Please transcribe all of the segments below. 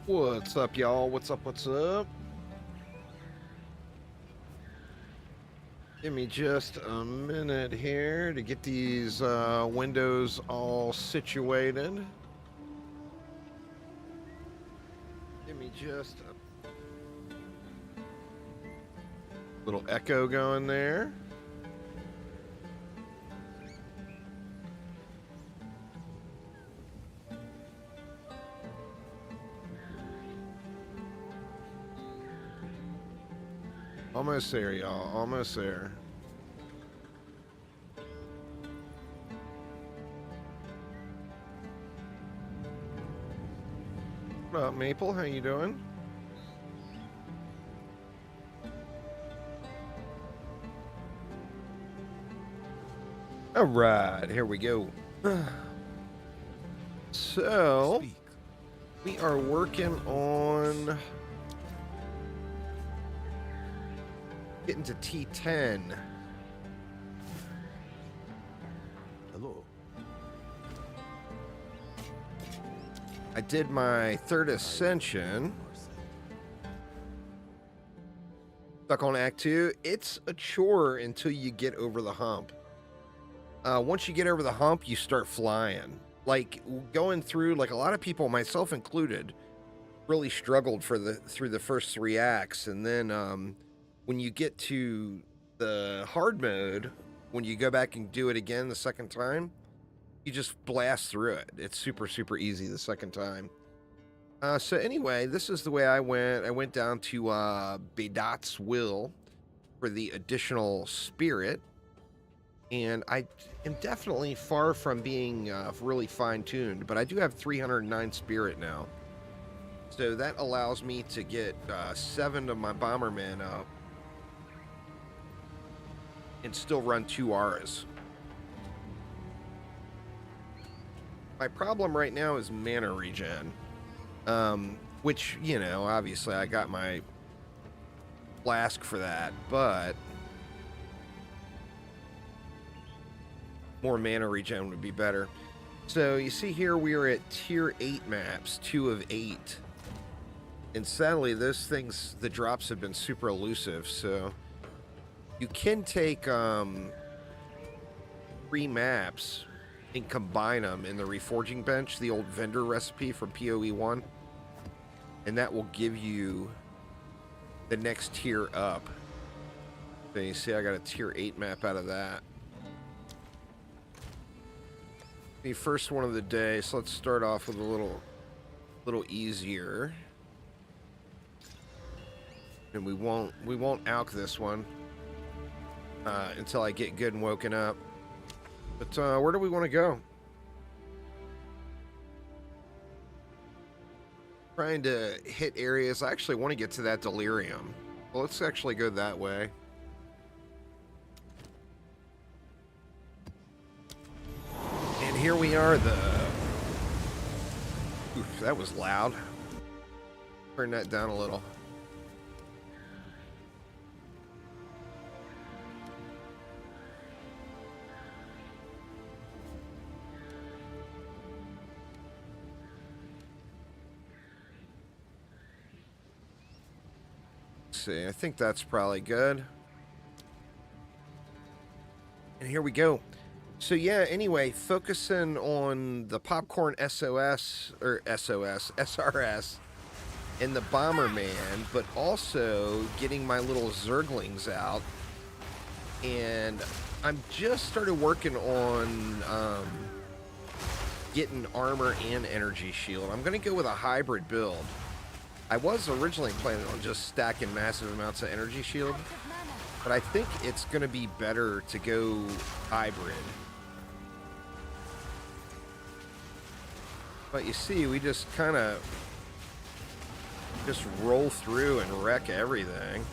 What's up, y'all? What's up? What's up? Give me just a minute here to get these windows all situated. Give me just a little echo going there. Almost there, y'all. Almost there. What up, Maple? How you doing? All right, here we go. So, we are working on getting to T10. Hello. I did my third ascension. Stuck on Act 2. It's a chore until you get over the hump. Once you get over the hump, you start flying. Like, going through, like a lot of people, myself included, really struggled through the first 3 acts. And then when you get to the hard mode, when you go back and do it again the second time, you just blast through it. It's super, super easy the second time. So anyway, this is the way I went. I went down to Bedat's Will for the additional spirit. And I am definitely far from being really fine-tuned, but I do have 309 spirit now. So that allows me to get 7 of my Bombermen up and still run 2 auras. My problem right now is mana regen, which, you know, obviously I got my flask for that, but more mana regen would be better. So you see here we are at tier 8 maps, 2 of 8. And sadly, those things, the drops have been super elusive, so you can take 3 maps and combine them in the reforging bench, the old vendor recipe from POE1, and that will give you the next tier up. So you see I got a tier 8 map out of that. The first one of the day, so let's start off with a little easier. And we won't alk this one until I get good and woken up. But where do we want to go? Trying to hit areas. I actually want to get to that delirium. Well, let's actually go that way. And here we are, Oof, that was loud. Turn that down a little. See, I think that's probably good. And here we go. So yeah, anyway, focusing on the Popcorn SOS, or SRS, and the Bomberman, but also getting my little Zerglings out. And I'm just started working on getting armor and energy shield. I'm going to go with a hybrid build. I was originally planning on just stacking massive amounts of energy shield, but I think it's going to be better to go hybrid. But you see, we just kind of just roll through and wreck everything.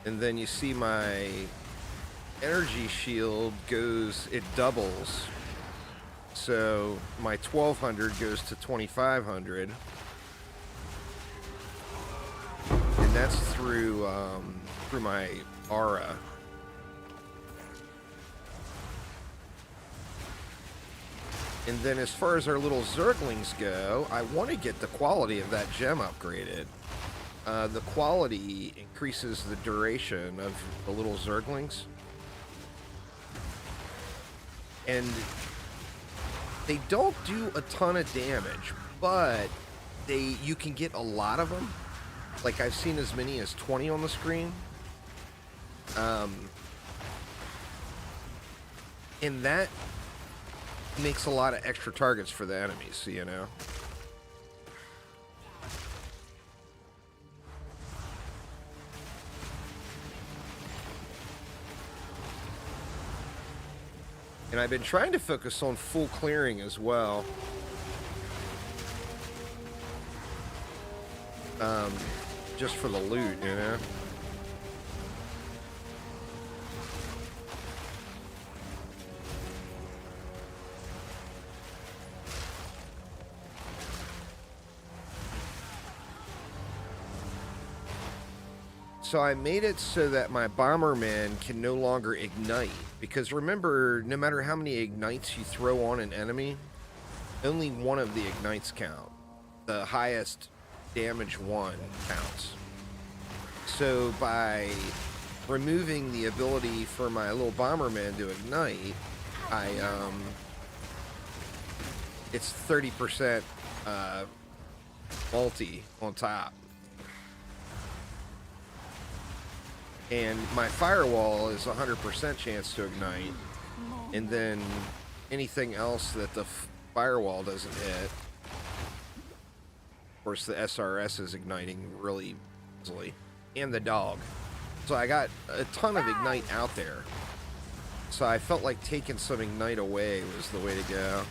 And then you see my energy shield goes, it doubles. So my 1200 goes to 2500. And that's through my aura. And then as far as our little Zerglings go, I want to get the quality of that gem upgraded. The quality increases the duration of the little Zerglings. And they don't do a ton of damage, but you can get a lot of them. Like, I've seen as many as 20 on the screen. And that makes a lot of extra targets for the enemies, you know? And I've been trying to focus on full clearing as well. Just for the loot, you know? So I made it so that my Bomberman can no longer ignite. Because remember, no matter how many ignites you throw on an enemy, only one of the ignites count. The highest damage one counts. So by removing the ability for my little Bomberman to ignite, it's 30% multi on top. And my firewall is 100% chance to ignite. And then anything else that the firewall doesn't hit. Of course, the SRS is igniting really easily. And the dog. So I got a ton of ignite out there. So I felt like taking some ignite away was the way to go.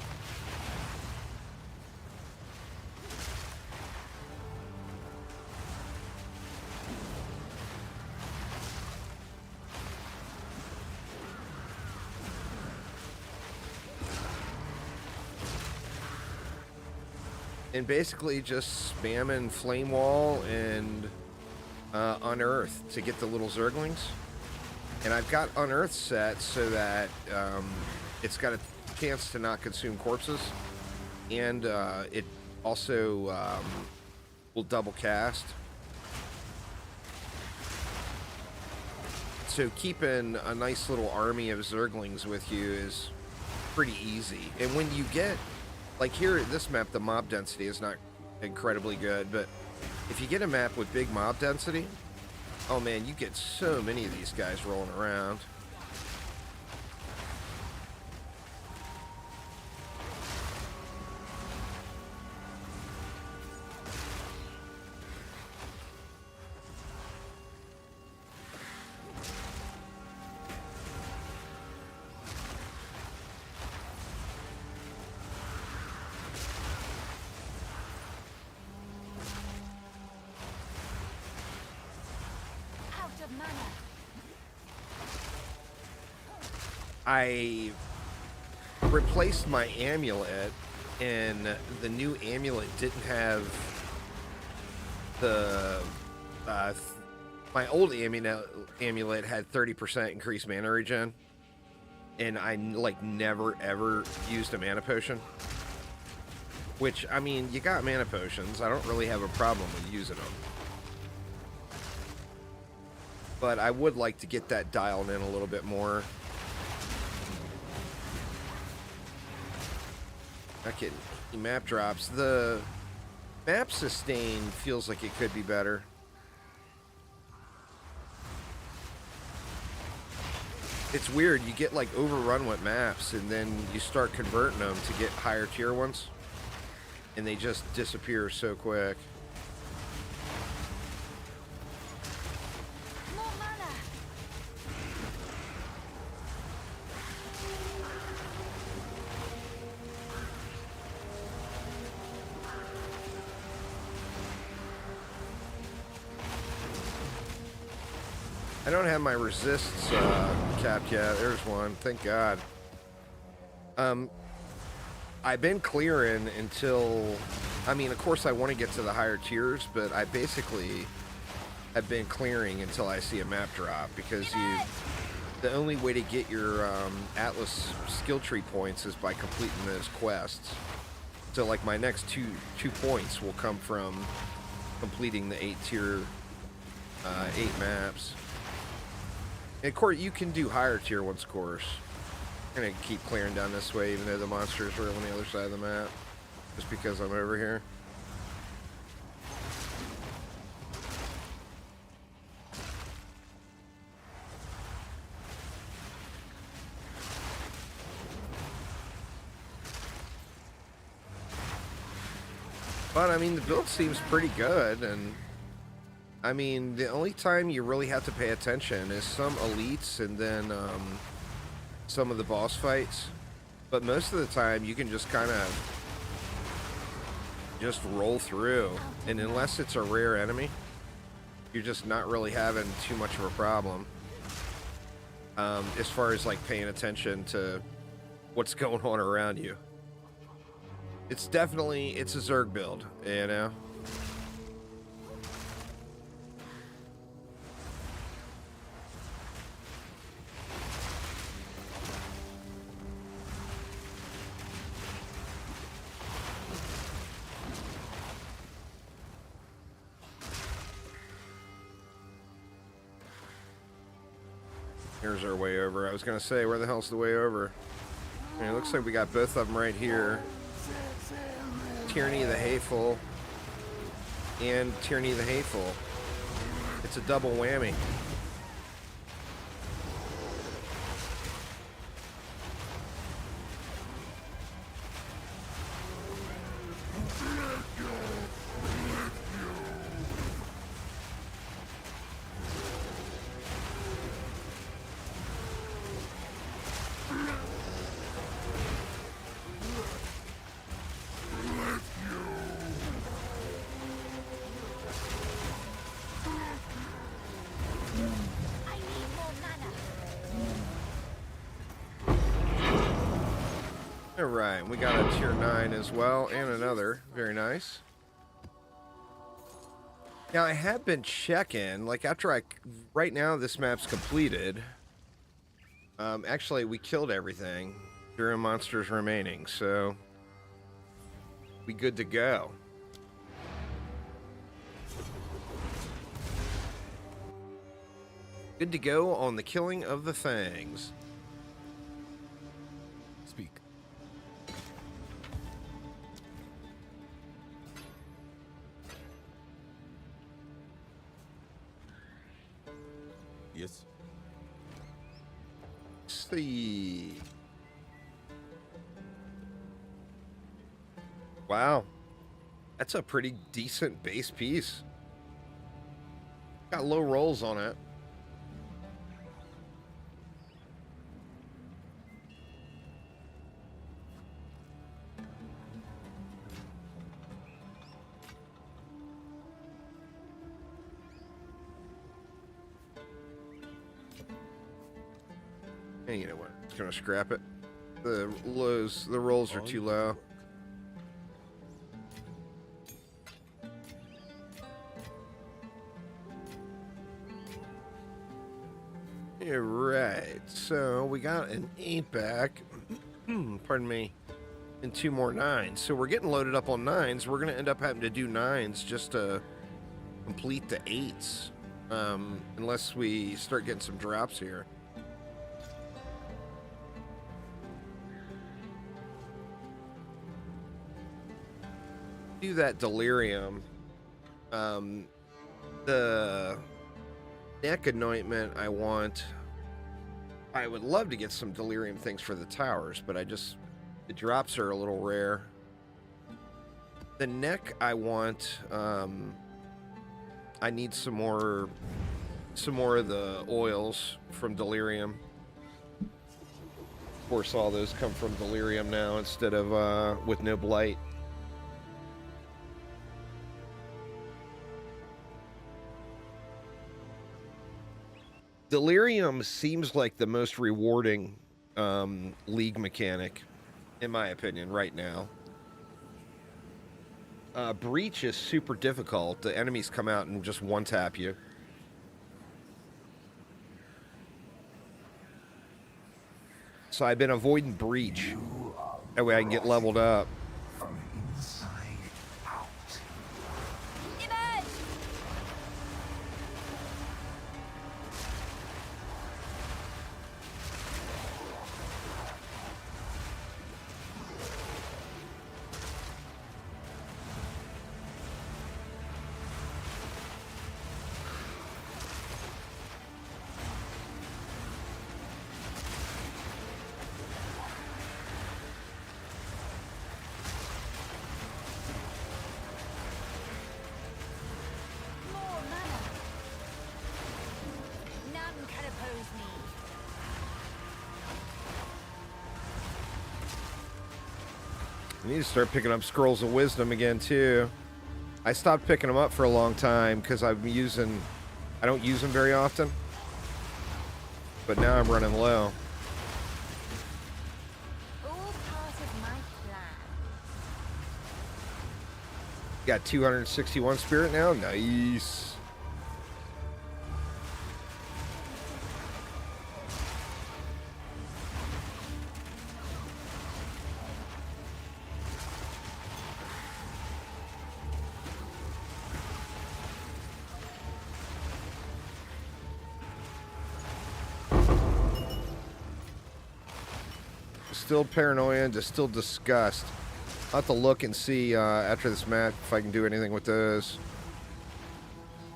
And basically just spamming Flame Wall and Unearth to get the little Zerglings. And I've got Unearth set so that it's got a chance to not consume corpses. And it also will double cast. So keeping a nice little army of Zerglings with you is pretty easy. And when you get... Like here at this map, the mob density is not incredibly good, but if you get a map with big mob density, oh man, you get so many of these guys rolling around. I replaced my amulet, and the new amulet didn't have the... my old amulet had 30% increased mana regen, and I, like, never, ever used a mana potion. Which, I mean, you got mana potions. I don't really have a problem with using them. But I would like to get that dialed in a little bit more. Okay, map drops. The map sustain feels like it could be better. It's weird. You get like overrun with maps, and then you start converting them to get higher tier ones, and they just disappear so quick. I don't have my resists capped yet. There's one. Thank God. I've been clearing until... I mean, of course I want to get to the higher tiers, but I basically have been clearing until I see a map drop, because the only way to get your Atlas skill tree points is by completing those quests. So like my next two points will come from completing the 8 maps. And of course, you can do higher tier ones, of course. I'm gonna keep clearing down this way, even though the monsters are on the other side of the map, just because I'm over here. But I mean, the build seems pretty good, and I mean, the only time you really have to pay attention is some elites and then some of the boss fights. But most of the time, you can just kind of just roll through, and unless it's a rare enemy, you're just not really having too much of a problem. As far as like paying attention to what's going on around you. It's definitely, it's a Zerg build, you know? Here's our way over. I was gonna say, where the hell's the way over? And it looks like we got both of them right here. Tyranny of the Hateful and Tyranny of the Hateful. It's a double whammy. Alright, we got a tier 9 as well, and another. Very nice. Now, I have been checking, like, right now this map's completed. Actually, we killed everything. 0 monsters remaining, so we good to go. Good to go on the killing of the Fangs. Speak. Yes. See. Wow. That's a pretty decent base piece. Got low rolls on it. Hey, you know what? Just gonna scrap it. The rolls are too low. Yeah, right. So we got an 8 back. Pardon me. And 2 more 9s. So we're getting loaded up on 9s. We're gonna end up having to do 9s just to complete the 8s. Unless we start getting some drops here. Do that delirium. The neck anointment I would love to get some delirium things for the towers, but the drops are a little rare. The neck I want, I need some more of the oils from delirium. Of course, all those come from delirium now instead of with no blight. Delirium seems like the most rewarding league mechanic, in my opinion, right now. Breach is super difficult. The enemies come out and just one-tap you. So I've been avoiding breach. That way I can get leveled up. From inside out. Emerge! More mana. None can oppose me. I need to start picking up scrolls of wisdom again too. I stopped picking them up for a long time because I don't use them very often. But now I'm running low. All part of my plan. Got 261 spirit now. Nice. Distilled paranoia and distilled disgust. I'll have to look and see after this match if I can do anything with those.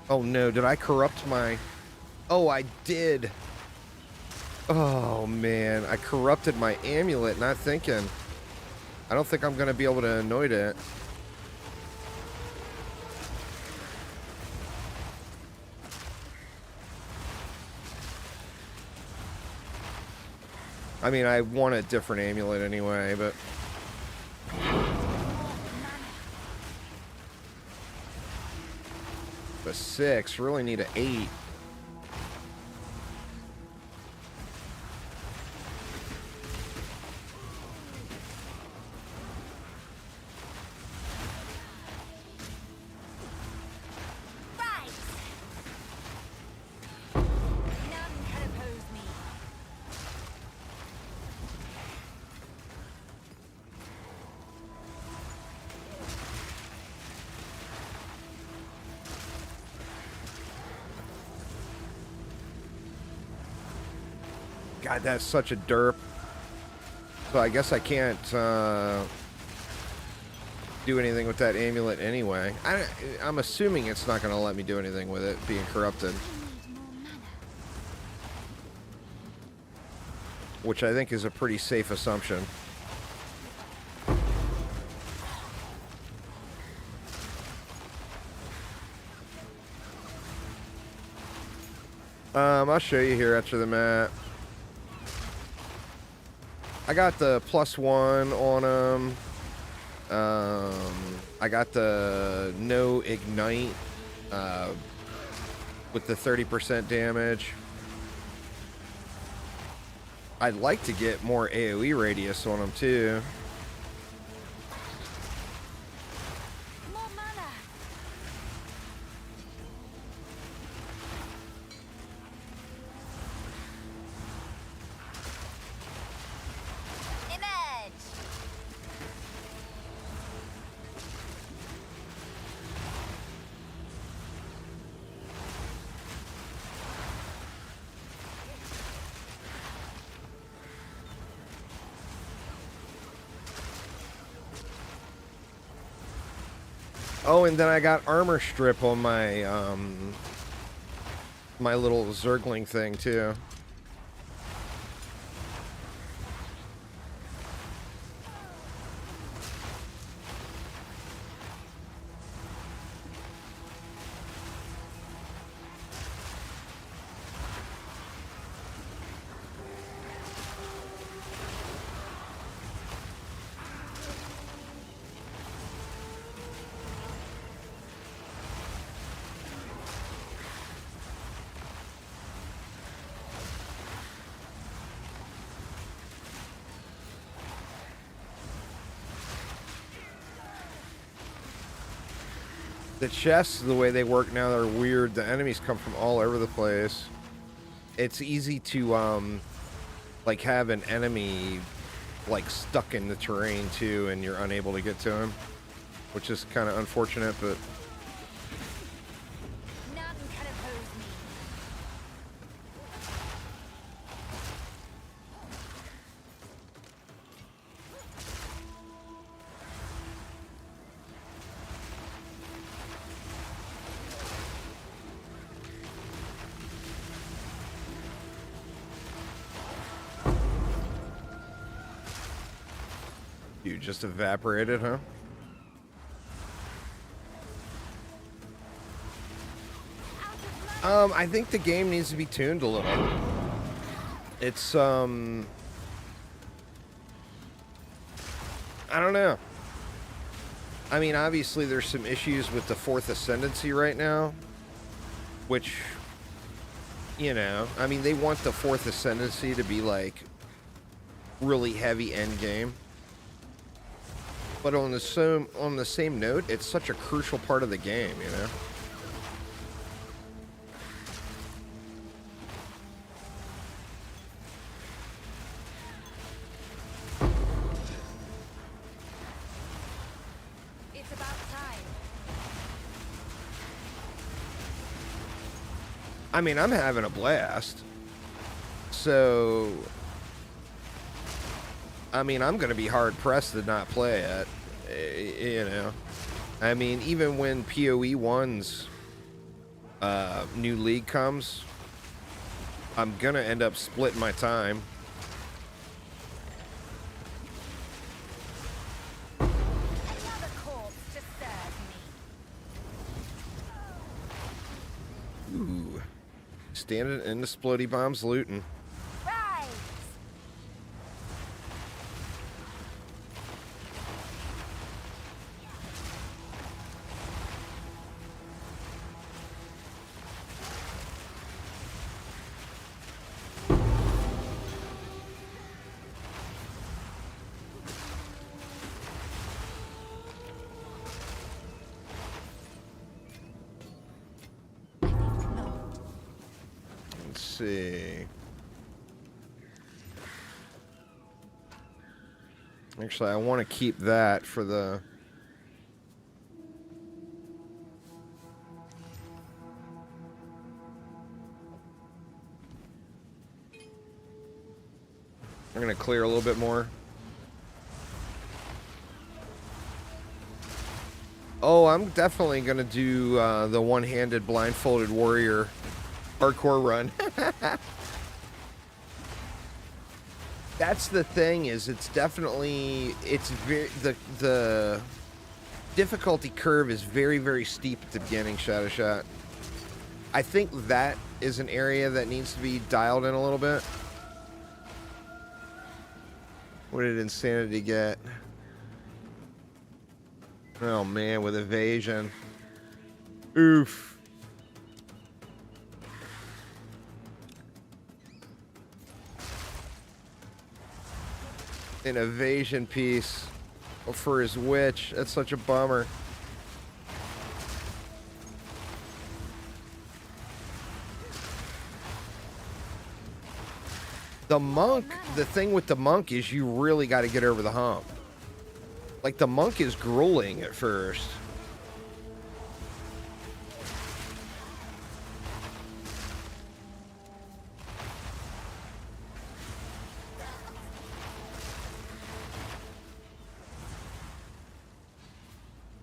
Oh no, did I corrupt my... Oh, I did. Oh man, I corrupted my amulet, not thinking. I don't think I'm going to be able to anoint it. I mean, I want a different amulet anyway, but... A 6, really need an 8. Right. None can oppose me. God, that's such a derp. So I guess I can't do anything with that amulet anyway. I'm assuming it's not going to let me do anything with it being corrupted. I need more mana. Which I think is a pretty safe assumption. I'll show you here after the map. I got the +1 on them. I got the no ignite with the 30% damage. I'd like to get more AoE radius on them too. More mana. Emerge. Oh, and then I got armor strip on my my little Zergling thing too. The chests, the way they work now, they're weird. The enemies come from all over the place. It's easy to like have an enemy like stuck in the terrain too, and you're unable to get to him, which is kind of unfortunate, but. None can oppose me. You just evaporated, huh? I think the game needs to be tuned a little. It's, I don't know. I mean, obviously there's some issues with the fourth ascendancy right now, which, you know, I mean, they want the fourth ascendancy to be like really heavy end game. But on the same note, it's such a crucial part of the game, you know? It's about time. I mean, I'm having a blast. So, I mean, I'm going to be hard-pressed to not play it, you know. I mean, even when POE1's new league comes, I'm going to end up splitting my time. Another corpse to serve me. Ooh. Standing in the splody bombs looting. Rise! I think not. Let's see. Actually, I want to keep that for the... I'm going to clear a little bit more. Oh, I'm definitely going to do the one-handed blindfolded warrior hardcore run. That's the thing, is it's definitely, it's very, the difficulty curve is very, very steep at the beginning, Shadow Shot. I think that is an area that needs to be dialed in a little bit. What did Insanity get? Oh man, with evasion. Oof. An evasion piece for his witch. That's such a bummer. The monk, the thing with the monk is you really got to get over the hump. Like, the monk is grueling at first.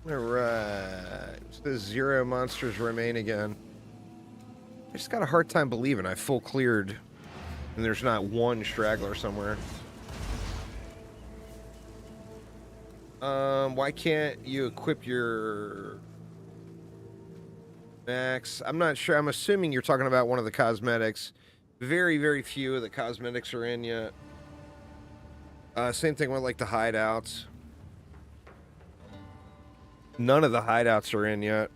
Alright. So 0 monsters remain again. I just got a hard time believing I full cleared and there's not one straggler somewhere. Why can't you equip your max? I'm not sure. I'm assuming you're talking about one of the cosmetics. Very, very few of the cosmetics are in yet. Same thing with like the hideouts. None of the hideouts are in yet.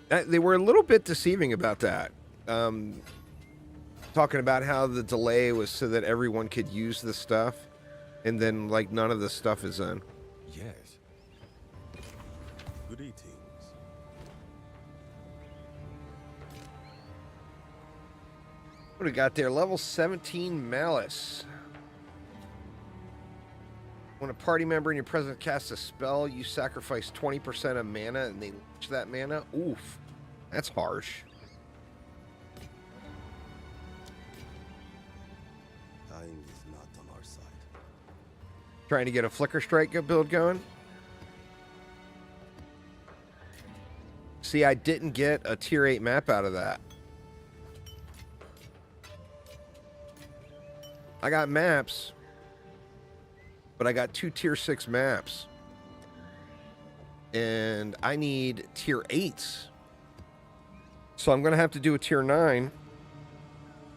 They were a little bit deceiving about that. Talking about how the delay was so that everyone could use the stuff, and then like none of the stuff is in. Yes. Greetings. What do we got there? Level 17 Malice. When a party member in your presence casts a spell, you sacrifice 20% of mana and they leech that mana. Oof. That's harsh. Time is not on our side. Trying to get a Flicker Strike build going. See, I didn't get a tier 8 map out of that. I got maps, but I got 2 tier 6 maps. And I need tier 8s. So I'm going to have to do a tier 9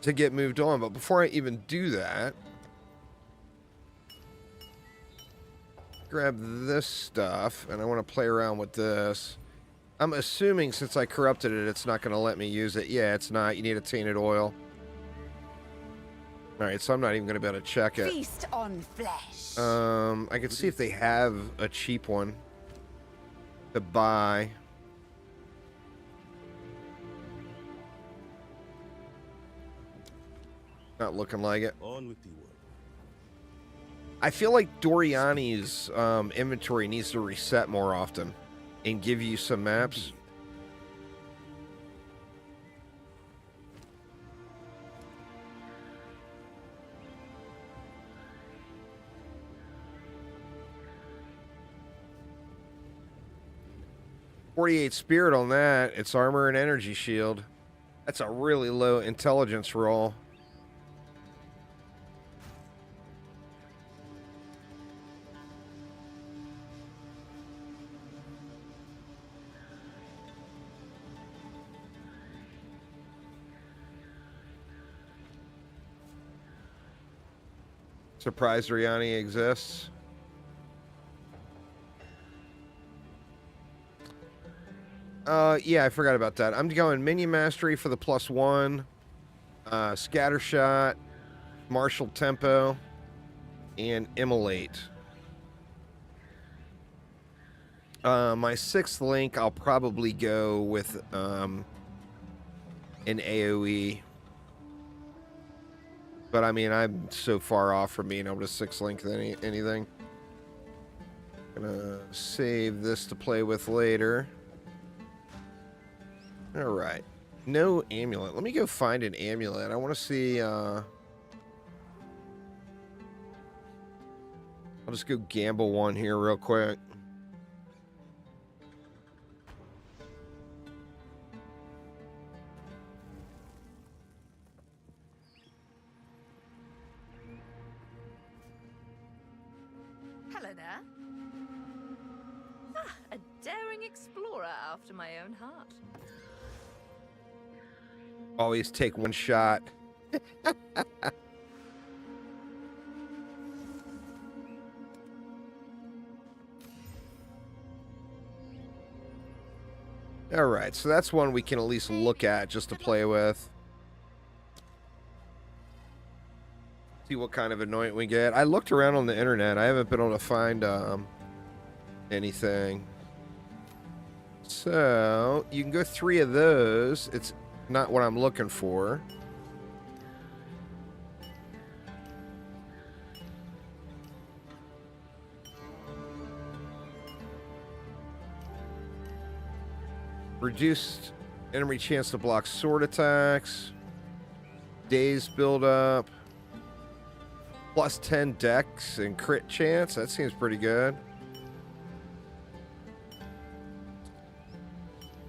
to get moved on. But before I even do that, grab this stuff, and I want to play around with this. I'm assuming since I corrupted it, it's not going to let me use it. Yeah, it's not. You need a tainted oil. All right, so I'm not even going to be able to check it. Feast on flesh. I can see if they have a cheap one to buy. Not looking like it. On with the work. I feel like Doriani's inventory needs to reset more often and give you some maps. .48 spirit on that. It's armor and energy shield. That's a really low intelligence roll. Surprised Riani exists. Yeah, I forgot about that. I'm going Minion Mastery for the +1, Scatter Shot, Martial Tempo, and Immolate. My 6th link, I'll probably go with an AoE. But I mean, I'm so far off from being able to 6th link anything. Gonna save this to play with later. All right. No amulet. Let me go find an amulet. I want to see. I'll just go gamble one here real quick. Hello there. Ah, a daring explorer after my own heart. Always take one shot. All right, so that's one we can at least look at just to play with. See what kind of anoint we get. I looked around on the internet. I haven't been able to find anything. So you can go 3 of those. It's not what I'm looking for. Reduced enemy chance to block sword attacks. Days build up. +10 dex and crit chance. That seems pretty good.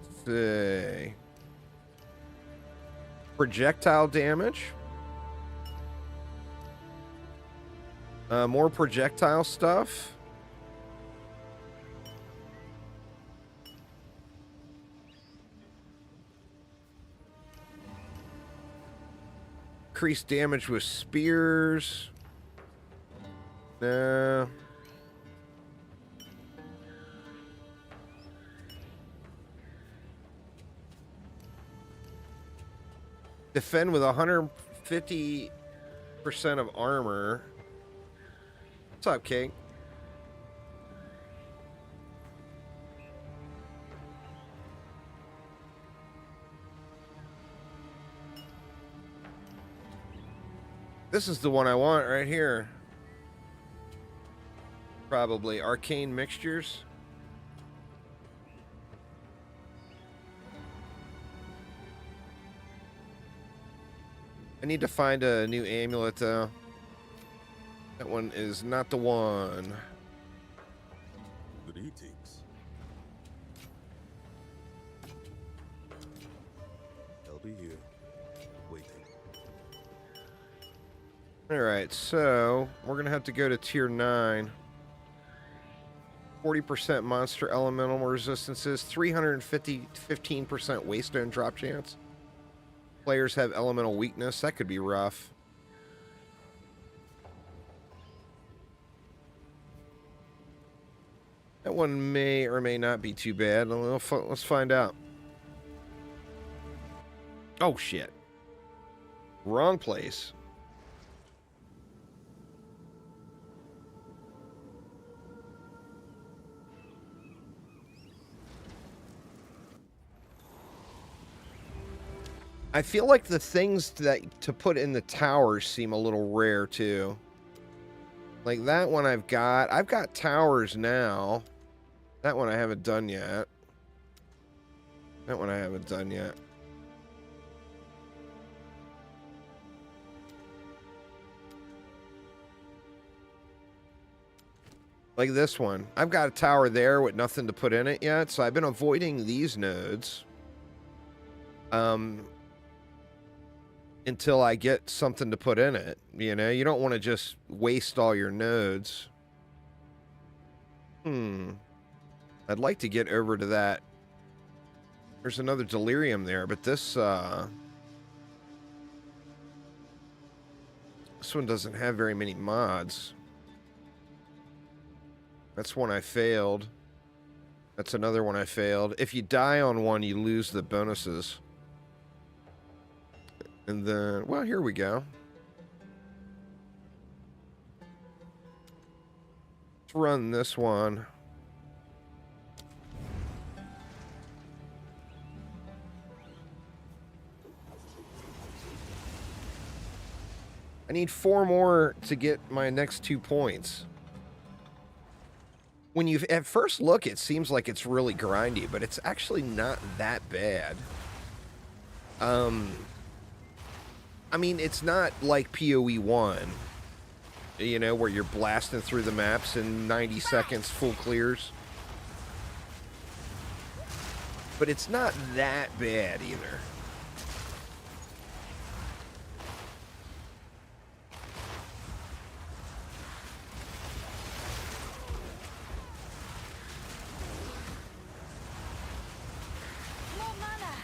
Let's see. Projectile damage. More projectile stuff. Increased damage with spears. No. Defend with 150% of armor. What's up, King? This is the one I want right here. Probably arcane mixtures. I need to find a new amulet though. That one is not the one. Greetings. I'll be here, waiting. Alright, so we're gonna have to go to tier 9. 40% monster elemental resistances, 15% waystone drop chance. Players have elemental weakness. That could be rough. That one may or may not be too bad. Let's find out. Oh, shit. Wrong place. I feel like the things that to put in the towers seem a little rare too. Like that one I've got towers now. That one I haven't done yet. That one I haven't done yet. Like this one. I've got a tower there with nothing to put in it yet, so I've been avoiding these nodes. Until I get something to put in it. You know, you don't want to just waste all your nodes. I'd like to get over to that. There's another delirium there, but this one doesn't have very many mods. That's one I failed. That's another one I failed. If you die on one, you lose the bonuses. And then, well, here we go. Let's run this one. I need 4 more to get my next 2 points. When you at first look, it seems like it's really grindy, but it's actually not that bad. I mean, it's not like POE1, you know, where you're blasting through the maps in 90 seconds, full clears. But it's not that bad either. More mana.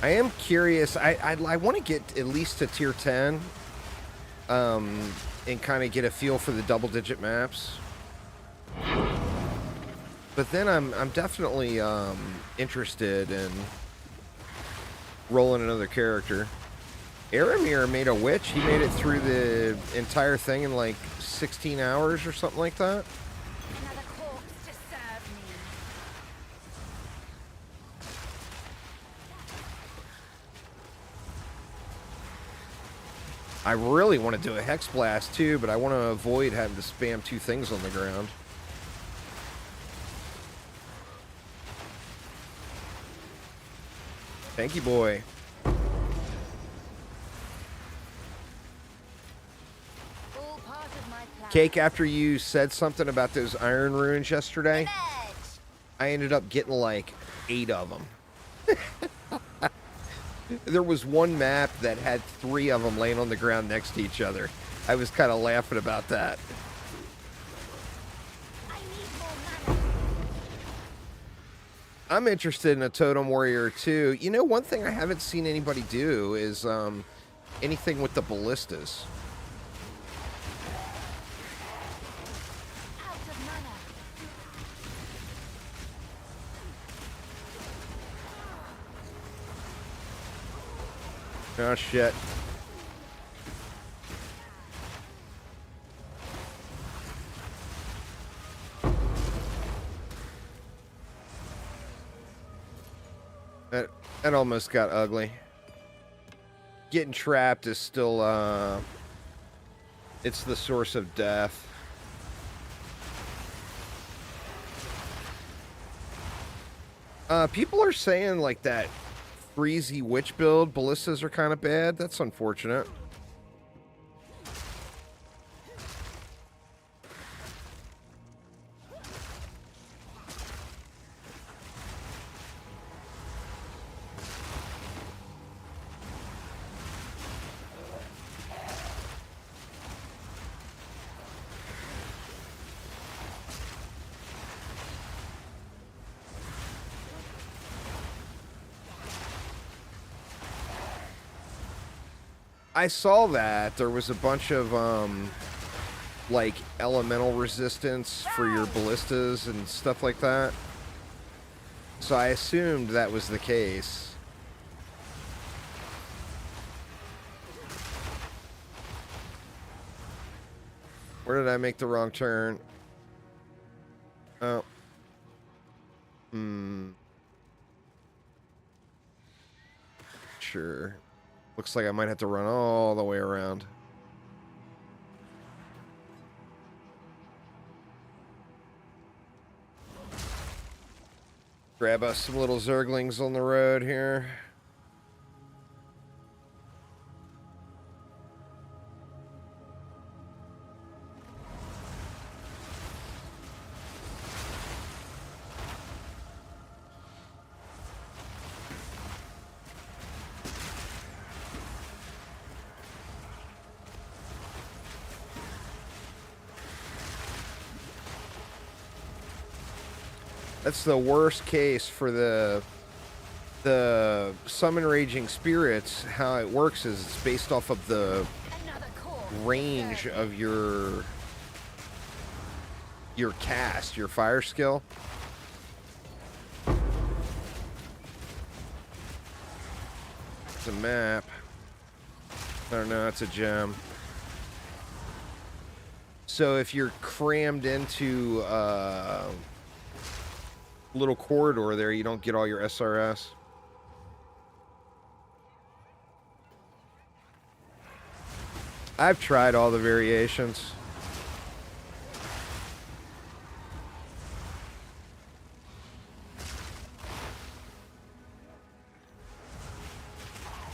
I am curious. I want to get at least to tier 10, and kind of get a feel for the double-digit maps. But then I'm definitely interested in rolling another character. Aramir made a witch. He made it through the entire thing in like 16 hours or something like that. Another corpse to serve me. I really want to do a Hex Blast too, but I want to avoid having to spam 2 things on the ground. Thank you, boy. All part of my plan. Cake, after you said something about those iron runes yesterday, Edge. I ended up getting like 8 of them. There was one map that had 3 of them laying on the ground next to each other. I was kind of laughing about that. I need more mana. I'm interested in a Totem Warrior too. You know, one thing I haven't seen anybody do is anything with the ballistas. Out of mana. Oh shit. That almost got ugly. Getting trapped is still it's the source of death. People are saying like that freezy witch build ballistas are kind of bad. That's unfortunate. I saw that there was a bunch of like elemental resistance for your ballistas and stuff like that. So I assumed that was the case. Where did I make the wrong turn? Oh. Sure. Looks like I might have to run all the way around. Grab us some little Zerglings on the road here. That's the worst case for the summon raging spirits. How it works is it's based off of the Another corpse. range of your cast, your fire skill. It's a map. I don't know, it's a gem. So if you're crammed into little corridor there, you don't get all your SRS. I've tried all the variations.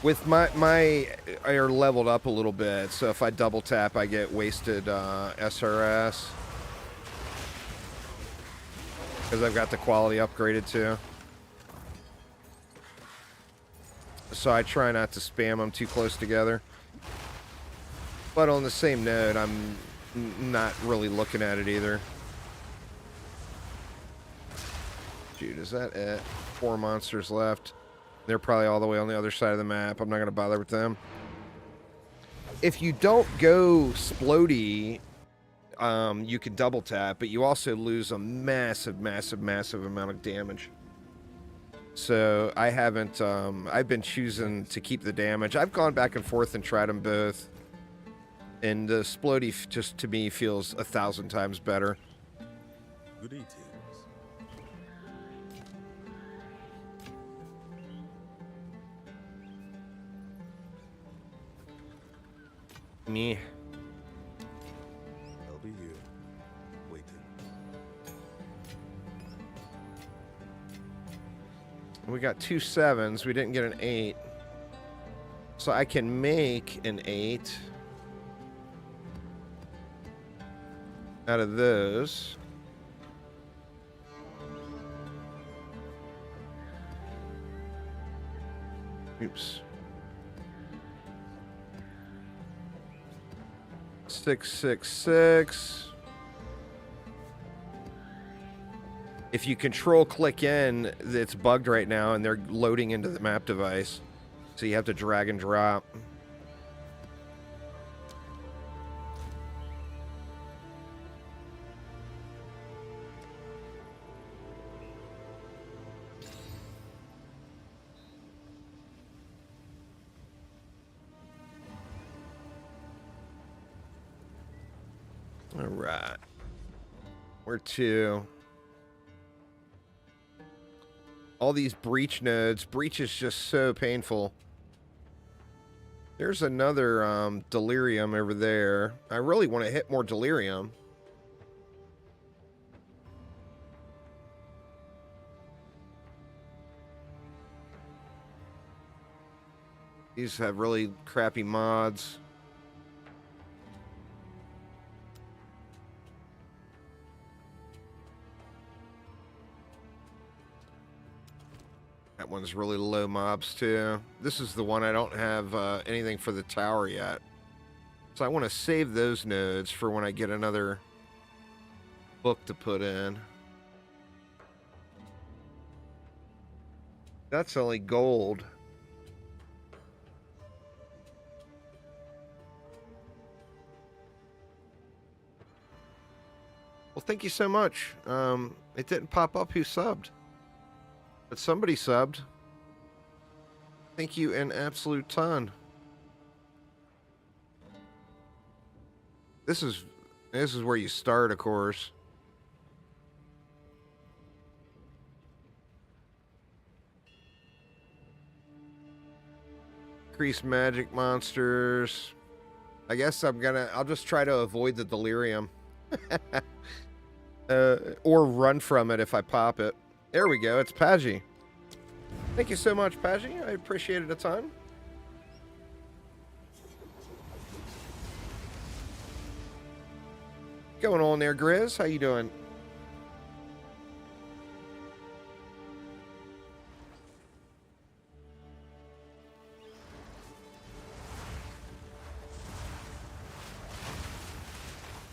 With my are leveled up a little bit, so if I double tap, I get wasted SRS. Because I've got the quality upgraded too. So I try not to spam them too close together. But on the same note, I'm not really looking at it either. Dude, is that it? 4 monsters left. They're probably all the way on the other side of the map. I'm not going to bother with them. If you don't go Splody, you can double tap, but you also lose a massive, massive, massive amount of damage. So I haven't, I've been choosing to keep the damage. I've gone back and forth and tried them both. And the Splody just, to me, feels 1,000 times better. Good eatings. Me. I'll be here, waiting. We got 2 7s. We didn't get an 8. So I can make an 8 out of those. Oops. 666. If you control click in, it's bugged right now and they're loading into the map device. So you have to drag and drop. All right. Where to? All these breach nodes. Breach is just so painful. There's another delirium over there. I really want to hit more delirium. These have really crappy mods. That one's really low mobs too. This is the one I don't have anything for the tower yet. So I want to save those nodes for when I get another book to put in. That's only gold. Well, thank you so much. It didn't pop up who subbed. But somebody subbed. Thank you an absolute ton. This is where you start, of course. Increase magic monsters. I guess I'll just try to avoid the delirium. Or run from it if I pop it. There we go. It's Paggy. Thank you so much, Paggy. I appreciate it a ton. Going on there, Grizz? How you doing?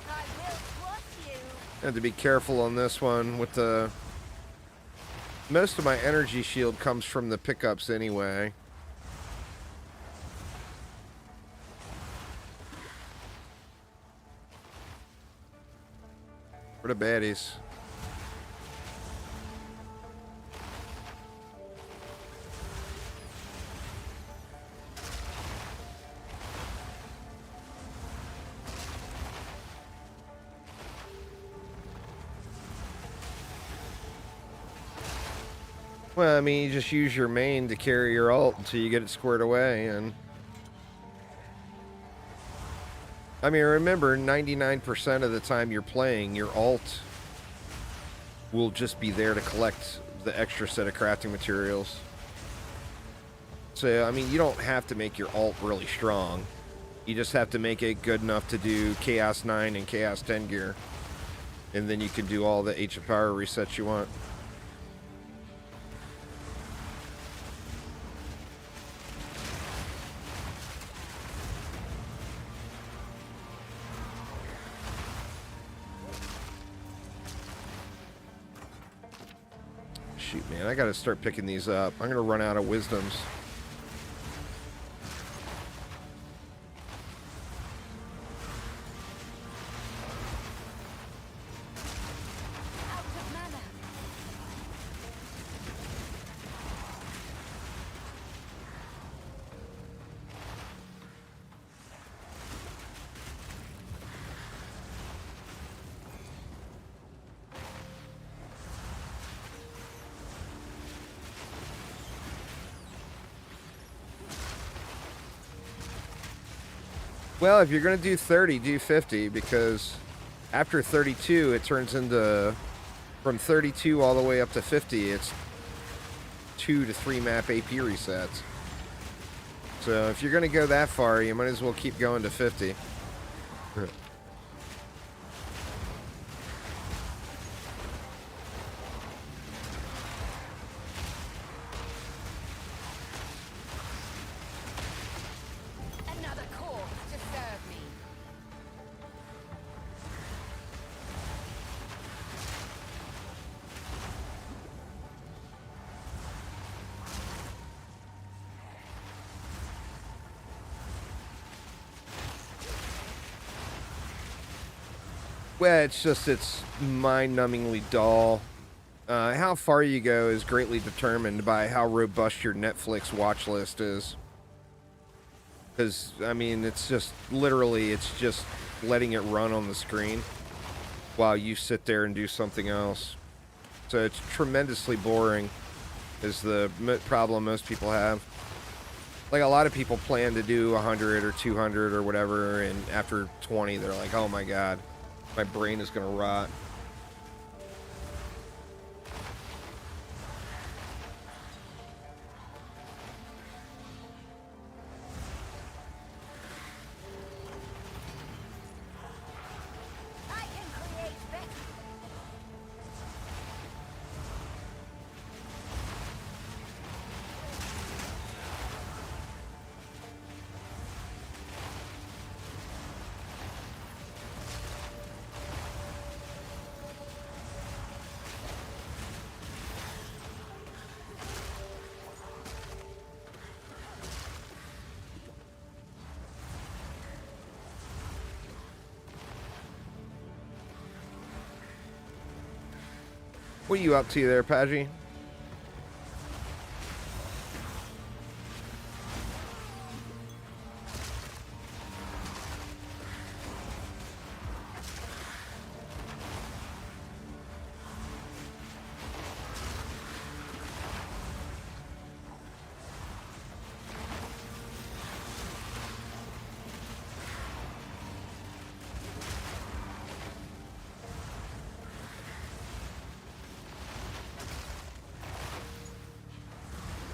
I will crush you. I have to be careful on this one with the... Most of my energy shield comes from the pickups anyway. Where the baddies? Well, I mean, you just use your main to carry your ult until you get it squared away, and... I mean, remember, 99% of the time you're playing, your ult will just be there to collect the extra set of crafting materials. So, I mean, you don't have to make your ult really strong. You just have to make it good enough to do Chaos 9 and Chaos 10 gear. And then you can do all the H of Power resets you want. Shoot, man, I gotta start picking these up. I'm gonna run out of wisdoms. Out of mana. Well, if you're going to do 30, do 50, because after 32, it turns into, from 32 all the way up to 50, it's 2 to 3 map AP resets. So if you're going to go that far, you might as well keep going to 50. Another corpse to serve me. Well, it's mind-numbingly dull. How far you go is greatly determined by how robust your Netflix watch list is. Because, I mean, it's just letting it run on the screen while you sit there and do something else. So it's tremendously boring is the problem most people have. Like, a lot of people plan to do 100 or 200 or whatever, and after 20, they're like, oh my god, my brain is going to rot. I can create better. What are you up to there, Paggy?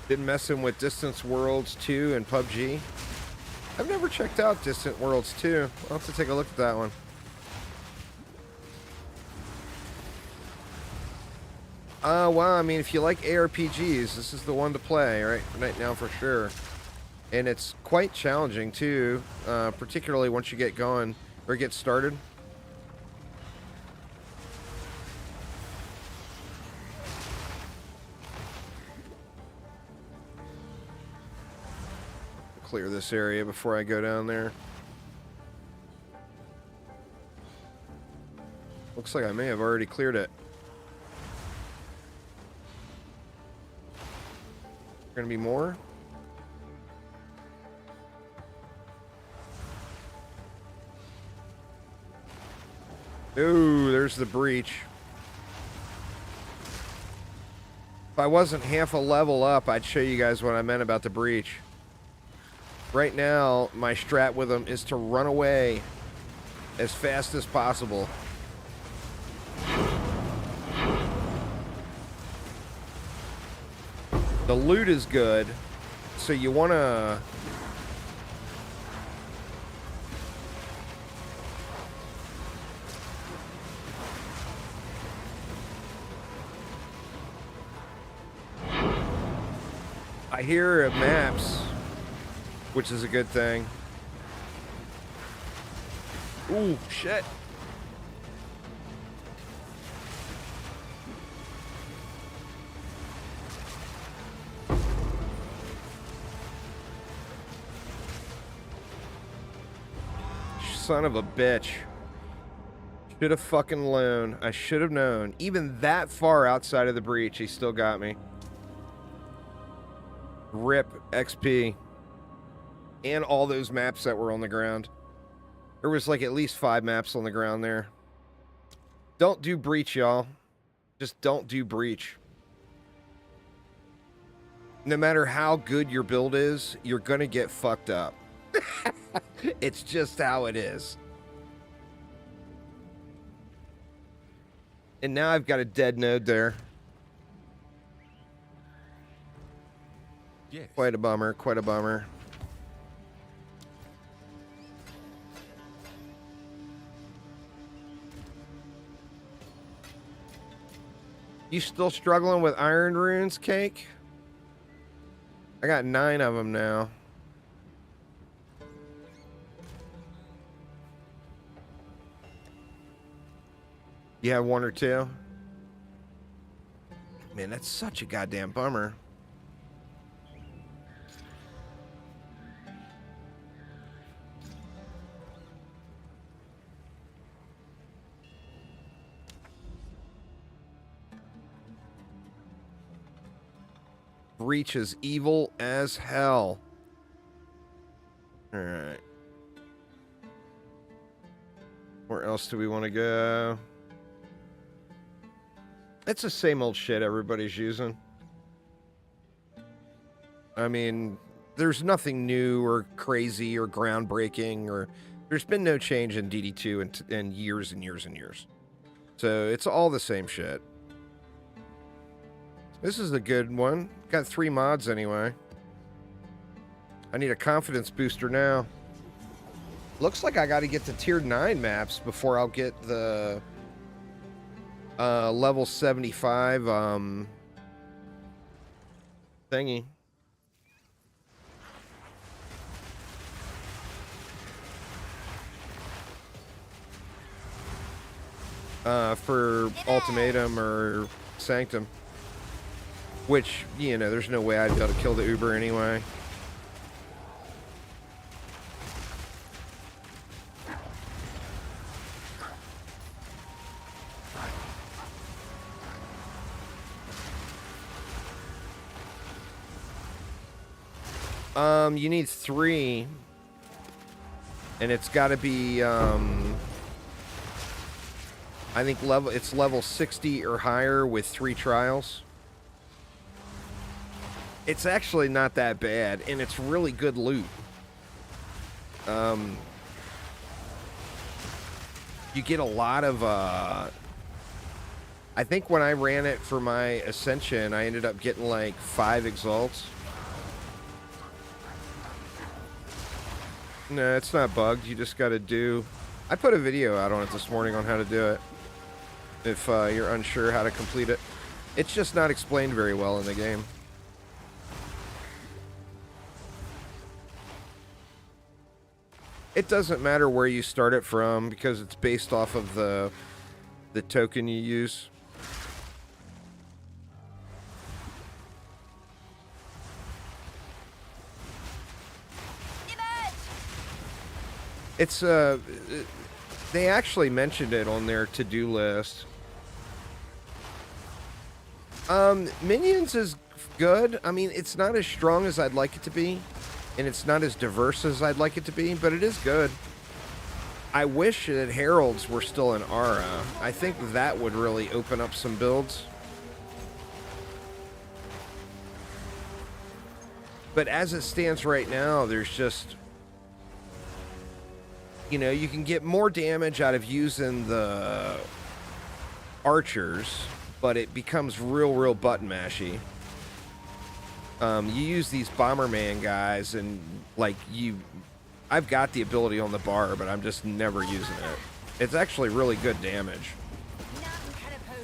Been messing with Distant Worlds 2 and PUBG. I've never checked out Distant Worlds 2. I'll have to take a look at that one. Well, I mean, if you like ARPGs, this is the one to play right now for sure. And it's quite challenging too, particularly once you get going or get started. Clear this area before I go down there. Looks like I may have already cleared it. Gonna be more? Ooh, there's the breach. If I wasn't half a level up, I'd show you guys what I meant about the breach. Right now, my strat with them is to run away as fast as possible. The loot is good, so you want to... I hear maps, which is a good thing. Ooh, shit. Son of a bitch. Should have fucking known. I should have known. Even that far outside of the breach, he still got me. RIP XP. And all those maps that were on the ground. There was like at least 5 maps on the ground there. Don't do breach, y'all. Just don't do breach. No matter how good your build is, you're gonna get fucked up. It's just how it is. And now I've got a dead node there. Yes. Quite a bummer, quite a bummer. You still struggling with iron runes, Cake? I got 9 of them now. You have 1 or 2? Man, that's such a goddamn bummer. Breach is evil as hell. Alright. Where else do we want to go? It's the same old shit everybody's using. I mean, there's nothing new or crazy or groundbreaking, or there's been no change in DD2 in years and years and years. So it's all the same shit. This is a good one. Got 3 mods anyway. I need a confidence booster now. Looks like I got to get to tier 9 maps before I'll get the level 75 thingy. For Ultimatum or Sanctum. Which, you know, there's no way I'd be able to kill the Uber anyway. You need 3. And it's got to be, I think it's level 60 or higher with 3 trials. It's actually not that bad, and it's really good loot. You get a lot of, I think when I ran it for my Ascension, I ended up getting like 5 exalts. No, it's not bugged. You just got to do... I put a video out on it this morning on how to do it. If you're unsure how to complete it. It's just not explained very well in the game. It doesn't matter where you start it from because it's based off of the token you use. It's they actually mentioned it on their to-do list. Minions is good. I mean, it's not as strong as I'd like it to be, and it's not as diverse as I'd like it to be, but it is good. I wish that Heralds were still in Aura. I think that would really open up some builds. But as it stands right now, there's just... You know, you can get more damage out of using the archers, but it becomes real button mashy. You use these Bomberman guys, and like I've got the ability on the bar, but I'm just never using it. It's actually really good damage.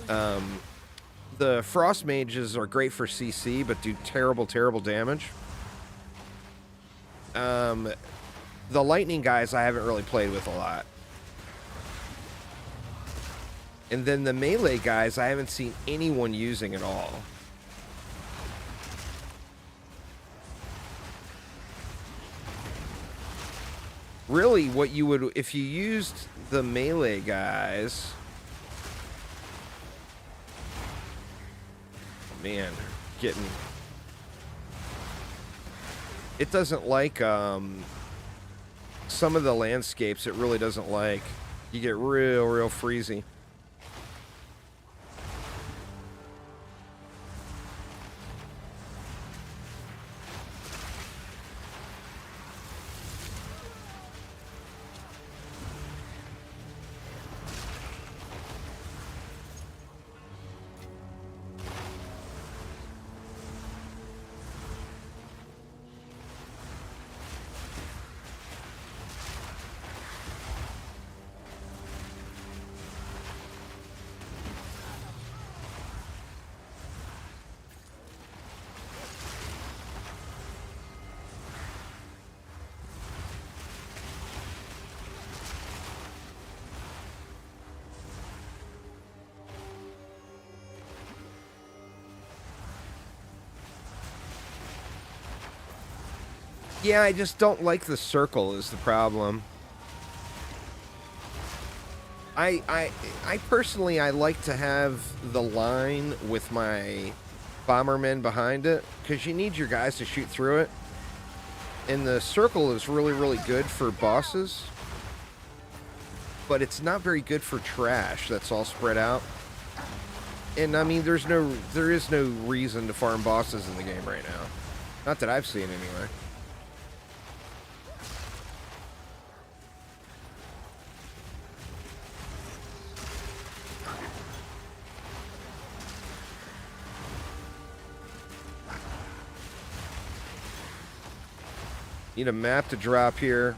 The Frost Mages are great for CC, but do terrible damage. The lightning guys I haven't really played with a lot. And then the melee guys I haven't seen anyone using at all. Really, what you would, if you used the melee guys... Oh man, getting... It doesn't like, some of the landscapes it really doesn't like. You get real freezy. Yeah, I just don't like the circle is the problem. I personally, I like to have the line with my bombermen behind it, because you need your guys to shoot through it. And the circle is really, really good for bosses, but it's not very good for trash that's all spread out. And I mean, there is no reason to farm bosses in the game right now. Not that I've seen anyway. Need a map to drop here.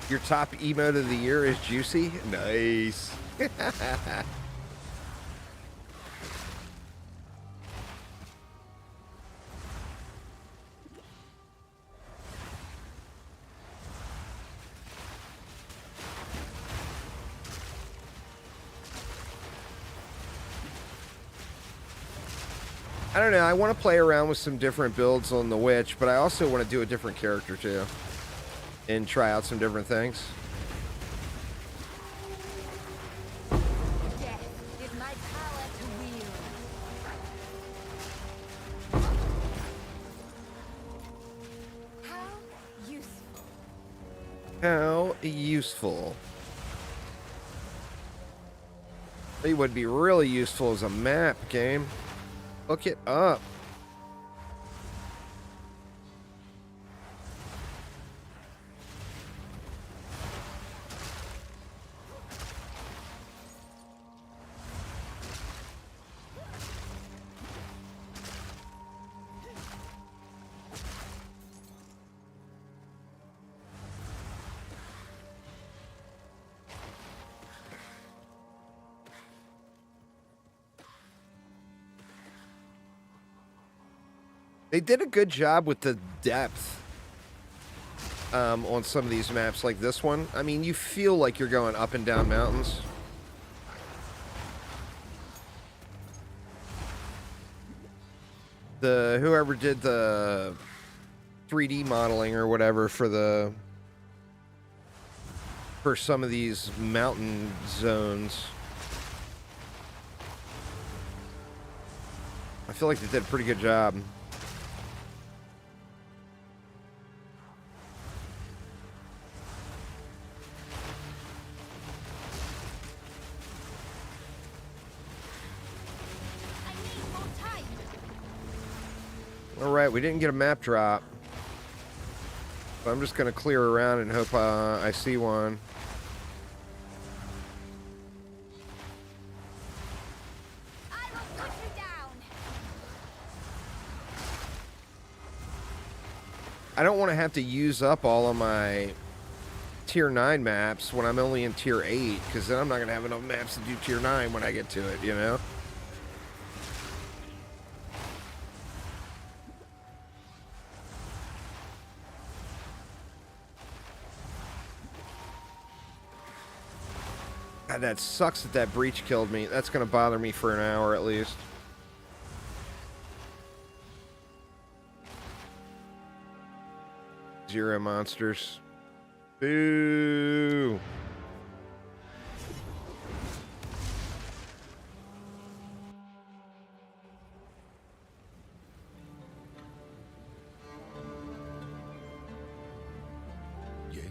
Your top emote of the year is Juicy? Nice. I don't know. I want to play around with some different builds on the Witch, but I also want to do a different character too. And try out some different things. Death is my power to wield. How useful. How useful. It would be really useful as a map game. Look it up. They did a good job with the depth on some of these maps like this one. I mean, you feel like you're going up and down mountains. Whoever did the 3D modeling or whatever for some of these mountain zones, I feel like they did a pretty good job. Alright, we didn't get a map drop. So I'm just going to clear around and hope I see one. I will put you down. I don't want to have to use up all of my tier 9 maps when I'm only in tier 8, because then I'm not going to have enough maps to do tier 9 when I get to it, you know? God, that sucks that that breach killed me. That's going to bother me for an hour at least. Zero monsters. Boo! Yes.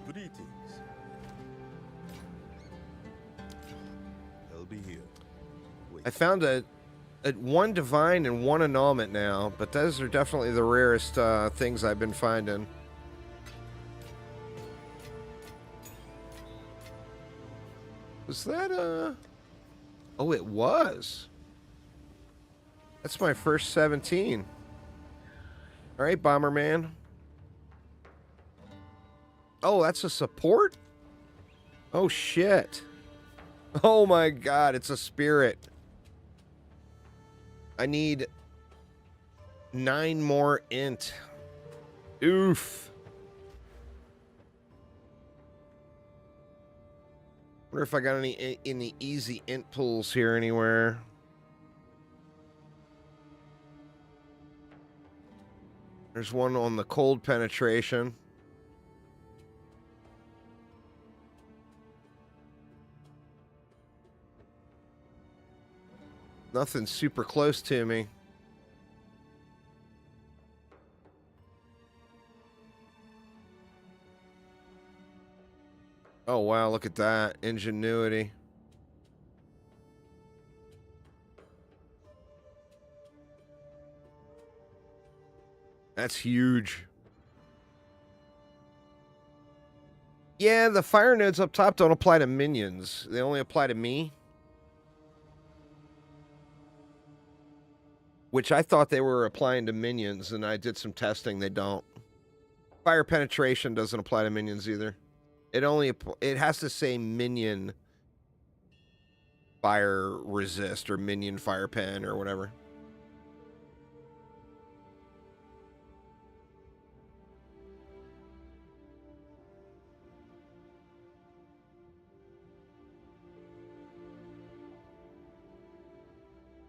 Greetings. I'll be here. Wait. I found a one divine and one annulment now, but those are definitely the rarest things I've been finding. Was that oh, it was. That's my first 17. All right, Bomberman. Oh, that's a support? Oh, shit. Oh, my God. It's a spirit. I need 9 more int. Oof. Wonder if I got any easy int pools here anywhere. There's one on the cold penetration. Nothing super close to me. Oh, wow, look at that. Ingenuity. That's huge. Yeah, the fire nodes up top don't apply to minions. They only apply to me. Which I thought they were applying to minions, and I did some testing. They don't. Fire penetration doesn't apply to minions either. It has to say minion fire resist or minion fire pen or whatever.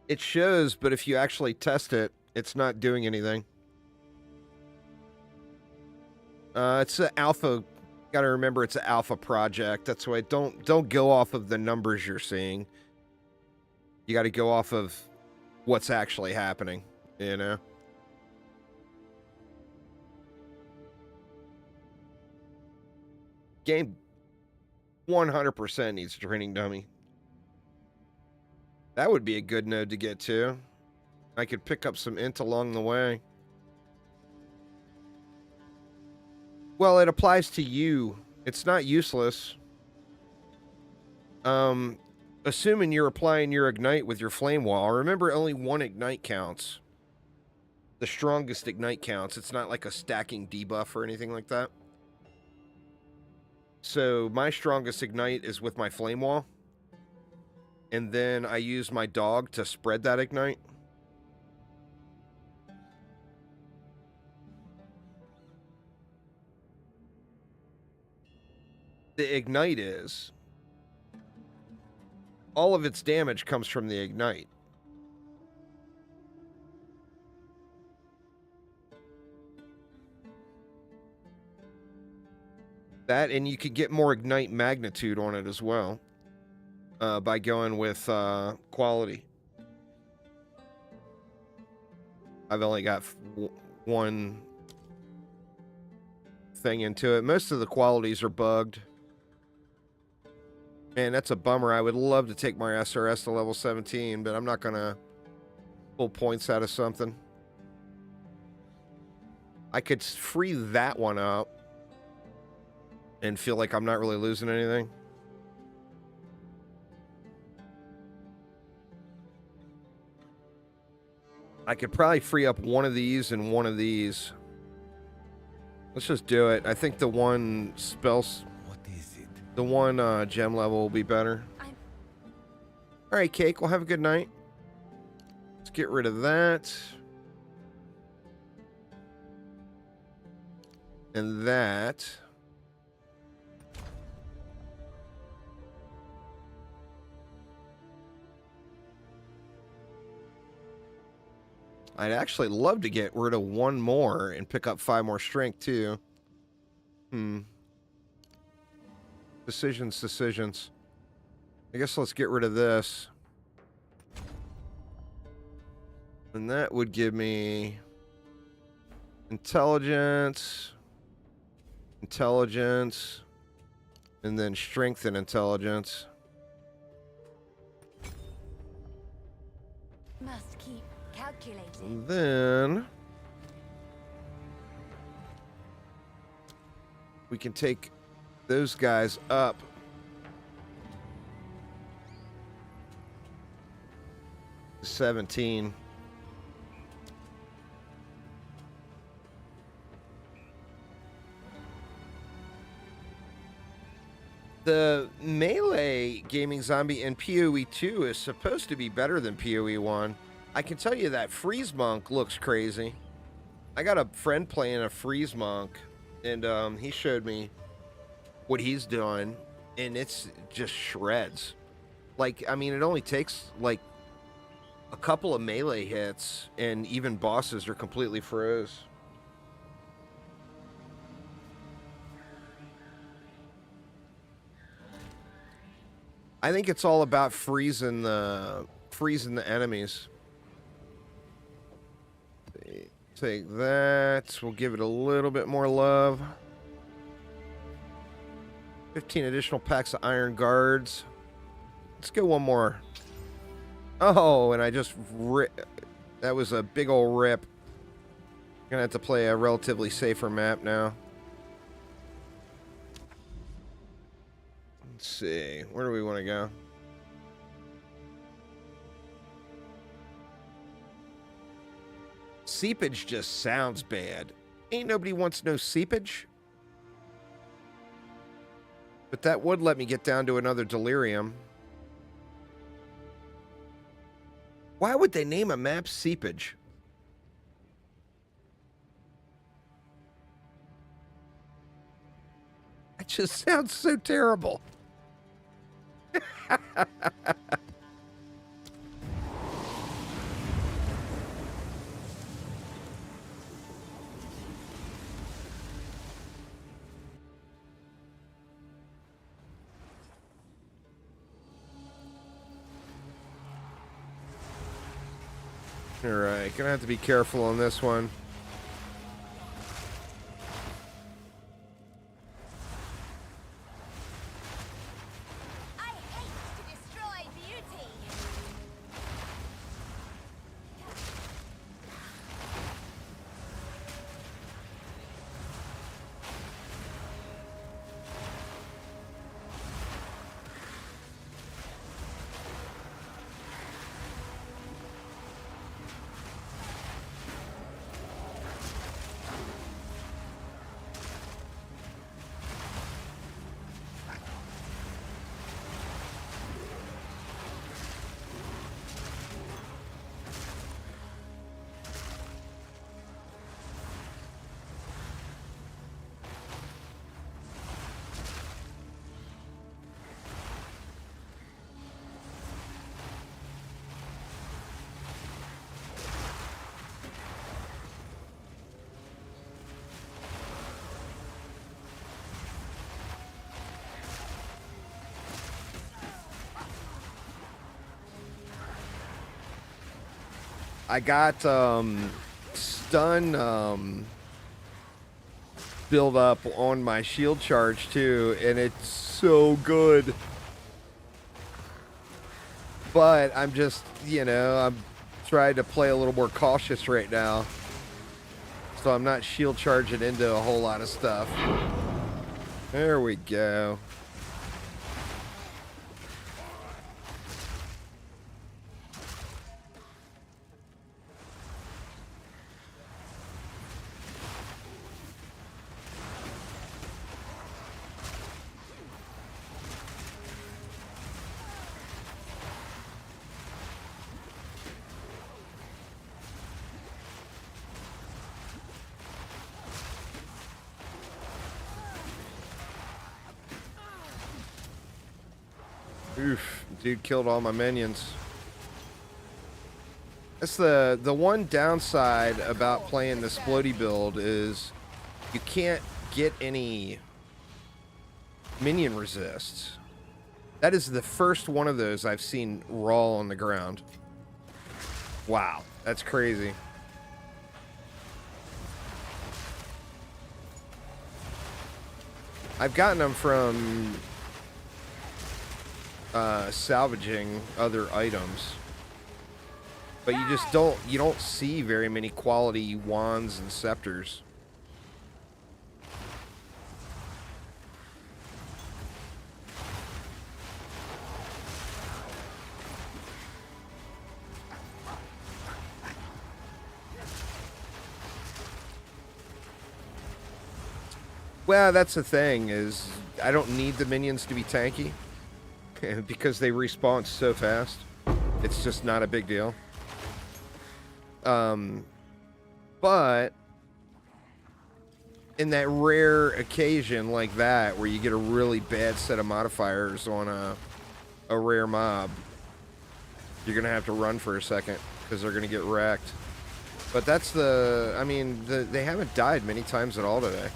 It shows, but if you actually test it, it's not doing anything. It's an alpha. Got to remember, it's an alpha project. That's why don't go off of the numbers you're seeing. You got to go off of what's actually happening. You know. Game 100% needs a training dummy. That would be a good node to get to. I could pick up some int along the way. Well, it applies to you. It's not useless. Assuming you're applying your ignite with your flame wall. Remember, only one ignite counts. The strongest ignite counts. It's not like a stacking debuff or anything like that. So my strongest ignite is with my flame wall. And then I use my dog to spread that ignite. The ignite is... all of its damage comes from the ignite. That, and you could get more ignite magnitude on it as well. By going with quality. I've only got one thing into it. Most of the qualities are bugged. Man, that's a bummer. I would love to take my SRS to level 17, but I'm not going to pull points out of something. I could free that one up and feel like I'm not really losing anything. I could probably free up one of these and one of these. Let's just do it. I think the one spells... What is it? the one gem level will be better. All right, Cake. Well, have a good night. Let's get rid of that. And that. I'd actually love to get rid of one more and pick up 5 more strength, too. Decisions. I guess let's get rid of this. And that would give me intelligence, and then strength and intelligence. Must keep calculating. And then we can take those guys up. To 17. The melee gaming zombie in POE2 is supposed to be better than POE1. I can tell you that Freeze Monk looks crazy. I got a friend playing a Freeze Monk, and he showed me what he's doing, and it's just shreds. Like, I mean, it only takes like a couple of melee hits, and even bosses are completely froze. I think it's all about freezing the enemies. Take that. We'll give it a little bit more love. 15 additional packs of iron guards. Let's go one more. Oh, and I just that was a big old rip. Gonna have to play a relatively safer map now. Let's see. Where do we want to go? Seepage just sounds bad. Ain't nobody wants no seepage. But that would let me get down to another delirium. Why would they name a map Seepage? That just sounds so terrible. All right, gonna have to be careful on this one. I hate to destroy beauty. I got stun build up on my shield charge too, and it's so good. But I'm just, I'm trying to play a little more cautious right now. So I'm not shield charging into a whole lot of stuff. There we go. Oof, dude killed all my minions. That's the one downside about playing the Splody build is you can't get any minion resists. That is the first one of those I've seen raw on the ground. Wow, that's crazy. I've gotten them from salvaging other items, but you just don't see very many quality wands and scepters. Well, that's the thing, is I don't need the minions to be tanky. Because they respawn so fast, it's just not a big deal. But in that rare occasion like that where you get a really bad set of modifiers on a rare mob, you're gonna have to run for a second because they're gonna get wrecked. But that's the, I mean, they haven't died many times at all today.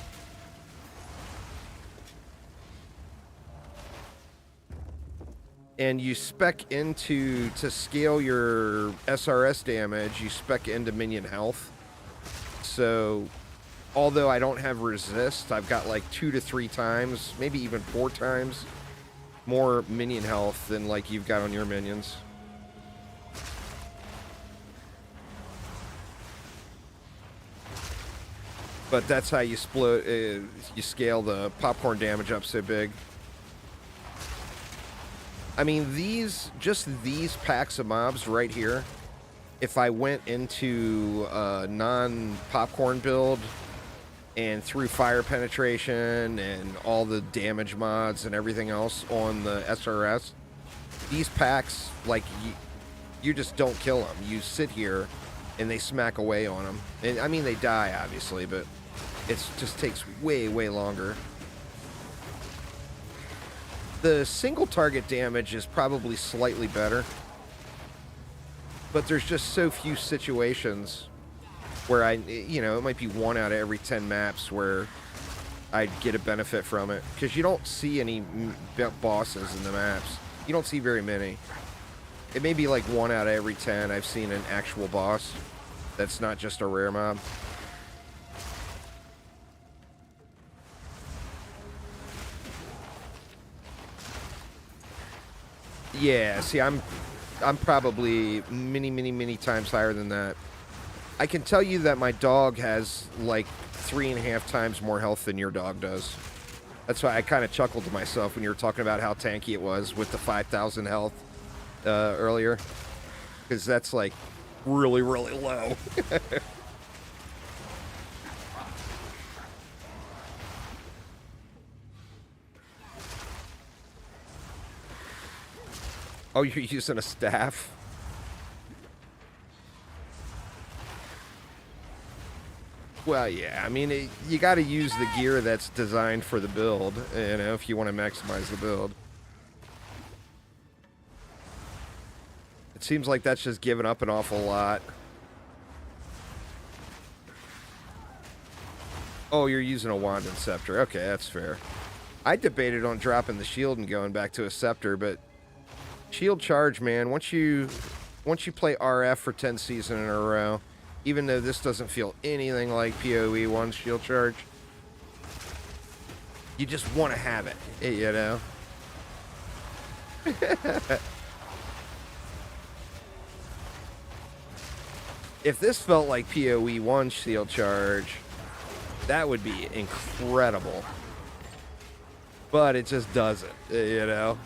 And you spec into, to scale your SRS damage, you spec into minion health. So, although I don't have resist, I've got like 2 to 3 times, maybe even 4 times more minion health than like you've got on your minions. But that's how you split, you scale the popcorn damage up so big. I mean, just these packs of mobs right here, if I went into a non-popcorn build and threw fire penetration and all the damage mods and everything else on the SRS, these packs, like, you just don't kill them. You sit here and they smack away on them. And I mean, they die, obviously, but it just takes way, way longer. The single target damage is probably slightly better, but there's just so few situations where you know, it might be 1 out of every 10 maps where I'd get a benefit from it, because you don't see any bosses in the maps. You don't see very many. It may be like 1 out of every 10 I've seen an actual boss that's not just a rare mob. Yeah, see, I'm probably many times higher than that. I can tell you that my dog has like 3.5 times more health than your dog does. That's why I kind of chuckled to myself when you were talking about how tanky it was with the 5,000 health earlier. Because that's like really, really low. Oh, you're using a staff? Well, yeah, I mean, you got to use the gear that's designed for the build, you know, if you want to maximize the build. It seems like that's just giving up an awful lot. Oh, you're using a wand and scepter. Okay, that's fair. I debated on dropping the shield and going back to a scepter, but shield charge, man, once you play RF for 10 seasons in a row, even though this doesn't feel anything like POE1 shield charge, you just want to have it, you know? If this felt like POE1 shield charge, that would be incredible. But it just doesn't, you know?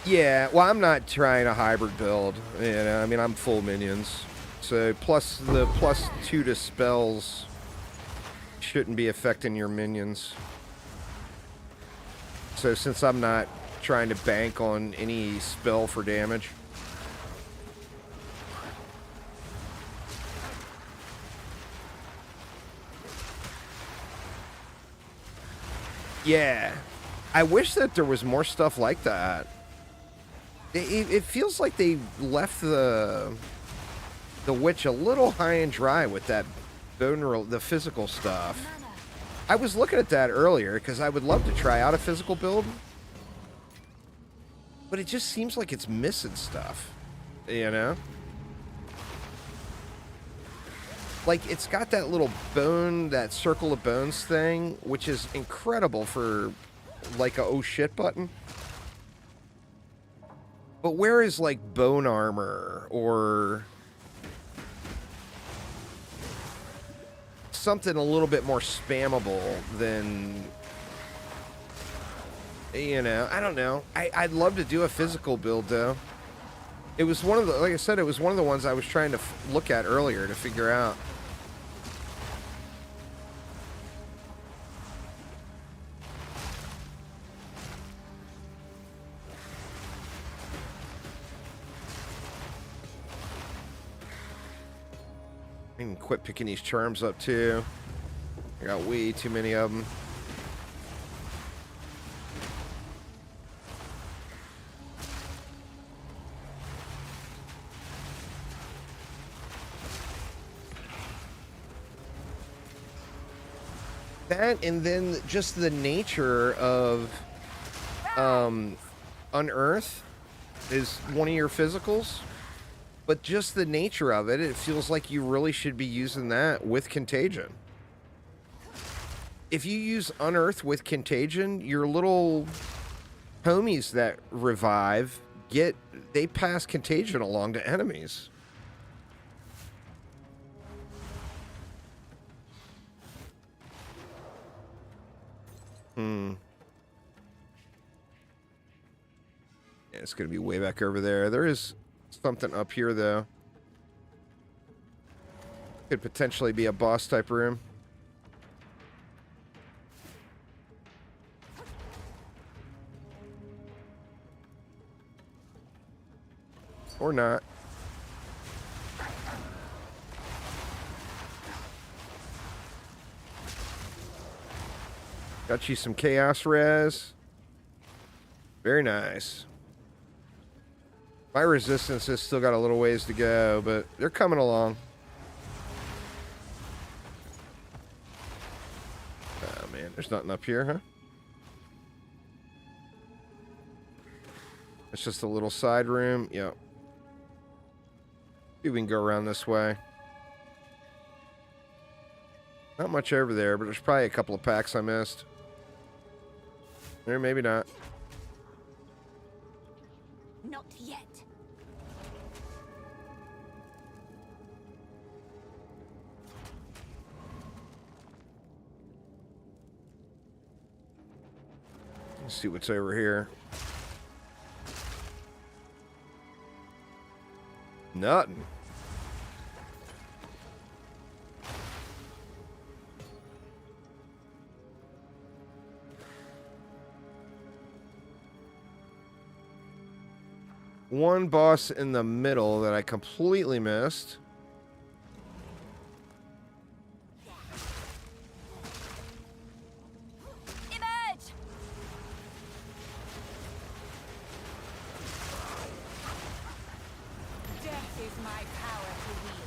Yeah, well, I'm not trying a hybrid build, you know, I mean, I'm full minions. So, plus the +2 to spells shouldn't be affecting your minions. So, since I'm not trying to bank on any spell for damage. Yeah, I wish that there was more stuff like that. It feels like they left the witch a little high and dry with that the physical stuff. I was looking at that earlier because I would love to try out a physical build, but it just seems like it's missing stuff, you know? Like, it's got that little bone, that circle of bones thing, which is incredible for like a oh shit button. But where is, like, bone armor or something a little bit more spammable than, you know, I don't know. I'd love to do a physical build, though. It was one of the, like I said, it was one of the ones I was trying to look at earlier to figure out. I can quit picking these charms up too. I got way too many of them. That, and then just the nature of Unearth is one of your physicals, but just the nature of it, it feels like you really should be using that with Contagion. If you use Unearth with Contagion, your little homies that revive they pass Contagion along to enemies. Yeah, it's gonna be way back over there. There is something up here though. Could potentially be a boss type room. Or not. Got you some chaos res. Very nice. My resistance has still got a little ways to go, but they're coming along. Oh man, there's nothing up here, huh? It's just a little side room. Yep. Maybe we can go around this way. Not much over there, but there's probably a couple of packs I missed. Or maybe not. Not yet. Let's see what's over here. Nothing. One boss in the middle that I completely missed. Emerge! Death is my power to wield.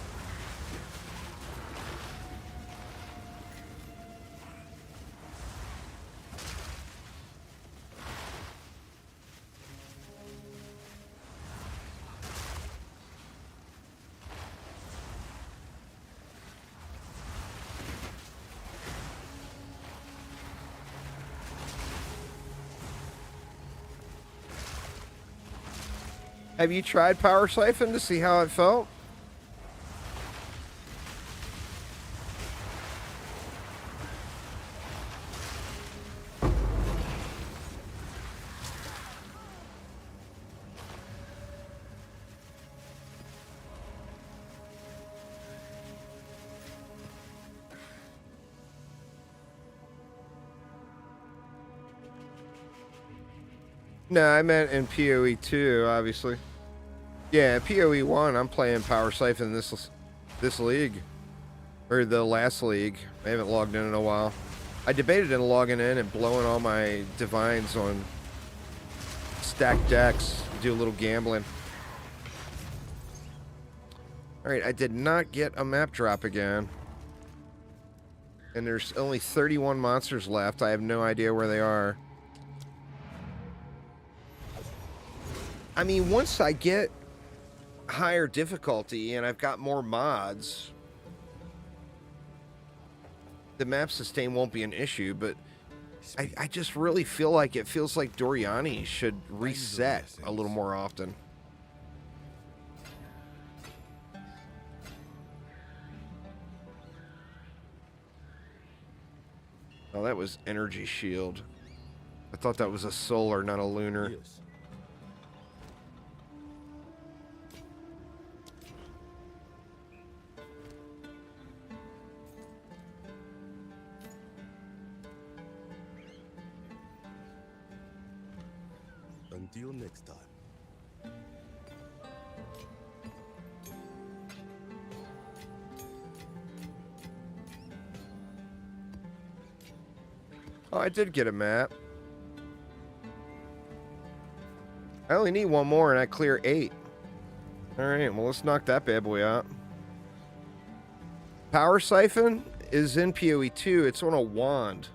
Have you tried Power Siphon to see how it felt? No, I meant in POE2, obviously. Yeah, POE1, I'm playing Power Siphon this league. Or the last league. I haven't logged in a while. I debated in logging in and blowing all my divines on stacked decks. Do a little gambling. Alright, I did not get a map drop again. And there's only 31 monsters left. I have no idea where they are. I mean, once I get higher difficulty and I've got more mods, the map sustain won't be an issue, but I just really feel like it feels like Doriani should reset a little more often. Oh, that was energy shield. I thought that was a solar, not a lunar. Yes. Until next time. Oh, I did get a map. I only need one more and I clear 8. Alright, well, let's knock that bad boy out. Power Siphon is in POE2. It's on a wand.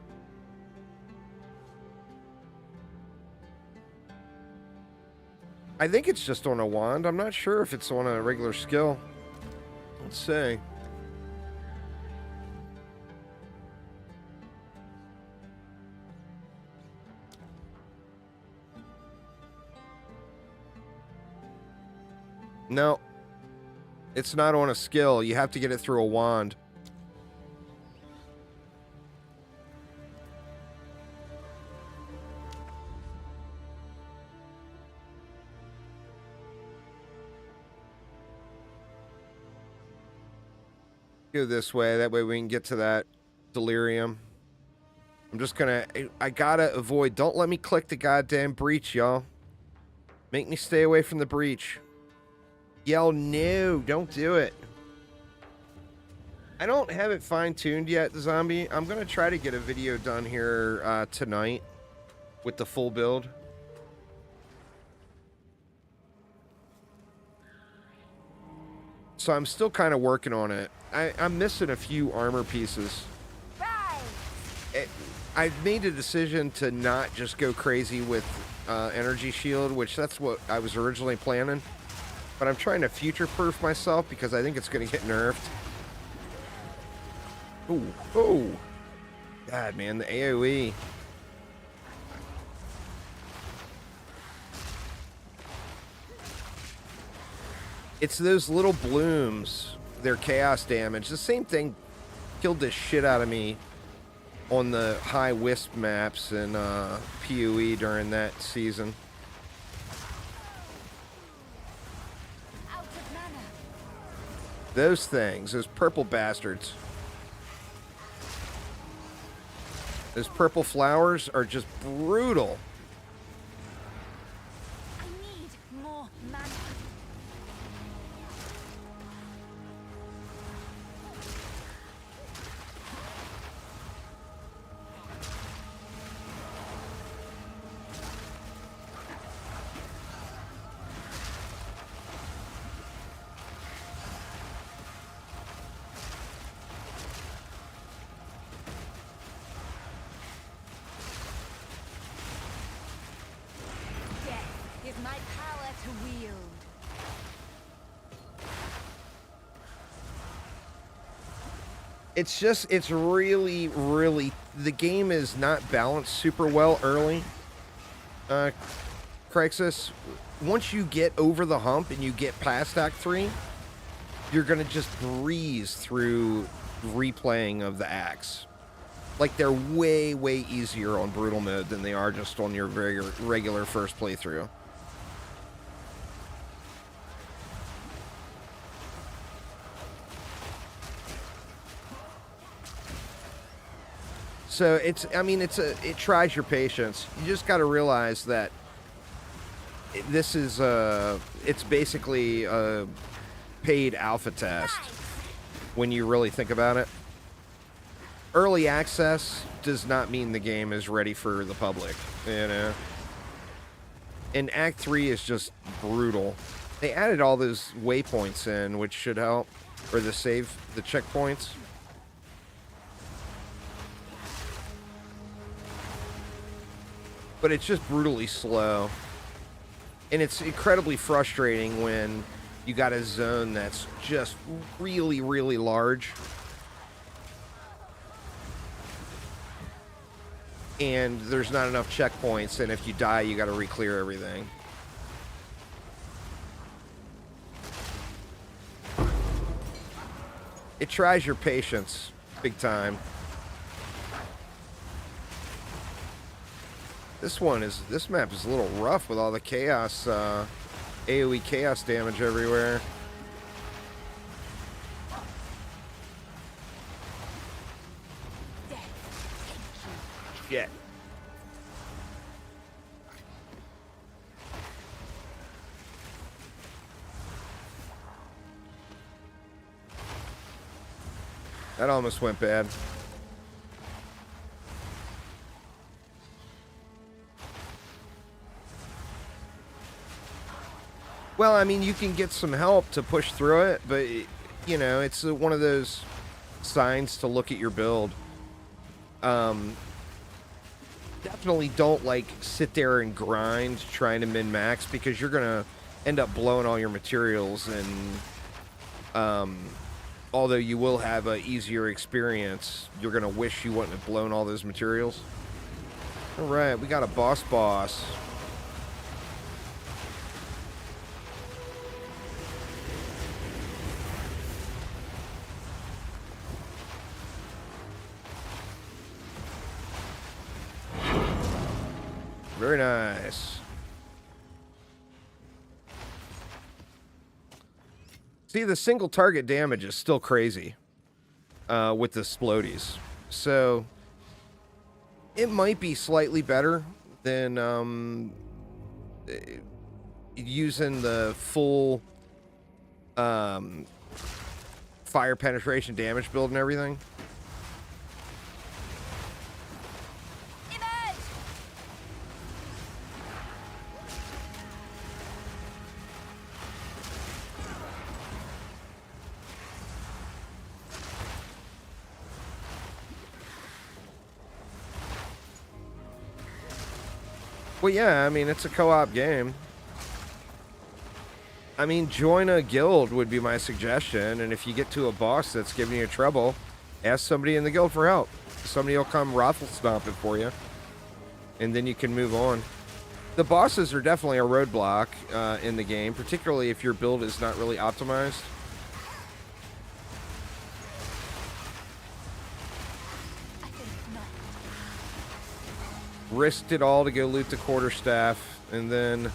I think it's just on a wand. I'm not sure if it's on a regular skill. Let's see. No. It's not on a skill. You have to get it through a wand. Go this way. That way we can get to that delirium. I'm just gonna... I gotta avoid... Don't let me click the goddamn breach, y'all. Make me stay away from the breach. Yell, no, don't do it. I don't have it fine-tuned yet, Zombie. I'm going to try to get a video done here tonight with the full build. So I'm still kind of working on it. I'm missing a few armor pieces. I've made a decision to not just go crazy with energy shield, which that's what I was originally planning. But I'm trying to future-proof myself because I think it's going to get nerfed. Ooh, oh. God, man, the AoE. It's those little blooms. They're chaos damage. The same thing killed the shit out of me on the high wisp maps in POE during that season. Those things, those purple bastards. Those purple flowers are just brutal. I need more mana. My power to wield. It's really, the game is not balanced super well early. Crixus, once you get over the hump and you get past Act 3, you're gonna just breeze through replaying of the acts. Like, they're way, way easier on brutal mode than they are just on your very regular first playthrough. So it tries your patience. You just got to realize that this is it's basically a paid alpha test when you really think about it. Early access does not mean the game is ready for the public, you know. And Act 3 is just brutal. They added all those waypoints in, which should help, or the checkpoints. But it's just brutally slow. And it's incredibly frustrating when you got a zone that's just really, really large. And there's not enough checkpoints, and if you die, you gotta re-clear everything. It tries your patience, big time. This map is a little rough with all the chaos, AoE chaos damage everywhere. Shit. That almost went bad. Well, I mean, you can get some help to push through it, but, you know, it's one of those signs to look at your build. Definitely don't, like, sit there and grind trying to min-max, because you're going to end up blowing all your materials, and, although you will have a easier experience, you're going to wish you wouldn't have blown all those materials. All right, we got a boss. Very nice. See, the single target damage is still crazy with the Splodies. So it might be slightly better than using the full fire penetration damage build and everything. Well, yeah, I mean, it's a co-op game. I mean, join a guild would be my suggestion, and if you get to a boss that's giving you trouble, ask somebody in the guild for help. Somebody will come raffle stomp it for you, and then you can move on. The bosses are definitely a roadblock in the game, particularly if your build is not really optimized. Risked it all to go loot the quarterstaff, and then...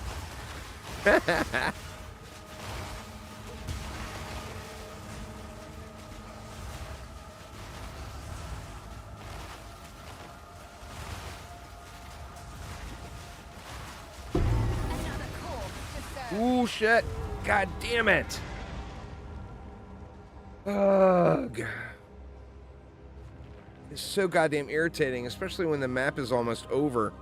Ooh, shit. God damn it. Ugh. It's so goddamn irritating, especially when the map is almost over.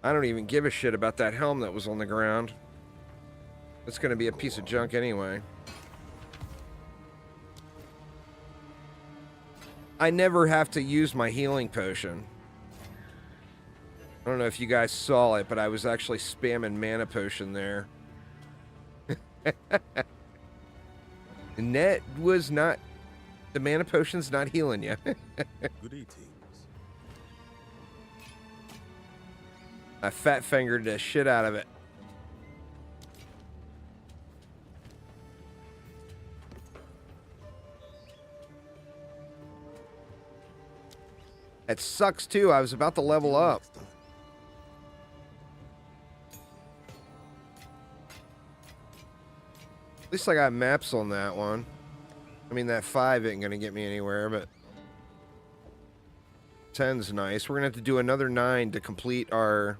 I don't even give a shit about that helm that was on the ground. It's going to be a piece of junk anyway. I never have to use my healing potion. I don't know if you guys saw it, but I was actually spamming mana potion there. And that was not... The mana potion's not healing you. Good eatings. I fat-fingered the shit out of it. That sucks, too. I was about to level up. At least I got maps on that one. I mean, that 5 ain't gonna get me anywhere, but 10's nice. We're gonna have to do another 9 to complete our...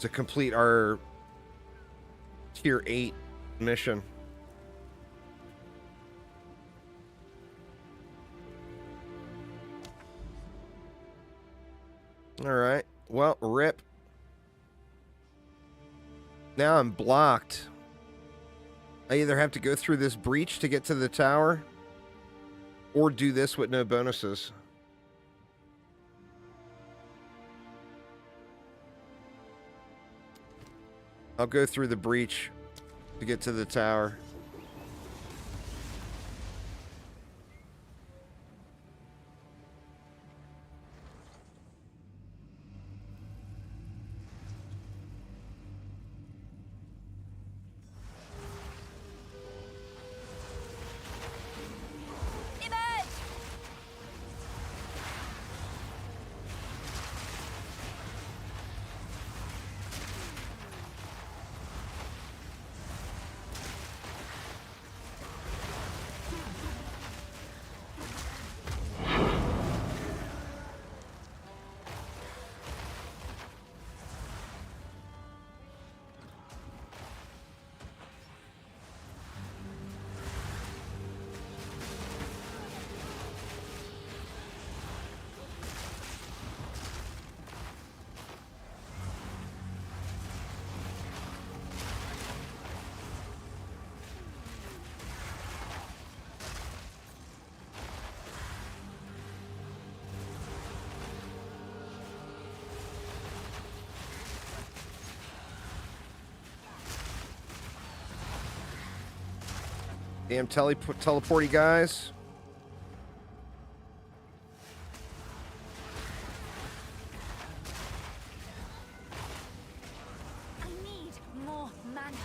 to complete our Tier 8 mission. Alright, well, rip. Now I'm blocked. I either have to go through this breach to get to the tower, or do this with no bonuses. I'll go through the breach to get to the tower. Damn teleporty guys. I need more mana.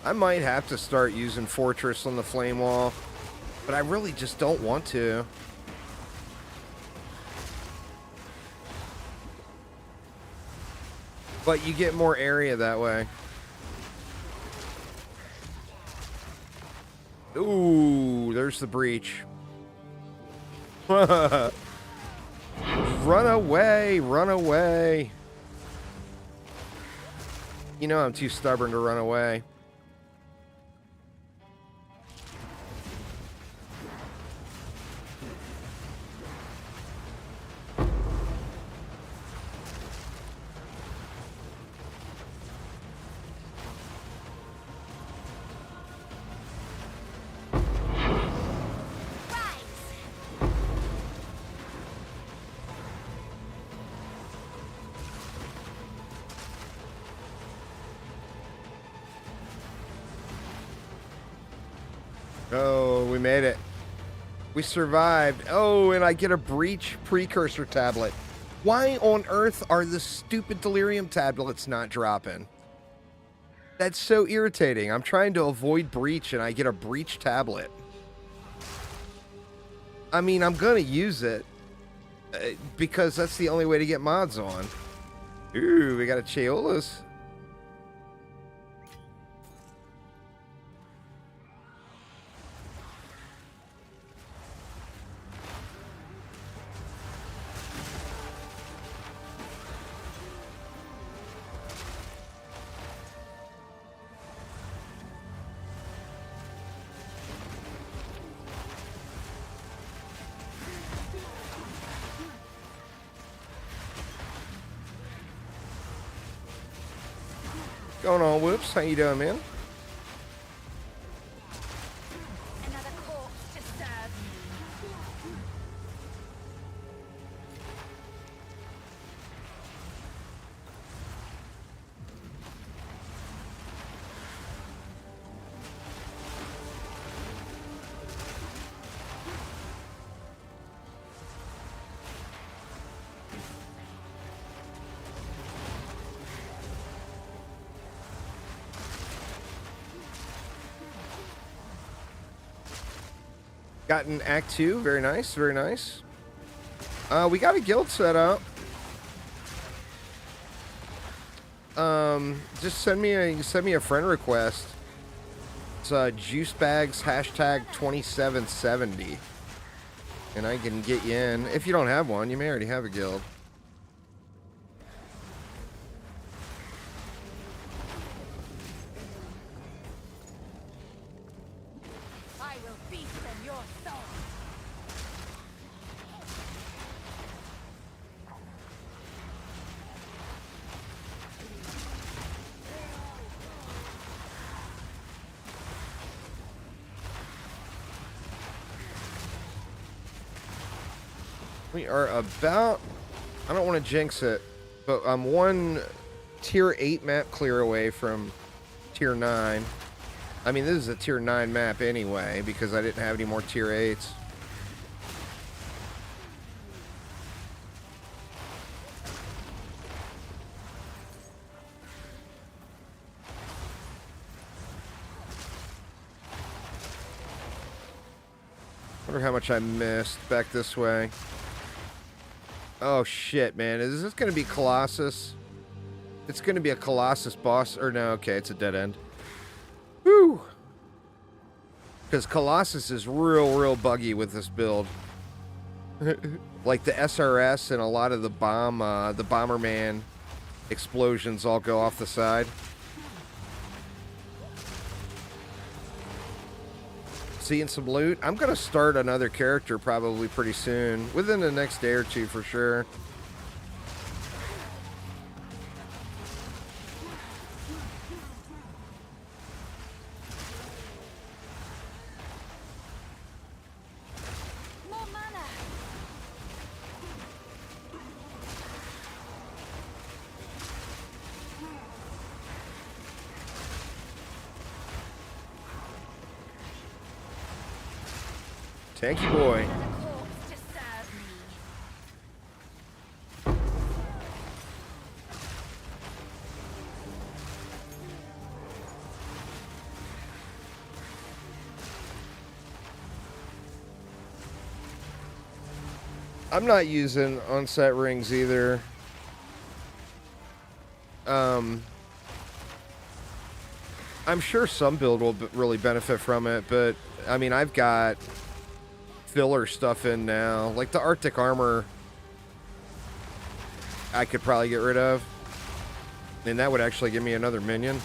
I might have to start using Fortress on the Flame Wall, but I really just don't want to. But you get more area that way. Ooh, there's the breach. Run away, run away. You know I'm too stubborn to run away. Oh, we made it. We survived. Oh, and I get a breach precursor tablet. Why on earth are the stupid delirium tablets not dropping? That's so irritating. I'm trying to avoid breach and I get a breach tablet. I mean, I'm going to use it because that's the only way to get mods on. Ooh, we got a Cheolas. Going on, Whoops? How you doing, man? Another corpse to serve. Gotten Act 2. Very nice, very nice. We got a guild set up. Just send me a friend request. It's juicebags hashtag 2770. And I can get you in. If you don't have one, you may already have a guild. I will feast on your soul. We are about, I don't want to jinx it, but I'm one tier 8 map clear away from tier 9. I mean, this is a tier 9 map anyway, because I didn't have any more tier 8s. Wonder how much I missed back this way. Oh shit, man. Is this going to be Colossus? It's going to be a Colossus boss. Or no, okay, it's a dead end. Woo! Because Colossus is real buggy with this build. Like the SRS and a lot of the Bomberman explosions all go off the side. Seeing some loot. I'm going to start another character probably pretty soon. Within the next day or two for sure. More mana. Tanky boy. Another corpse to serve me. I'm not using onset rings either. I'm sure some build will really benefit from it, but I mean, I've got filler stuff in now. Like the Arctic armor, I could probably get rid of. And that would actually give me another minion.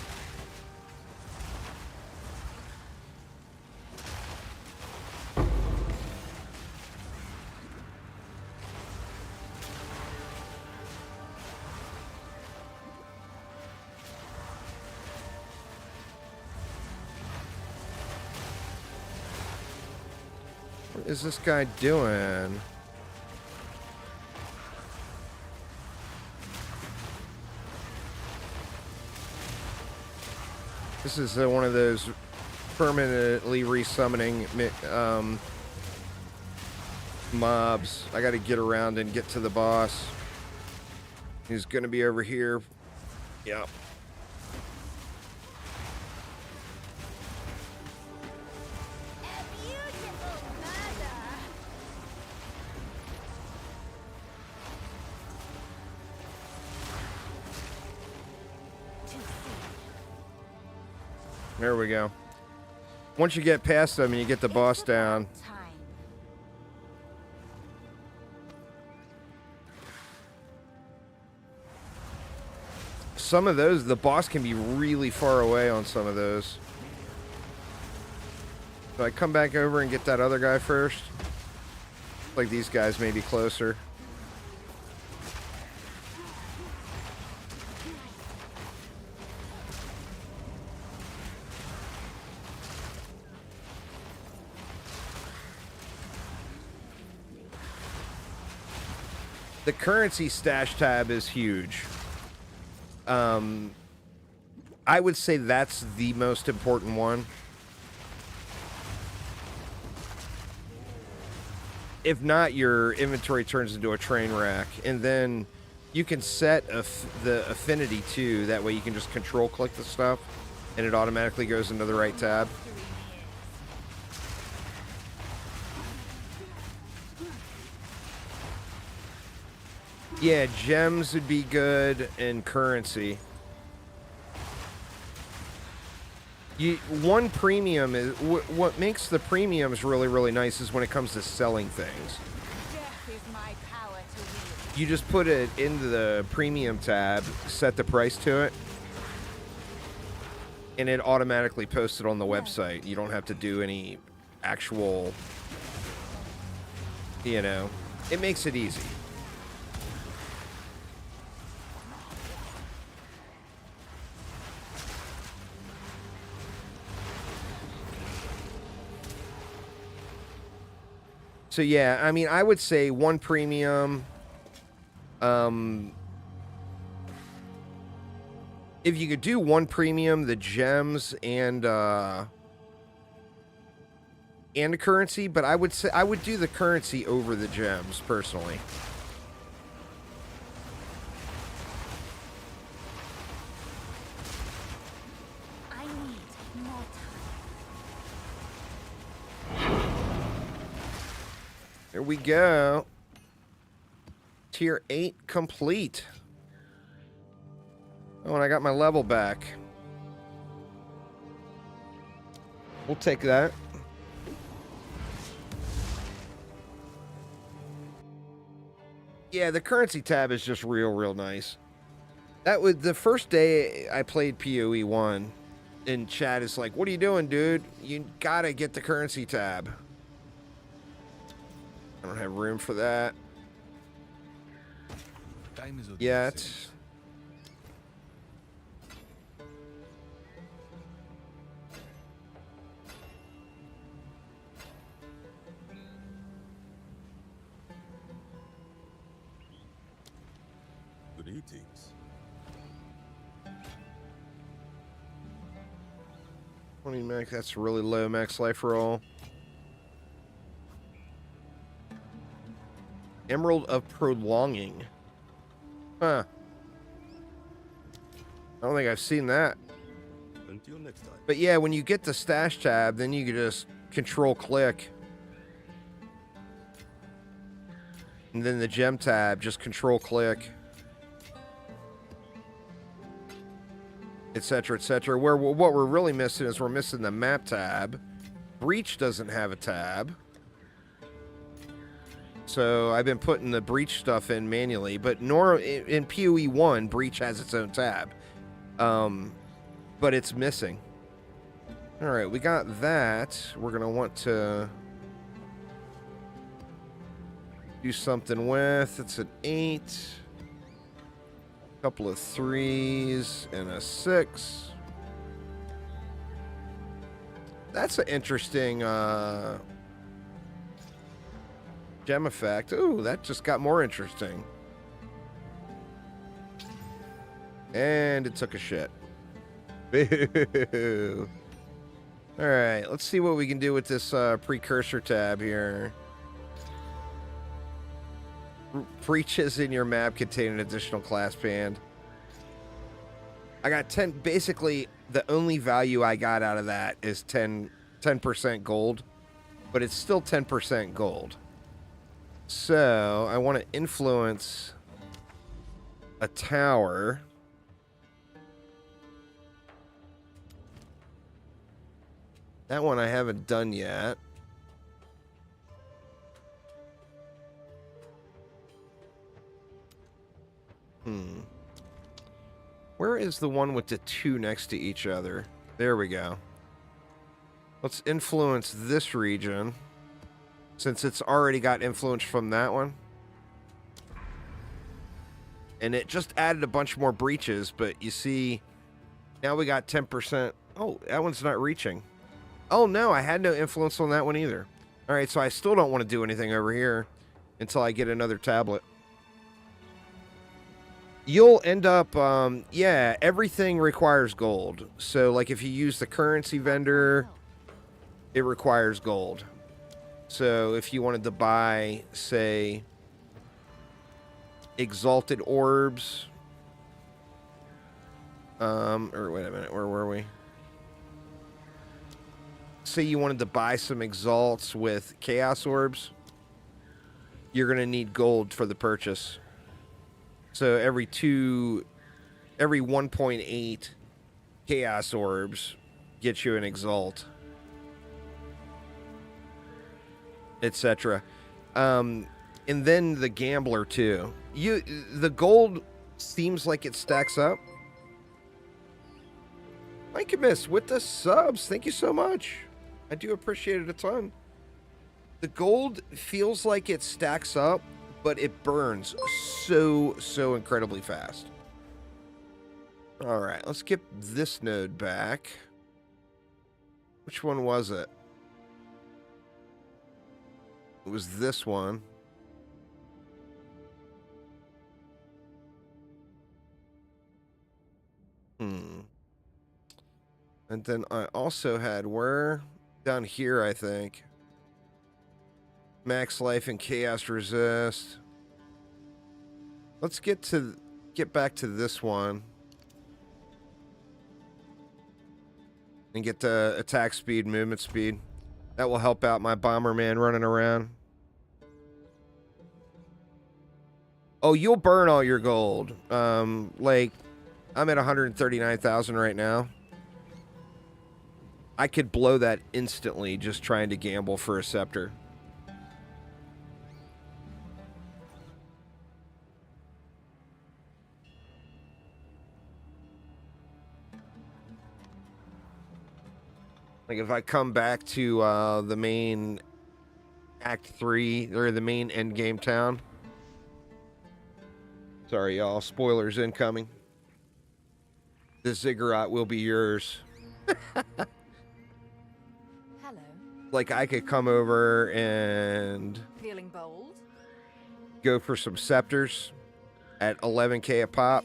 What is this guy doing? This is one of those permanently resummoning mobs. I got to get around and get to the boss. He's going to be over here. Yep. A beautiful murder. There we go. Once you get past them and you get the boss down, Time. some of those, the boss can be really far away on some of those. So I come back over and get that other guy first. Like these guys may be closer. The currency stash tab is huge. I would say that's the most important one. If not, your inventory turns into a train wreck. And then you can set the affinity too. That way you can just control click the stuff and it automatically goes into the right tab. Yeah, gems would be good, and currency. One premium is what makes the premiums really nice is when it comes to selling things. Death is my power to wield. You just put it into the premium tab, set the price to it, and it automatically posts it on the website. You don't have to do any actual, you know, it makes it easy. So yeah, I mean, I would say one premium. If you could do one premium, the gems and the currency, but I would say I would do the currency over the gems personally. I need more time. There we go. Tier 8 complete. Oh, and I got my level back. We'll take that. Yeah, the currency tab is just real nice. That was the first day I played POE1, and chat is like, "What are you doing, dude? You gotta get the currency tab." I don't have room for that Time is of the yet. essence. Greetings. 20 max, that's really low max life roll. Emerald of Prolonging. Huh. I don't think I've seen that. Until next time. But yeah, when you get the stash tab, then you can just control click. And then the gem tab, just control click. Etc., etc. Where what we're really missing is we're missing the map tab. Breach doesn't have a tab. So I've been putting the Breach stuff in manually, but in POE1, Breach has its own tab. But it's missing. All right, we got that. We're going to want to do something with. It's an 8. A couple of 3s and a 6. That's an interesting gem effect. Ooh, that just got more interesting. And it took a shit. Boo. All right, let's see what we can do with this precursor tab here. Breaches in your map contain an additional class band. I got 10. Basically, the only value I got out of that is 10% gold, but it's still 10% gold. So I want to influence a tower. That one I haven't done yet. Where is the one with the 2 next to each other? There we go. Let's influence this region, since it's already got influence from that one. And it just added a bunch more breaches, but you see, now we got 10%. Oh, that one's not reaching. Oh, no, I had no influence on that one either. All right, so I still don't want to do anything over here until I get another tablet. You'll end up, yeah, everything requires gold. So, like, if you use the currency vendor, it requires gold. So, if you wanted to buy, say, exalted orbs, or wait a minute, where were we? Say you wanted to buy some exalts with chaos orbs, you're going to need gold for the purchase. So every 1.8 chaos orbs gets you an exalt, etc. And then the gambler too. The gold seems like it stacks up. Mike Miss with the subs, thank you so much. I do appreciate it a ton. The gold feels like it stacks up, but it burns so incredibly fast. All right, let's get this node back. Which one was it? It was this one. And then I also had where? Down here, I think. Max life and chaos resist. Let's get back to this one. And get the attack speed, movement speed. That will help out my Bomberman running around. Oh, you'll burn all your gold. Like, I'm at 139,000 right now. I could blow that instantly just trying to gamble for a scepter. Like if I come back to the main Act 3, or the main endgame town. Sorry, y'all. Spoilers incoming. The ziggurat will be yours. Hello. Like I could come over and Feeling bold? go for some scepters at 11k a pop.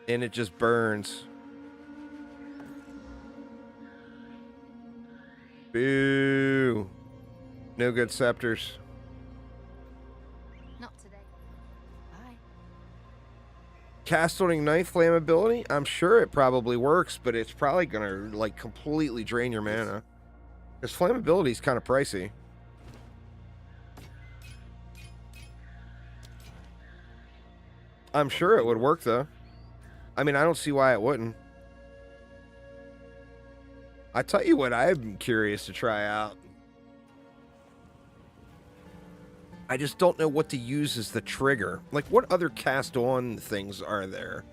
And it just burns. Boo. No good scepters. Not today. Bye. Cast on Ignite flammability? I'm sure it probably works, but it's probably gonna like completely drain your mana. Because flammability is kind of pricey. I'm sure it would work though. I mean, I don't see why it wouldn't. I tell you what, I'm curious to try out. I just don't know what to use as the trigger. Like, what other cast on things are there?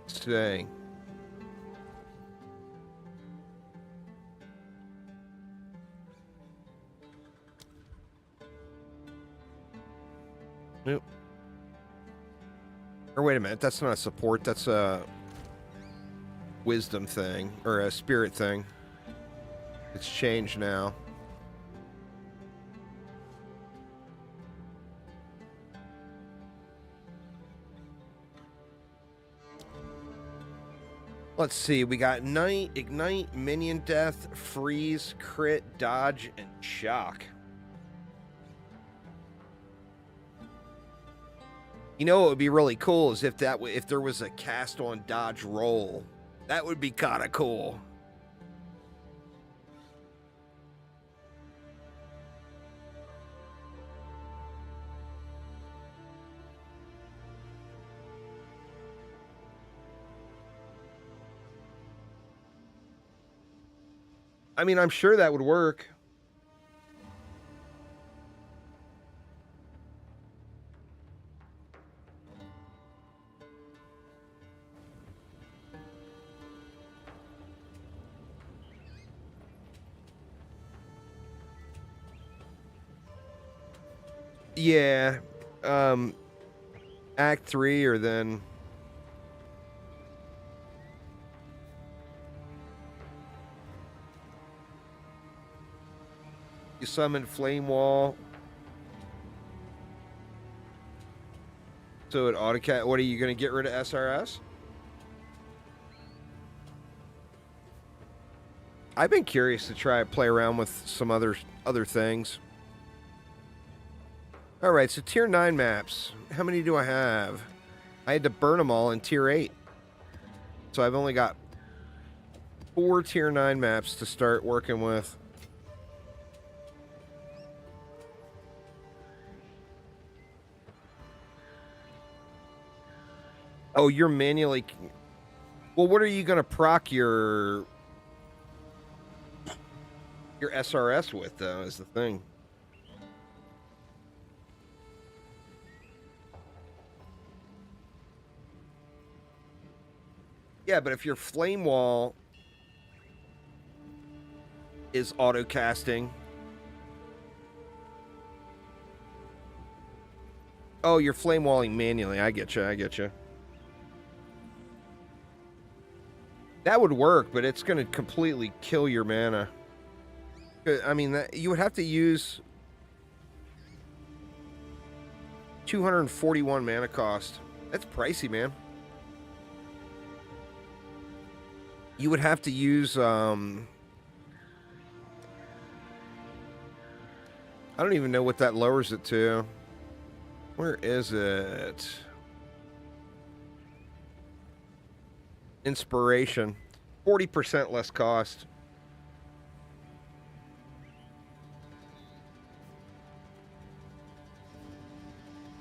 Today. Nope. Or wait a minute, that's not a support, that's a wisdom thing, or a spirit thing. It's changed now. Let's see, we got Ignite, Minion Death, Freeze, Crit, Dodge, and Shock. You know what would be really cool is if there was a cast on dodge roll. That would be kind of cool. I mean, I'm sure that would work. Yeah. Act 3 or then... You summon Flame Wall. So it autocat. What are you going to get rid of SRS? I've been curious to try play around with some other things. All right, so tier 9 maps. How many do I have? I had to burn them all in tier 8. So I've only got 4 tier 9 maps to start working with. Oh, you're manually... Well, what are you going to proc your SRS with, though, is the thing. Yeah, but if your Flame Wall is auto-casting... Oh, you're Flame Walling manually. I get you. That would work, but it's going to completely kill your mana. I mean, you would have to use 241 mana cost. That's pricey, man. You would have to use... I don't even know what that lowers it to. Where is it? Inspiration. 40% less cost.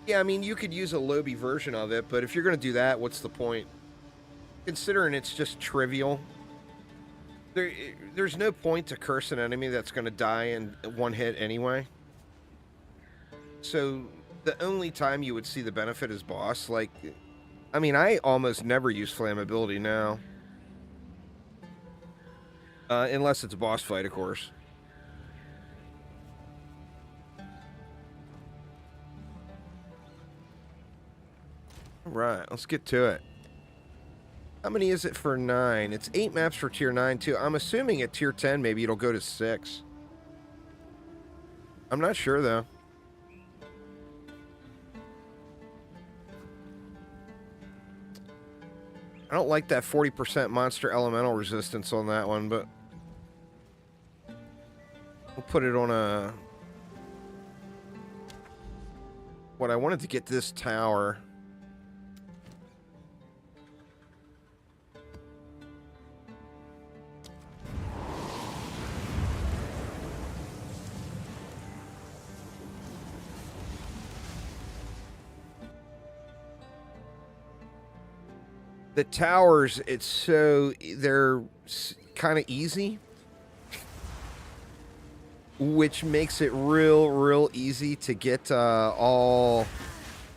Yeah, I mean, you could use a Lobby version of it, but if you're going to do that, what's the point? Considering it's just trivial. There's no point to curse an enemy that's going to die in one hit anyway. So the only time you would see the benefit is boss. Like... I mean, I almost never use flammability now. Unless it's a boss fight, of course. Alright, let's get to it. How many is it for 9? It's 8 maps for tier 9, too. I'm assuming at tier 10, maybe it'll go to 6. I'm not sure, though. I don't like that 40% monster elemental resistance on that one, but we'll put it on a what I wanted to get this tower. The towers, it's so, they're kind of easy, which makes it real easy to get all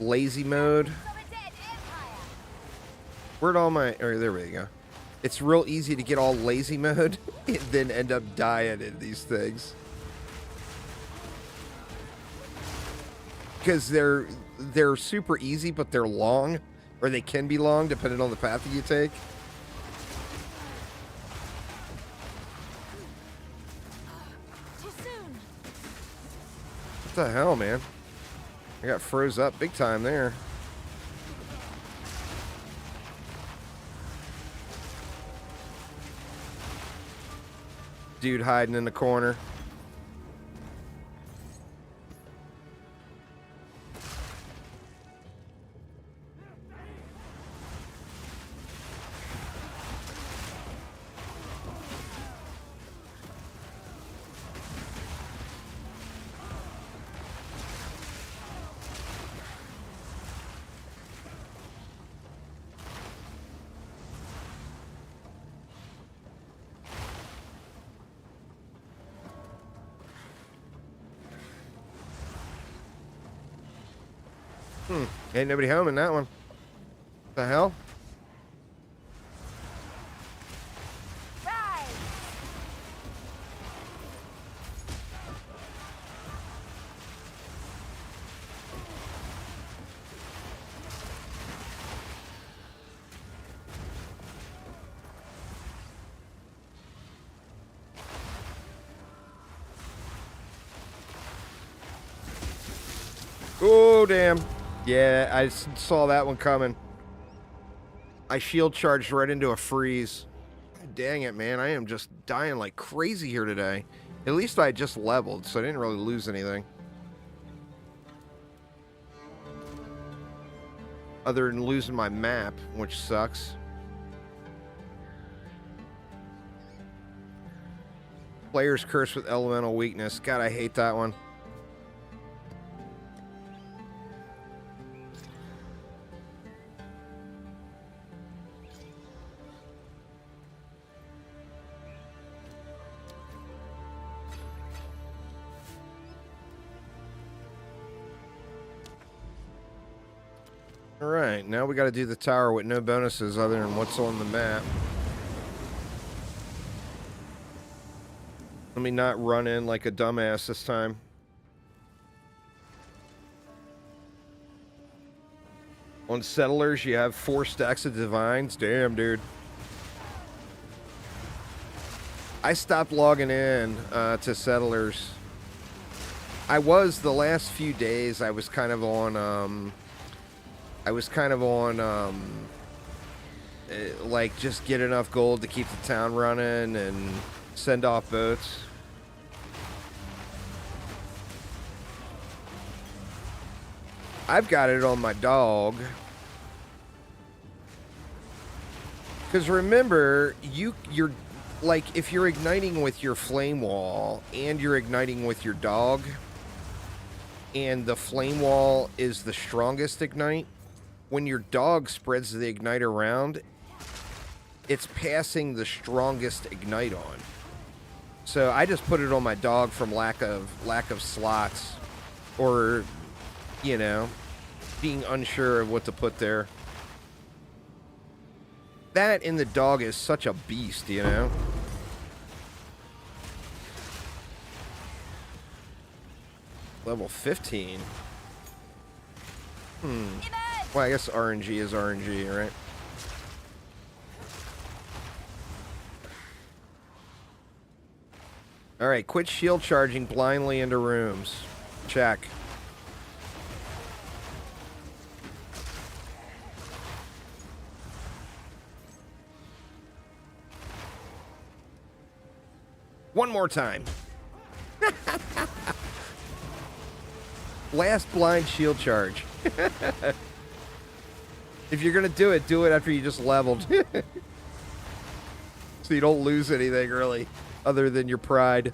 lazy mode. Where'd all my, oh, there we go. It's real easy to get all lazy mode and then end up dying in these things. Because they're super easy, but they're long. Or they can be long, depending on the path that you take. Too soon. What the hell, man? I got froze up big time there. Dude hiding in the corner. Ain't nobody home in that one. What the hell? Rise. Oh, damn. Yeah, I saw that one coming. I shield charged right into a freeze. Dang it, man. I am just dying like crazy here today. At least I just leveled, so I didn't really lose anything. Other than losing my map, which sucks. Player's cursed with elemental weakness. God, I hate that one. Alright, now we gotta do the tower with no bonuses other than what's on the map. Let me not run in like a dumbass this time. On Settlers, you have 4 stacks of Divines. Damn, dude. I stopped logging in to Settlers. I was, the last few days, I was kind of on, like, just get enough gold to keep the town running and send off boats. I've got it on my dog. Because remember, you're, like, if you're igniting with your flame wall and you're igniting with your dog, and the flame wall is the strongest ignite, when your dog spreads the ignite around, it's passing the strongest ignite on. So I just put it on my dog from lack of slots, or, you know, being unsure of what to put there. That in the dog is such a beast, you know? Level 15. Well, I guess RNG is RNG, right? Alright, quit shield charging blindly into rooms. Check. One more time. Last blind shield charge. If you're gonna do it after you just leveled. So you don't lose anything really, other than your pride.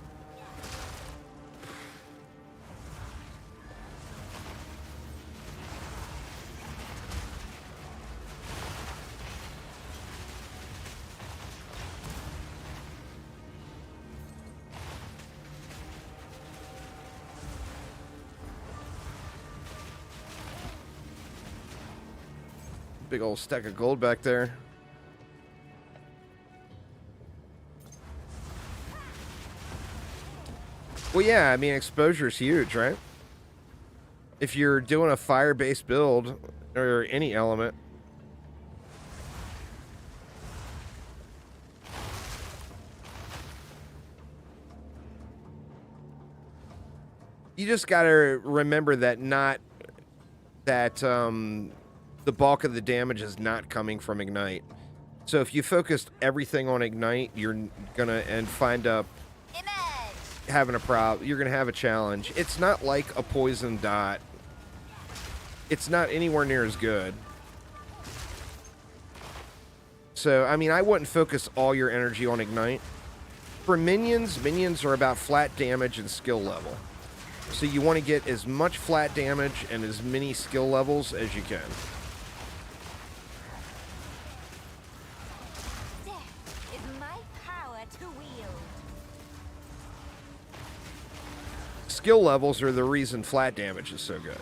Big old stack of gold back there. Well, yeah, I mean, exposure is huge, right? If you're doing a fire-based build, or any element, you just gotta remember that the bulk of the damage is not coming from Ignite. So if you focused everything on Ignite, you're gonna find up having a problem. You're gonna have a challenge. It's not like a poison dot. It's not anywhere near as good. So, I mean, I wouldn't focus all your energy on Ignite. For minions are about flat damage and skill level. So you want to get as much flat damage and as many skill levels as you can. Skill levels are the reason flat damage is so good.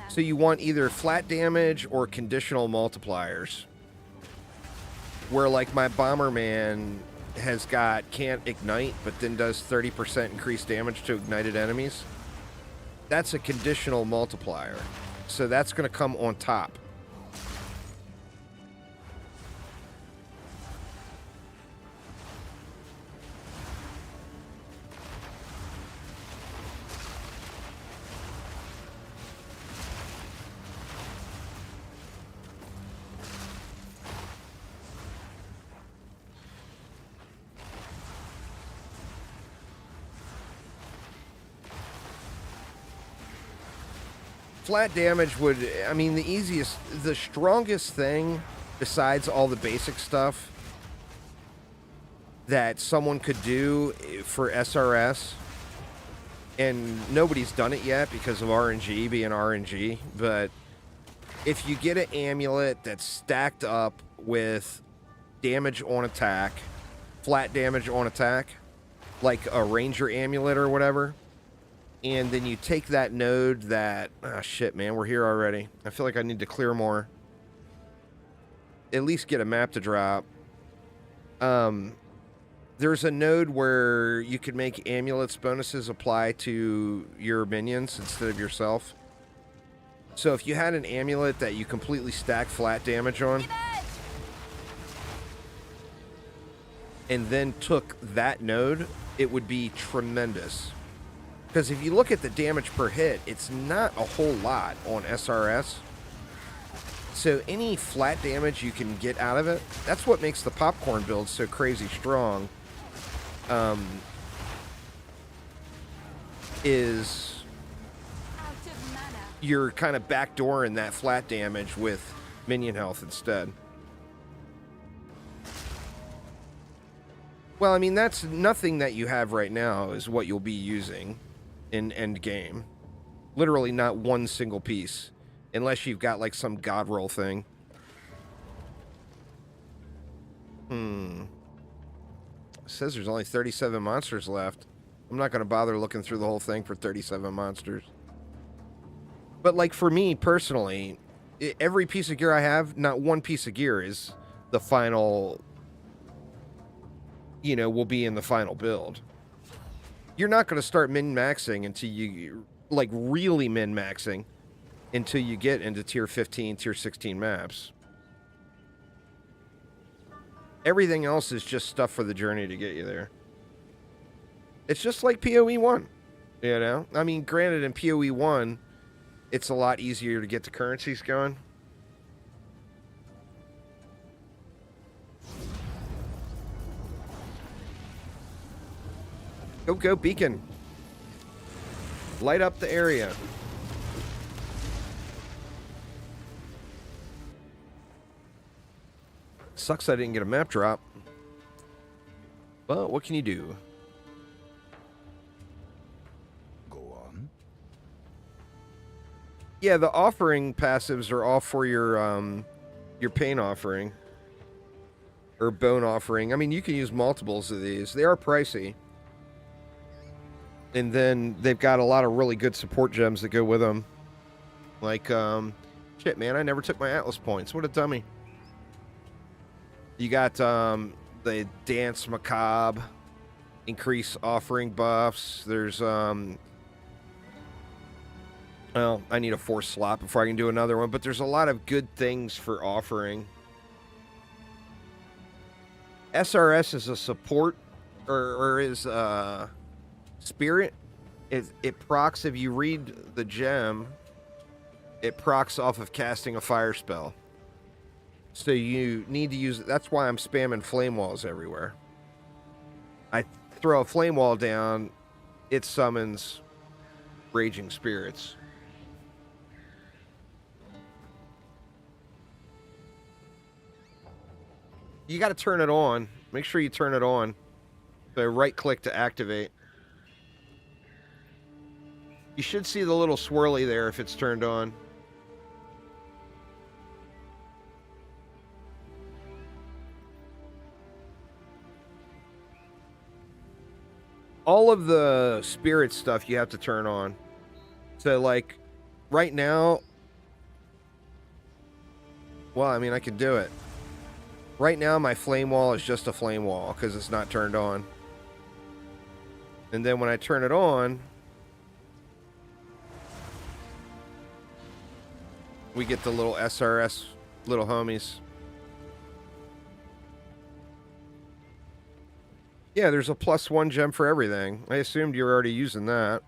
So you want either flat damage or conditional multipliers. Where like my Bomberman can't ignite, but then does 30% increased damage to ignited enemies. That's a conditional multiplier. So that's going to come on top. Flat damage would, I mean, the strongest thing besides all the basic stuff that someone could do for SRS, and nobody's done it yet because of RNG being RNG, but if you get an amulet that's stacked up with damage on attack, flat damage on attack, like a ranger amulet or whatever, and then you take that node that... Ah, shit, man, we're here already. I feel like I need to clear more. At least get a map to drop. There's a node where you could make amulets bonuses apply to your minions instead of yourself. So if you had an amulet that you completely stack flat damage on, and then took that node, it would be tremendous. Because if you look at the damage per hit, it's not a whole lot on SRS. So any flat damage you can get out of it, that's what makes the popcorn build so crazy strong. Is you're kind of backdooring that flat damage with minion health instead. Well, I mean, that's nothing that you have right now is what you'll be using in end game. Literally not one single piece, unless you've got like some god roll thing. It says there's only 37 monsters left. I'm not going to bother looking through the whole thing for 37 monsters. But like for me personally, every piece of gear I have, not one piece of gear is the final, you know, will be in the final build. You're not going to start min-maxing until you, like, really min-maxing until you get into tier 15, tier 16 maps. Everything else is just stuff for the journey to get you there. It's just like POE1, you know? I mean, granted, in POE1, it's a lot easier to get the currencies going. Go, go, beacon. Light up the area. Sucks I didn't get a map drop. But what can you do? Go on. Yeah, the offering passives are all for your pain offering. Or bone offering. I mean, you can use multiples of these. They are pricey. And then they've got a lot of really good support gems that go with them. Like, shit, man, I never took my Atlas points. What a dummy. You got the Dance Macabre, increase offering buffs. There's, well, I need a 4 slot before I can do another one, but there's a lot of good things for offering. SRS is a support, or is spirit. It procs, if you read the gem, it procs off of casting a fire spell. So you need to use it. That's why I'm spamming flame walls everywhere. I throw a flame wall down, it summons raging spirits. You got to turn it on. Make sure you turn it on. So right click to activate. You should see the little swirly there if it's turned on. All of the spirit stuff you have to turn on. So, like, right now... Well, I mean, I could do it. Right now, my flame wall is just a flame wall because it's not turned on. And then when I turn it on... we get the little SRS little homies. Yeah, there's a +1 gem for everything. I assumed you were already using that.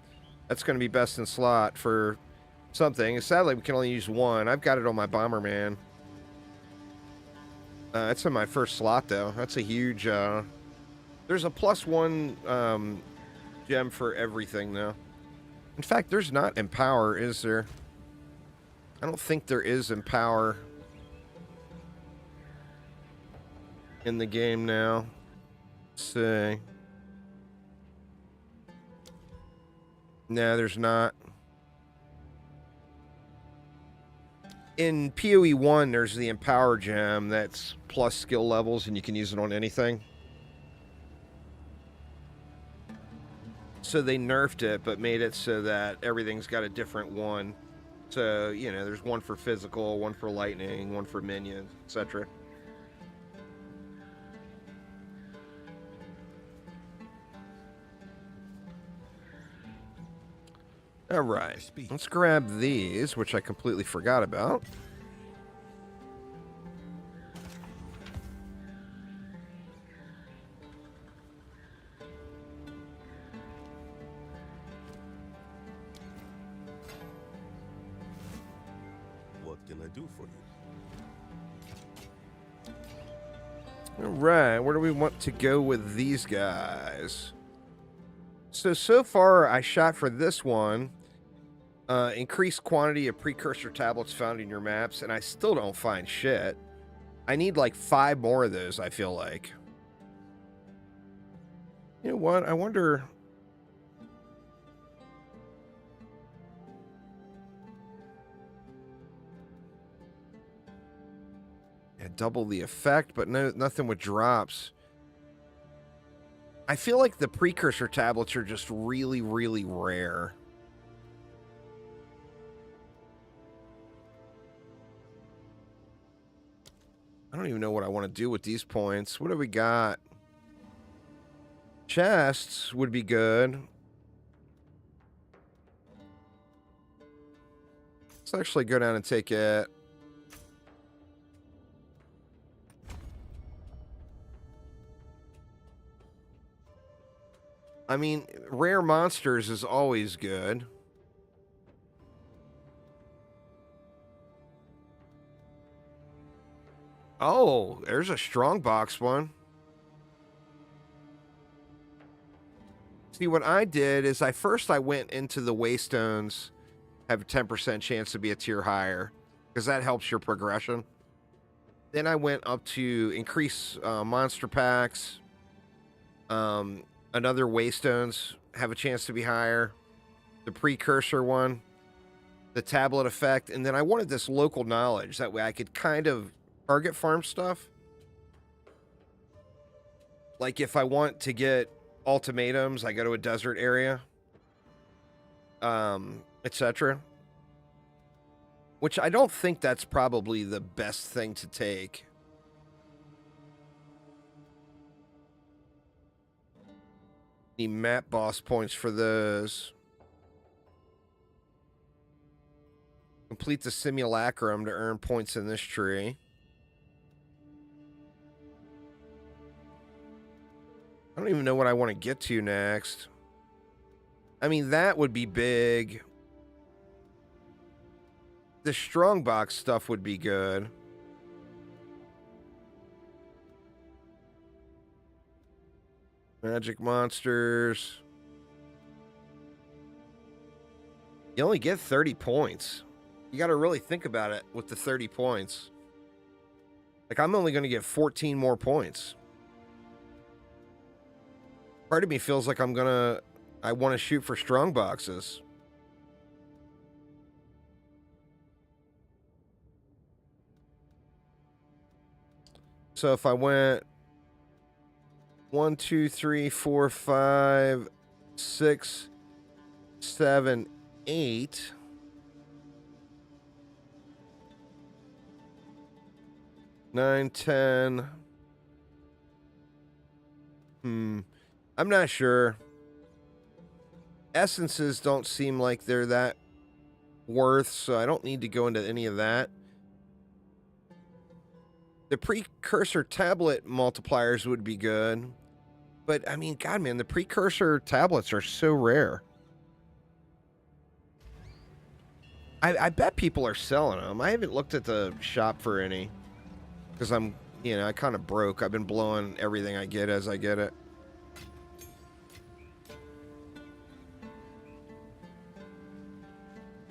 That's going to be best in slot for something. Sadly, we can only use one. I've got it on my Bomberman. It's in my first slot, though. That's a huge... there's a +1 gem for everything, though. In fact, there's not Empower, is there? I don't think there is Empower in the game now. Let's see. No, there's not. In POE1, there's the Empower gem that's plus skill levels, and you can use it on anything. So they nerfed it, but made it so that everything's got a different one. So, you know, there's one for physical, one for lightning, one for minions, etc. All right, let's grab these, which I completely forgot about. What can I do for you? All right, where do we want to go with these guys? So far, I shot for this one. Increased quantity of precursor tablets found in your maps, and I still don't find shit. I need like 5 more of those, I feel like. You know what? I wonder... yeah, double the effect, but nothing with drops. I feel like the precursor tablets are just really, really rare. I don't even know what I want to do with these points. What do we got? Chests would be good. Let's actually go down and take it. I mean, rare monsters is always good. Oh, there's a strong box one. See, what I did is I went into the Waystones, have a 10% chance to be a tier higher, because that helps your progression. Then I went up to increase monster packs. Another Waystones have a chance to be higher. The precursor one, the tablet effect, and then I wanted this local knowledge. That way I could kind of target farm stuff. Like if I want to get ultimatums, I go to a desert area, etc. Which I don't think that's probably the best thing to take. Need map boss points for those. Complete the simulacrum to earn points in this tree. I don't even know what I want to get to next. I mean, that would be big. The strongbox stuff would be good. Magic monsters. You only get 30 points. You got to really think about it with the 30 points. Like, I'm only going to get 14 more points. Part of me feels like I want to shoot for strong boxes. So if I went 1, 2, 3, 4, 5, 6, 7, 8. 9, 10. I'm not sure. Essences don't seem like they're that worth, so I don't need to go into any of that. The precursor tablet multipliers would be good. But, I mean, God, man, the precursor tablets are so rare. I bet people are selling them. I haven't looked at the shop for any. Because I'm, I kind of broke. I've been blowing everything I get as I get it.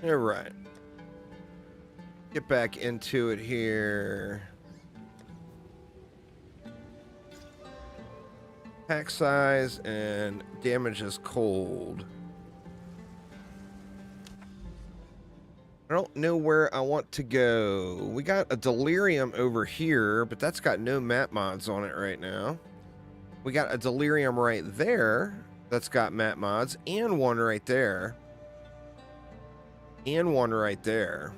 All right. Get back into it here. Pack size and damage is cold. I don't know where I want to go. We got a delirium over here, but that's got no map mods on it right now. We got a delirium right there that's got map mods, and one right there. And one right there.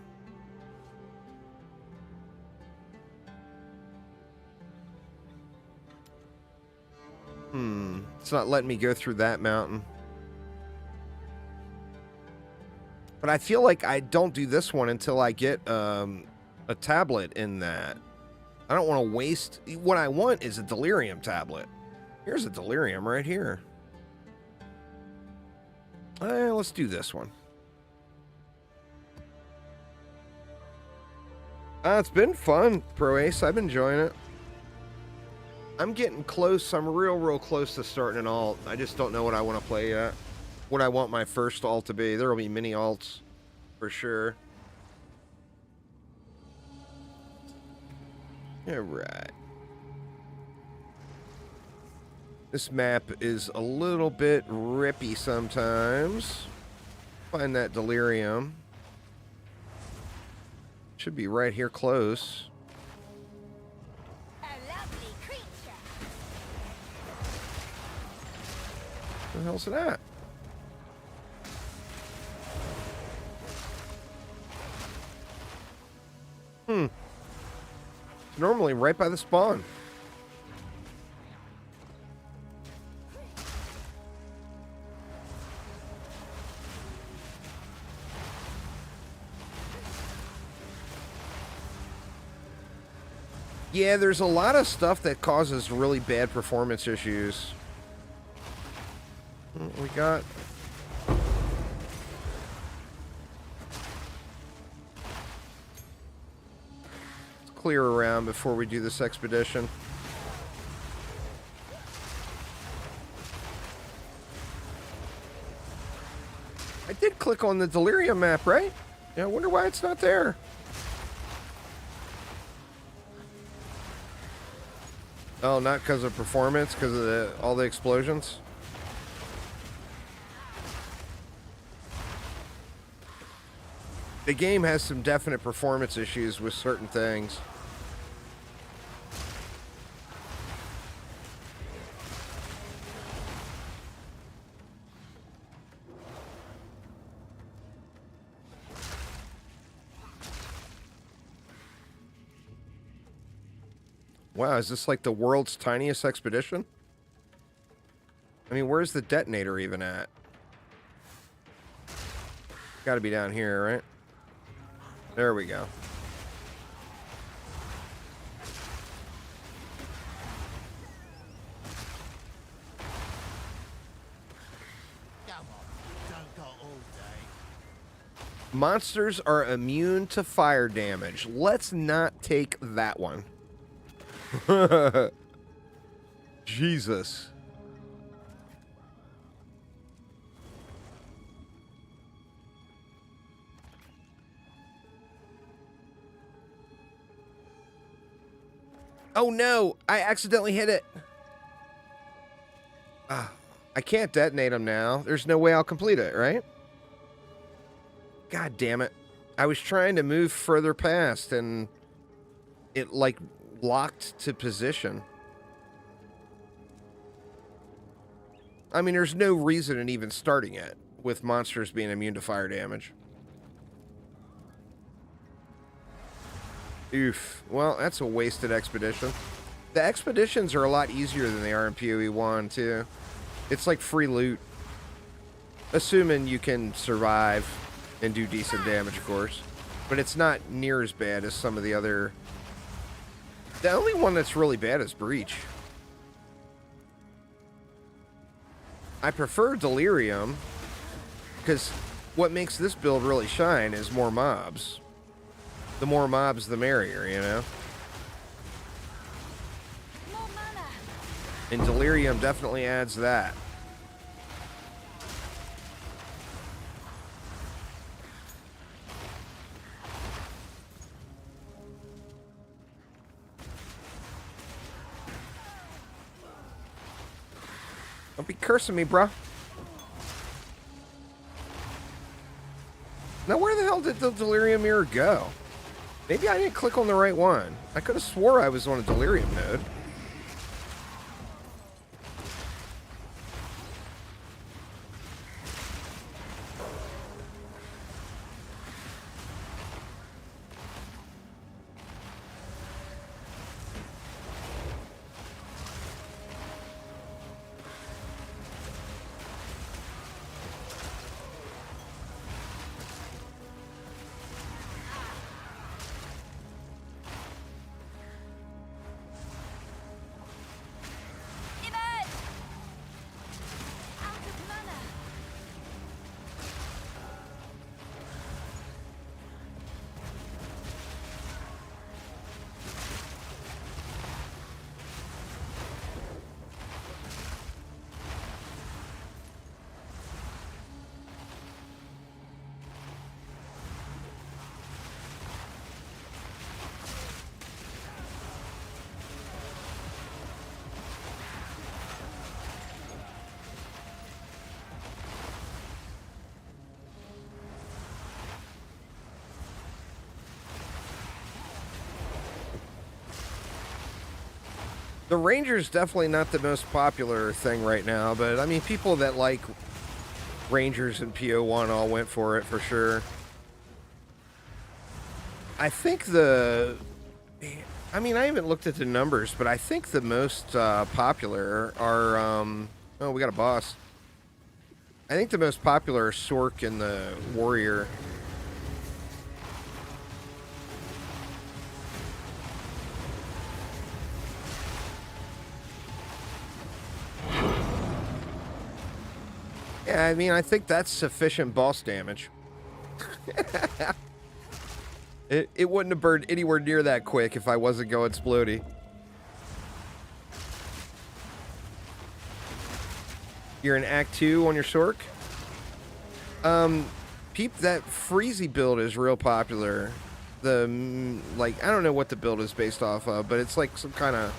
It's not letting me go through that mountain. But I feel like I don't do this one until I get a tablet in that. I don't want to waste... What I want is a delirium tablet. Here's a delirium right here. Let's do this one. It's been fun, Pro Ace. I've been enjoying it. I'm getting close. I'm real close to starting an alt. I just don't know what I want to play yet. What I want my first alt to be. There will be mini alts for sure. All right. This map is a little bit rippy sometimes. Find that delirium. Should be right here close. What the hell's that? It's normally right by the spawn. Yeah, there's a lot of stuff that causes really bad performance issues. We got... Let's clear around before we do this expedition. I did click on the Delirium map, right? Yeah, I wonder why it's not there. Oh, not because of performance, because of all the explosions? The game has some definite performance issues with certain things. Wow, is this like the world's tiniest expedition? I mean, where's the detonator even at? Gotta be down here, right? There we go. Monsters are immune to fire damage. Let's not take that one. Jesus. Oh no, I accidentally hit it. I can't detonate them now. There's no way I'll complete it, right? God damn it. I was trying to move further past and it like locked to position. I mean, there's no reason in even starting it with monsters being immune to fire damage. Oof. Well, that's a wasted expedition. The expeditions are a lot easier than they are in POE1, too. It's like free loot. Assuming you can survive and do decent damage, of course. But it's not near as bad as some of the other... The only one that's really bad is Breach. I prefer Delirium, because what makes this build really shine is more mobs. The more mobs, the merrier, you know? More mana. And Delirium definitely adds that. Don't be cursing me, bruh. Now, where the hell did the Delirium mirror go? Maybe I didn't click on the right one. I could have swore I was on a Delirium node. Pivot. Out of mana. The Ranger's definitely not the most popular thing right now, but I mean, people that like Rangers and PO1 all went for it for sure. I think I mean, I haven't looked at the numbers, but I think the most popular are, oh, we got a boss. I think the most popular are Sork and the Warrior. Yeah, I mean, I think that's sufficient boss damage. It wouldn't have burned anywhere near that quick if I wasn't going splody. You're in Act 2 on your Sork? Peep, that Freezy build is real popular. Like, I don't know what the build is based off of, but it's like some kind of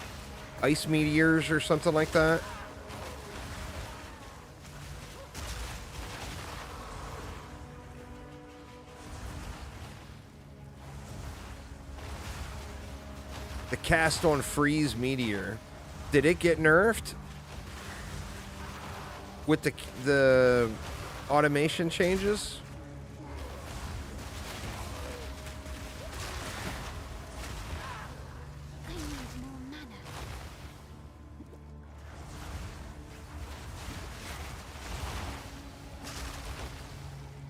ice meteors or something like that. The cast on freeze meteor. Did it get nerfed? With the automation changes? I need more mana.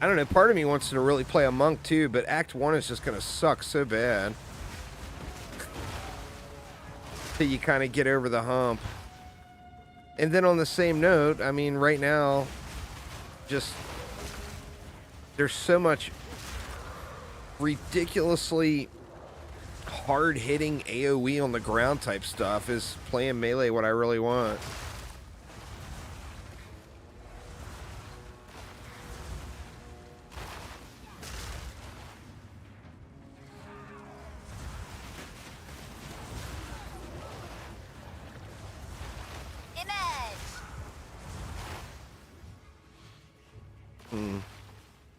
I don't know, part of me wants to really play a monk too, but Act 1 is just gonna suck so bad. Till you kind of get over the hump. And then on the same note, I mean, right now, just, there's so much ridiculously hard-hitting AoE on the ground type stuff. Is playing melee what I really want?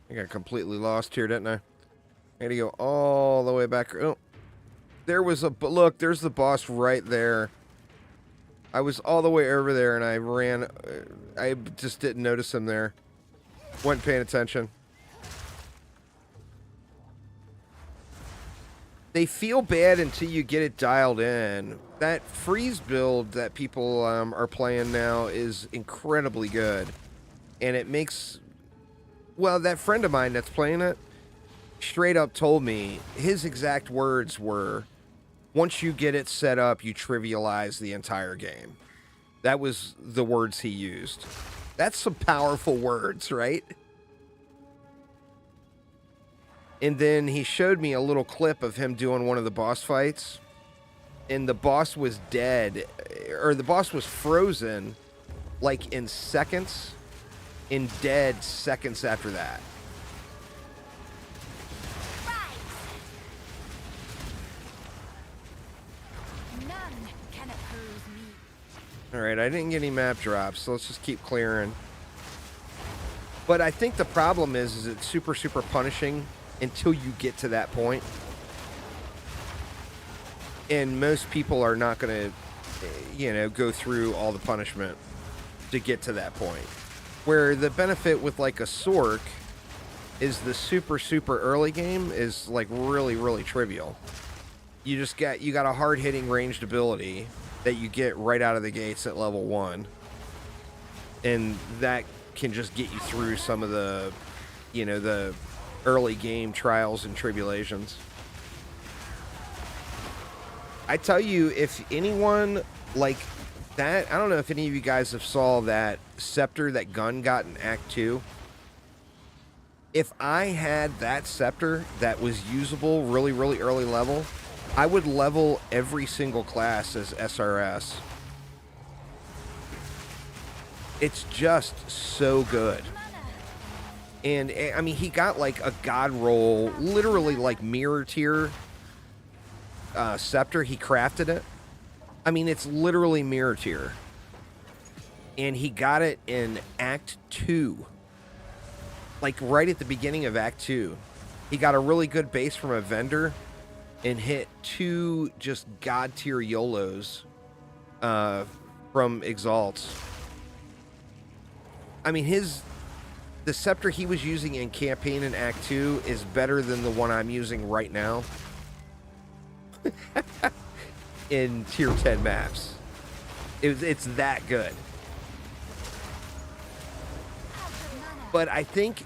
I got completely lost here, didn't I? I had to go all the way back. Oh, there was a look. There's the boss right there. I was all the way over there, and I ran. I just didn't notice him there. Wasn't paying attention. They feel bad until you get it dialed in. That freeze build that people are playing now is incredibly good, and it makes. Well, that friend of mine that's playing it straight up told me his exact words were, once you get it set up, you trivialize the entire game. That was the words he used. That's some powerful words, right? And then he showed me a little clip of him doing one of the boss fights, and the boss was dead, or the boss was frozen like in seconds, and dead seconds after that. None can oppose me. Alright, I didn't get any map drops, so let's just keep clearing. But I think the problem is it's super, super punishing until you get to that point. And most people are not going to, go through all the punishment to get to that point. Where the benefit with like a Sork is the super, super early game is like really, really trivial. You got a hard-hitting ranged ability that you get right out of the gates at level 1. And that can just get you through some of the, the early game trials and tribulations. I tell you, if anyone like that, I don't know if any of you guys have saw that scepter that Gun got in Act 2. If I had that scepter that was usable really, really early level, I would level every single class as SRS. It's just so good. And, I mean, he got like a god roll, literally like mirror tier scepter. He crafted it. I mean, it's literally mirror tier. And he got it in Act 2. Like, right at the beginning of Act 2. He got a really good base from a vendor and hit 2 just god tier YOLOs from Exalts. I mean, the scepter he was using in campaign in Act 2 is better than the one I'm using right now. In tier 10 maps. It's that good. But I think,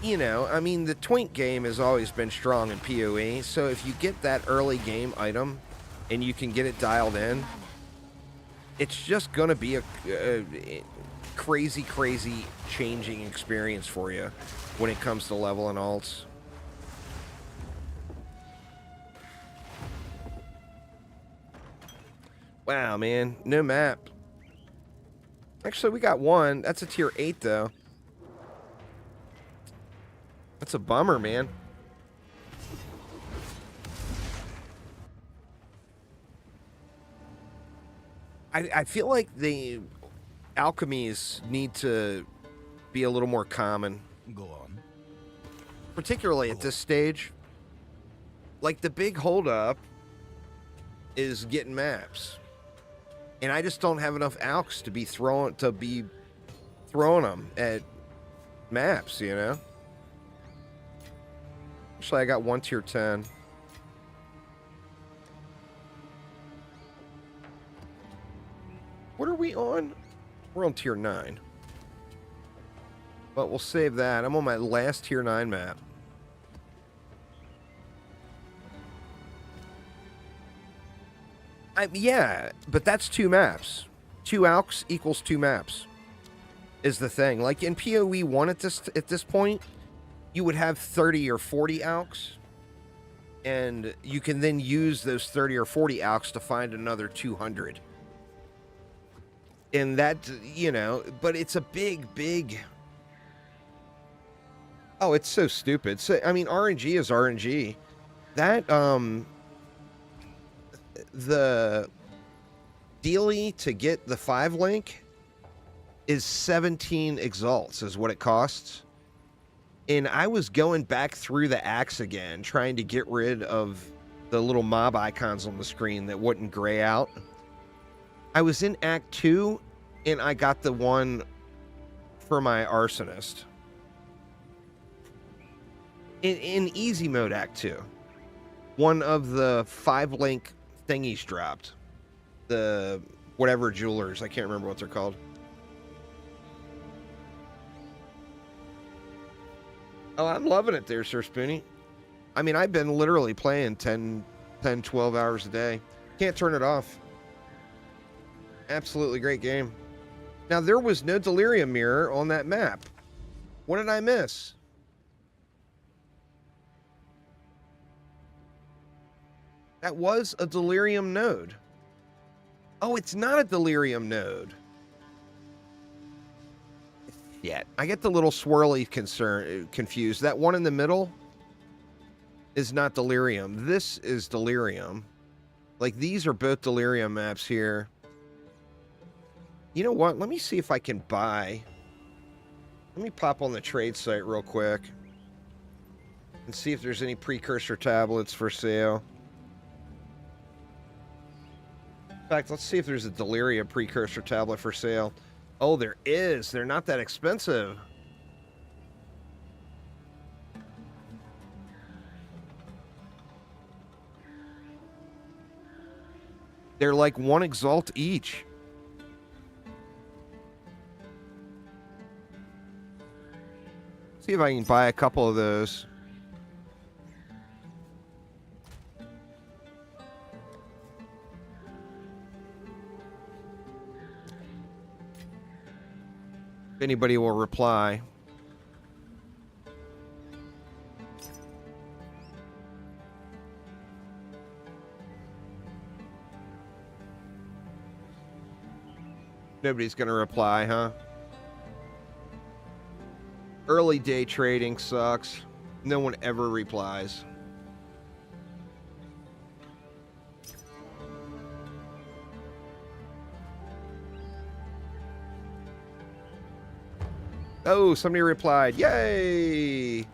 I mean, the twink game has always been strong in PoE, so if you get that early game item and you can get it dialed in, it's just going to be a crazy, crazy changing experience for you when it comes to level and alts. Wow, man. No map. Actually, we got one. That's a tier 8, though. That's a bummer, man. I feel like the alchemies need to be a little more common, Go on. particularly at this stage. Like, the big holdup is getting maps. And I just don't have enough alks to be throwing them at maps, you know? Actually, I got one tier 10. What are we on? We're on tier 9. But we'll save that. I'm on my last tier 9 map. Yeah, but that's 2 maps. 2 alks equals 2 maps is the thing. Like in POE1 at this point, you would have 30 or 40 alks, and you can then use those 30 or 40 alks to find another 200. And that, you know, but it's a big... Oh, it's so stupid. So, I mean, RNG is RNG. That, the dealie to get the 5 link is 17 exalts is what it costs. And I was going back through the axe again, trying to get rid of the little mob icons on the screen that wouldn't gray out. I was in Act 2, and I got the one for my arsonist. In easy mode Act 2. One of the 5 link thingies dropped. The whatever jewelers, I can't remember what they're called. Oh, I'm loving it there, Sir Spoonie. I mean, I've been literally playing 10, 12 hours a day. Can't turn it off. Absolutely great game. Now, there was no delirium mirror on that map. What did I miss? That was a delirium node. Oh, it's not a delirium node. Yeah, I get the little swirly confused. That one in the middle is not delirium. This is delirium. Like, these are both delirium maps here. You know what? Let me see if I can buy. Let me pop on the trade site real quick and see if there's any precursor tablets for sale. In fact, let's see if there's a Deliria precursor tablet for sale. Oh, there is. They're not that expensive. They're like 1 exalt each. See if I can buy a couple of those. If anybody will reply. Nobody's going to reply, huh? Early day trading sucks. No one ever replies. Oh, somebody replied. Yay!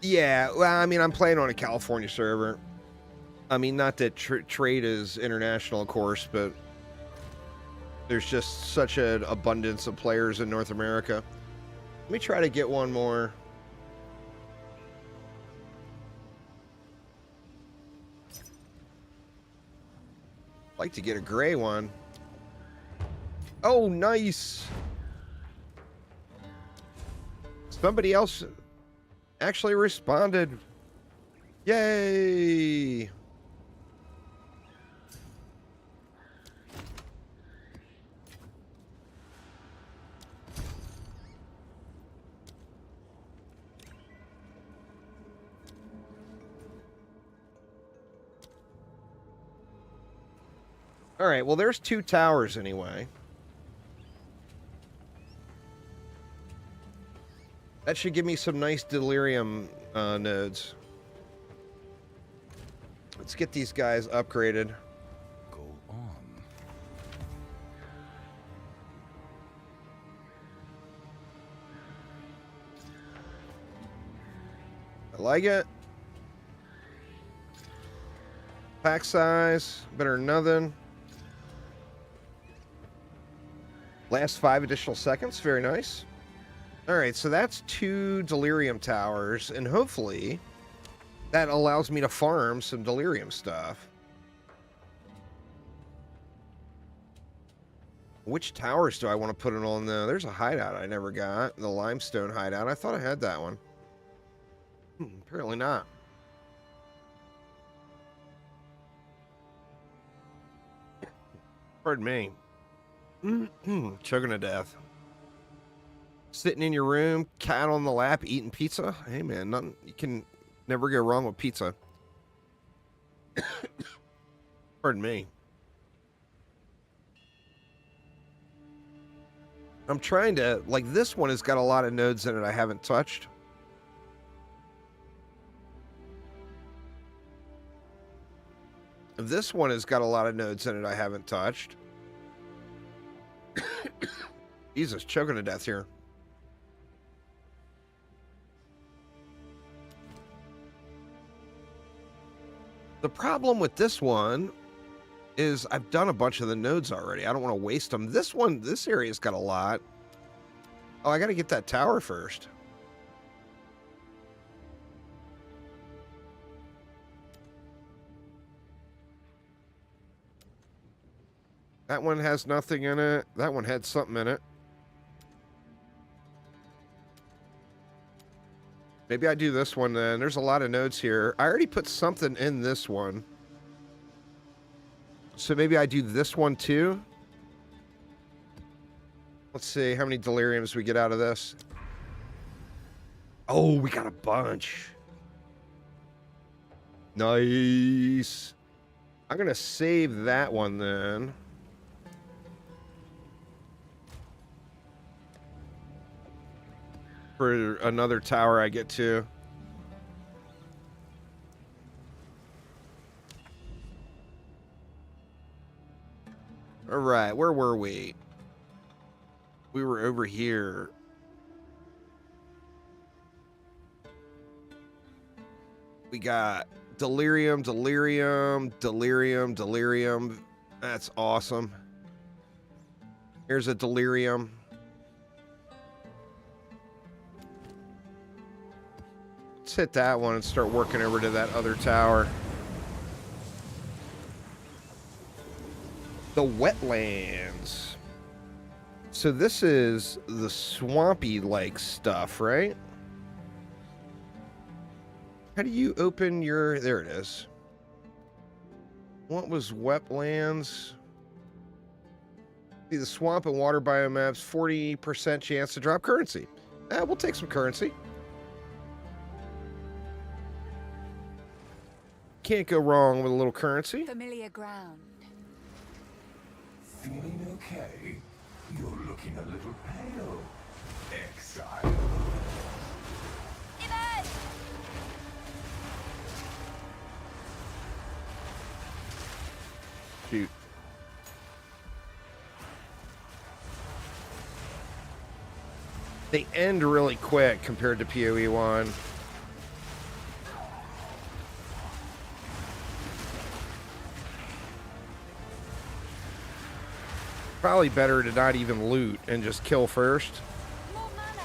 Yeah, well, I mean, I'm playing on a California server. I mean, not that trade is international, of course, but there's just such an abundance of players in North America. Let me try to get one more. I'd like to get a gray one. Oh, nice. Somebody else actually responded. Yay! All right, well, there's 2 towers anyway. That should give me some nice delirium nodes. Let's get these guys upgraded. Go on. I like it. Pack size, better than nothing. Last 5 additional seconds, very nice. All right, so that's 2 delirium towers, and hopefully that allows me to farm some delirium stuff. Which towers do I want to put it on, though? There's a hideout I never got, the limestone hideout. I thought I had that one. Apparently not. Pardon me. Choking to death. Sitting in your room, cat on the lap, eating pizza. Hey, man, nothing, you can never go wrong with pizza. Pardon me. I'm trying to, like, this one has got a lot of nodes in it I haven't touched. This one has got a lot of nodes in it I haven't touched. Jesus, choking to death here. The problem with this one is I've done a bunch of the nodes already. I don't want to waste them. This one, this area's got a lot. Oh, I got to get that tower first. That one has nothing in it. That one had something in it. Maybe I do this one then. There's a lot of nodes here. I already put something in this one. So maybe I do this one too. Let's see how many deliriums we get out of this. Oh, we got a bunch. Nice. I'm going to save that one then. For another tower I get to. All right, where were we? We were over here. We got delirium, delirium, delirium, delirium. That's awesome. Here's a delirium. Let's hit that one and start working over to that other tower. The wetlands. So this is the swampy-like stuff, right? How do you open your... There it is. What was wetlands? See, the swamp and water biomaps, 40% chance to drop currency. We'll take some currency. Can't go wrong with a little currency. Familiar ground. Feeling okay? You're looking a little pale. Exile. Shoot. They end really quick compared to POE1. Probably better to not even loot and just kill first. More mana.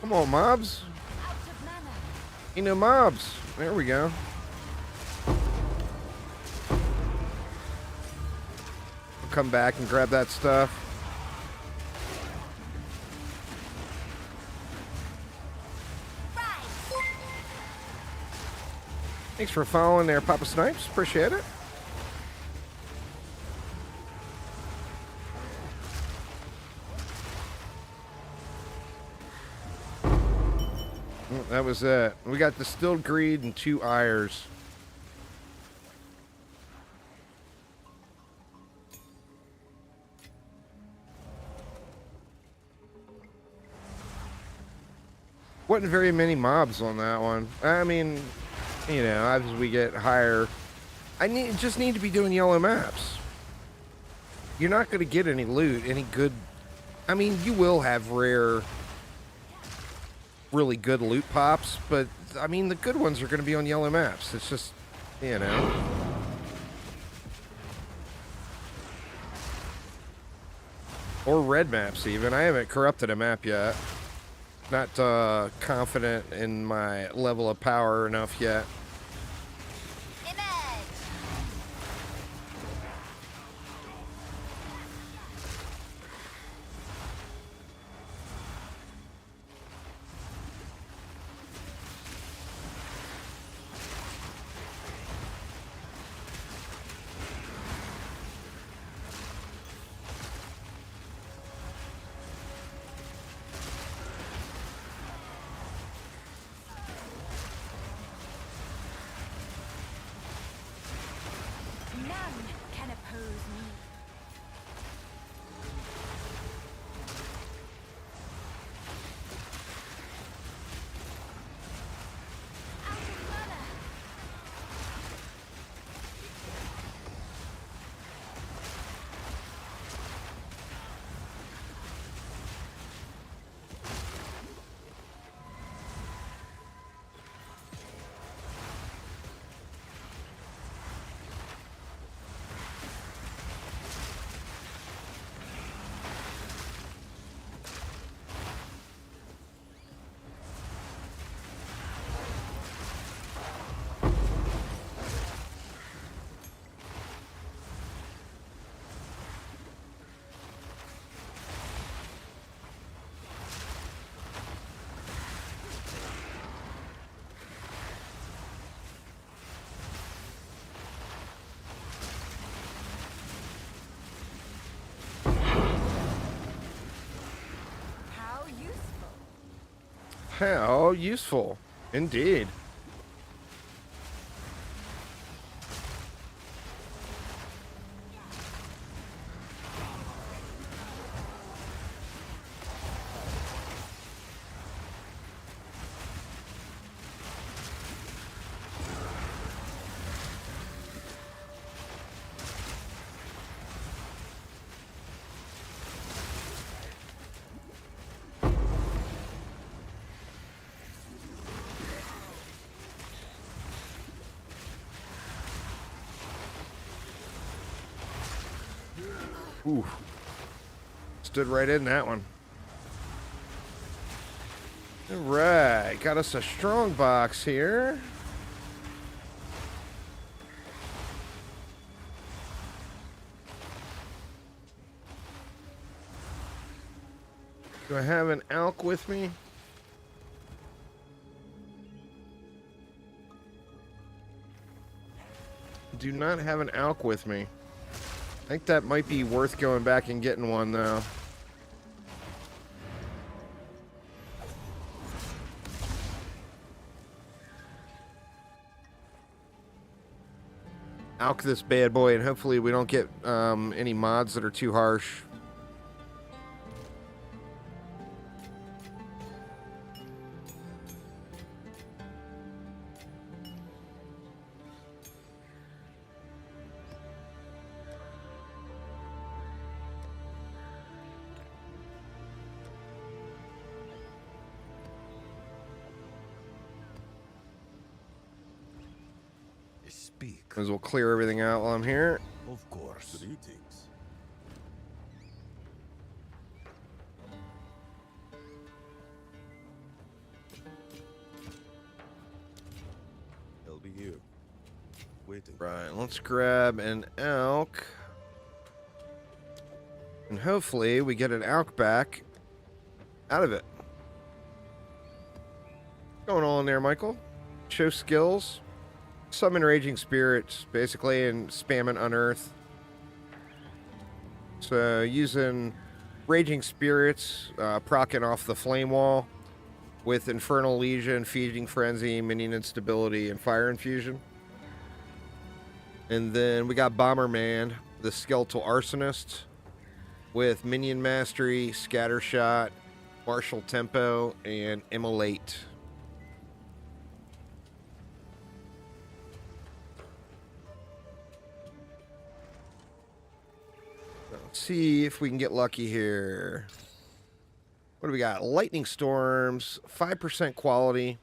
Come on, mobs. Out of mana. You know, mobs. There we go. I'll come back and grab that stuff. Thanks for following there, Papa Snipes. Appreciate it. Well, that was it. We got Distilled Greed and 2 Ires. Wasn't very many mobs on that one. I mean, you know, as we get higher, just need to be doing yellow maps. You're not going to get any loot, any good. I mean, you will have rare, really good loot pops, but I mean, the good ones are going to be on yellow maps. It's just, you know. Or red maps, even. I haven't corrupted a map yet. Not confident in my level of power enough yet. None can oppose me. Out of mana. How useful. How useful. Indeed. Ooh. Stood right in that one. Alright, got us a strong box here. Do I have an elk with me? Do not have an elk with me. I think that might be worth going back and getting one, though. Alk this bad boy, and hopefully we don't get any mods that are too harsh. Speak. As we'll clear everything out while I'm here. Of course. Greetings. I'll be here. Waiting. Right, let's grab an elk. And hopefully we get an elk back out of it. What's going on there, Michael? Show skills. summon raging spirits, basically, and spam an unearth. So using raging spirits, proccing off the flame wall with infernal legion, feeding frenzy, minion instability, and fire infusion. And then we got Bomberman, the skeletal arsonist, with minion mastery, scatter shot, martial tempo, and immolate. Let's see if we can get lucky here. What do we got? Lightning storms, 5% quality,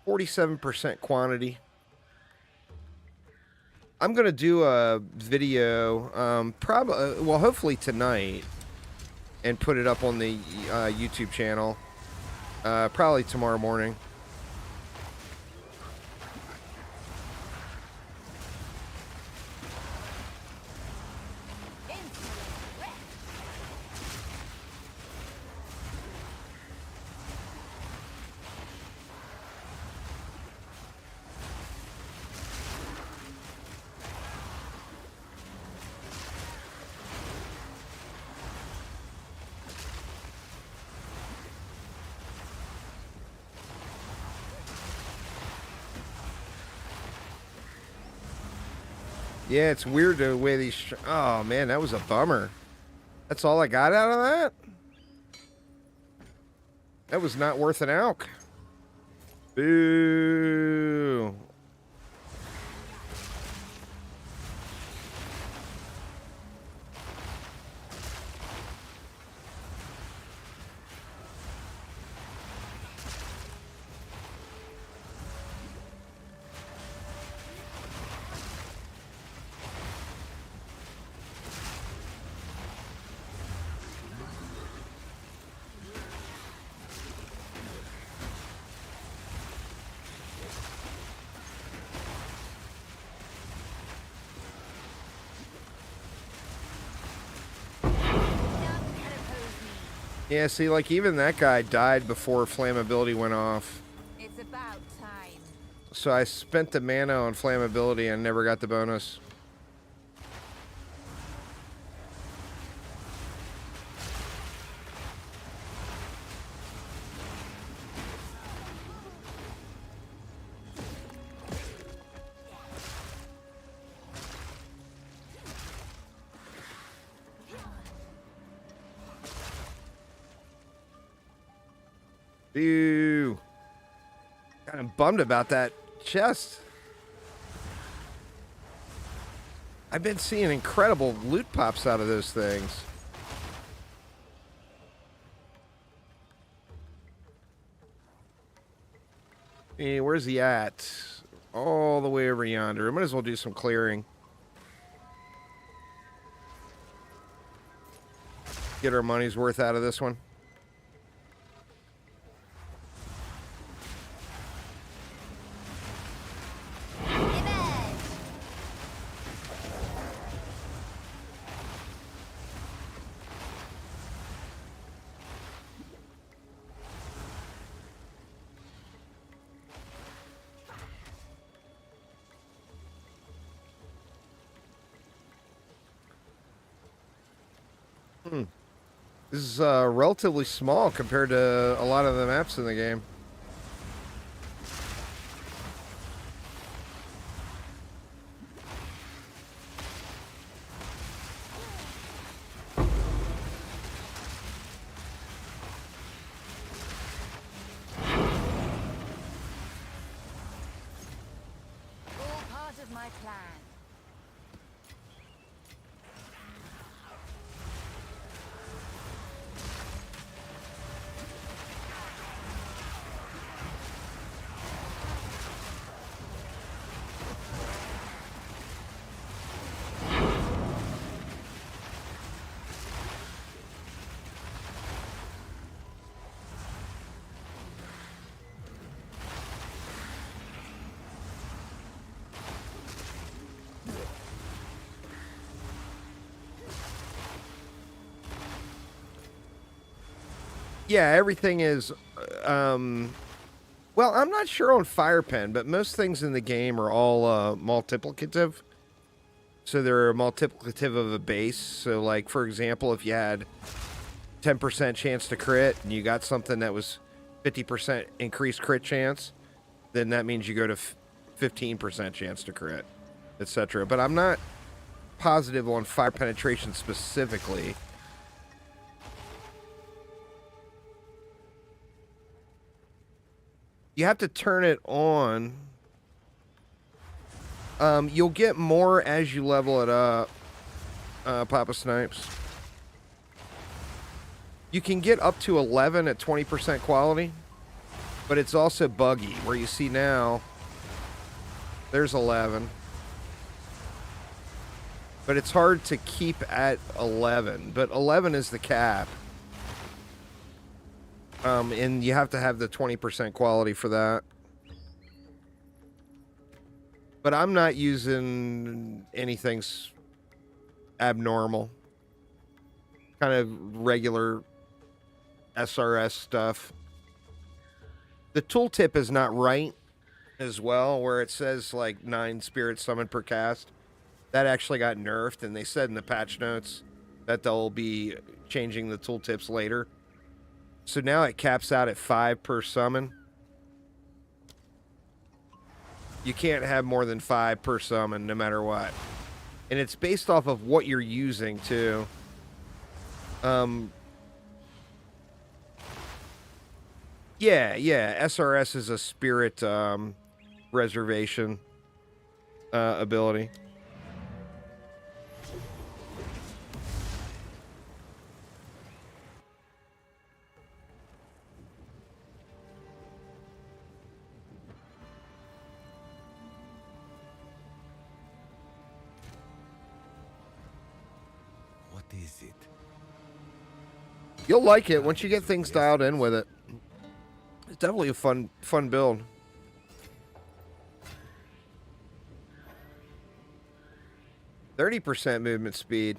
47% quantity. I'm going to do a video, probably, well, hopefully tonight, and put it up on the YouTube channel, probably tomorrow morning. Yeah, it's weird the way these... Oh, man, that was a bummer. That's all I got out of that? That was not worth an alk. Boo. Yeah, see, like, even that guy died before flammability went off. It's about time. So I spent the mana on flammability and never got the bonus. Ew. Kind of bummed about that chest. I've been seeing incredible loot pops out of those things. Hey, where's he at? All the way over yonder. I might as well do some clearing. Get our money's worth out of this one. This is relatively small compared to a lot of the maps in the game. All part of my plan. Yeah, everything is, Well, I'm not sure on Fire Pen, but most things in the game are all multiplicative. So they're a multiplicative of a base. So, like, for example, if you had 10% chance to crit and you got something that was 50% increased crit chance, then that means you go to 15% chance to crit, etc. But I'm not positive on fire penetration specifically. You have to turn it on. You'll get more as you level it up, Papa Snipes. You can get up to 11 at 20% quality, but it's also buggy, where you see now, there's 11. But it's hard to keep at 11, but 11 is the cap. And you have to have the 20% quality for that. But I'm not using anything abnormal. Kind of regular SRS stuff. The tooltip is not right as well, where it says like 9 spirits summoned per cast. That actually got nerfed, and they said in the patch notes that they'll be changing the tooltips later. So now it caps out at 5 per summon. You can't have more than 5 per summon, no matter what. And it's based off of what you're using, too. Yeah. SRS is a spirit reservation ability. What is it? You'll like it once you get things dialed in with it. It's definitely a fun build. %30 movement speed.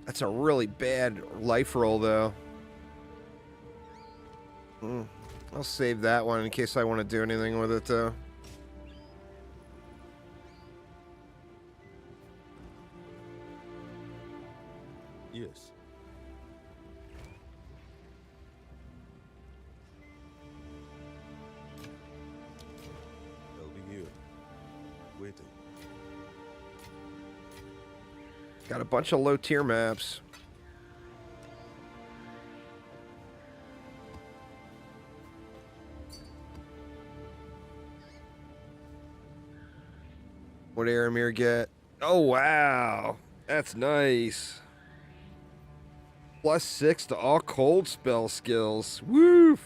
That's a really bad life roll, though. I'll save that one in case I want to do anything with it, though. Yes. I'll be here, waiting. Got a bunch of low tier maps. What Aramir get? Oh, wow. That's nice. +6 to all cold spell skills. Woo!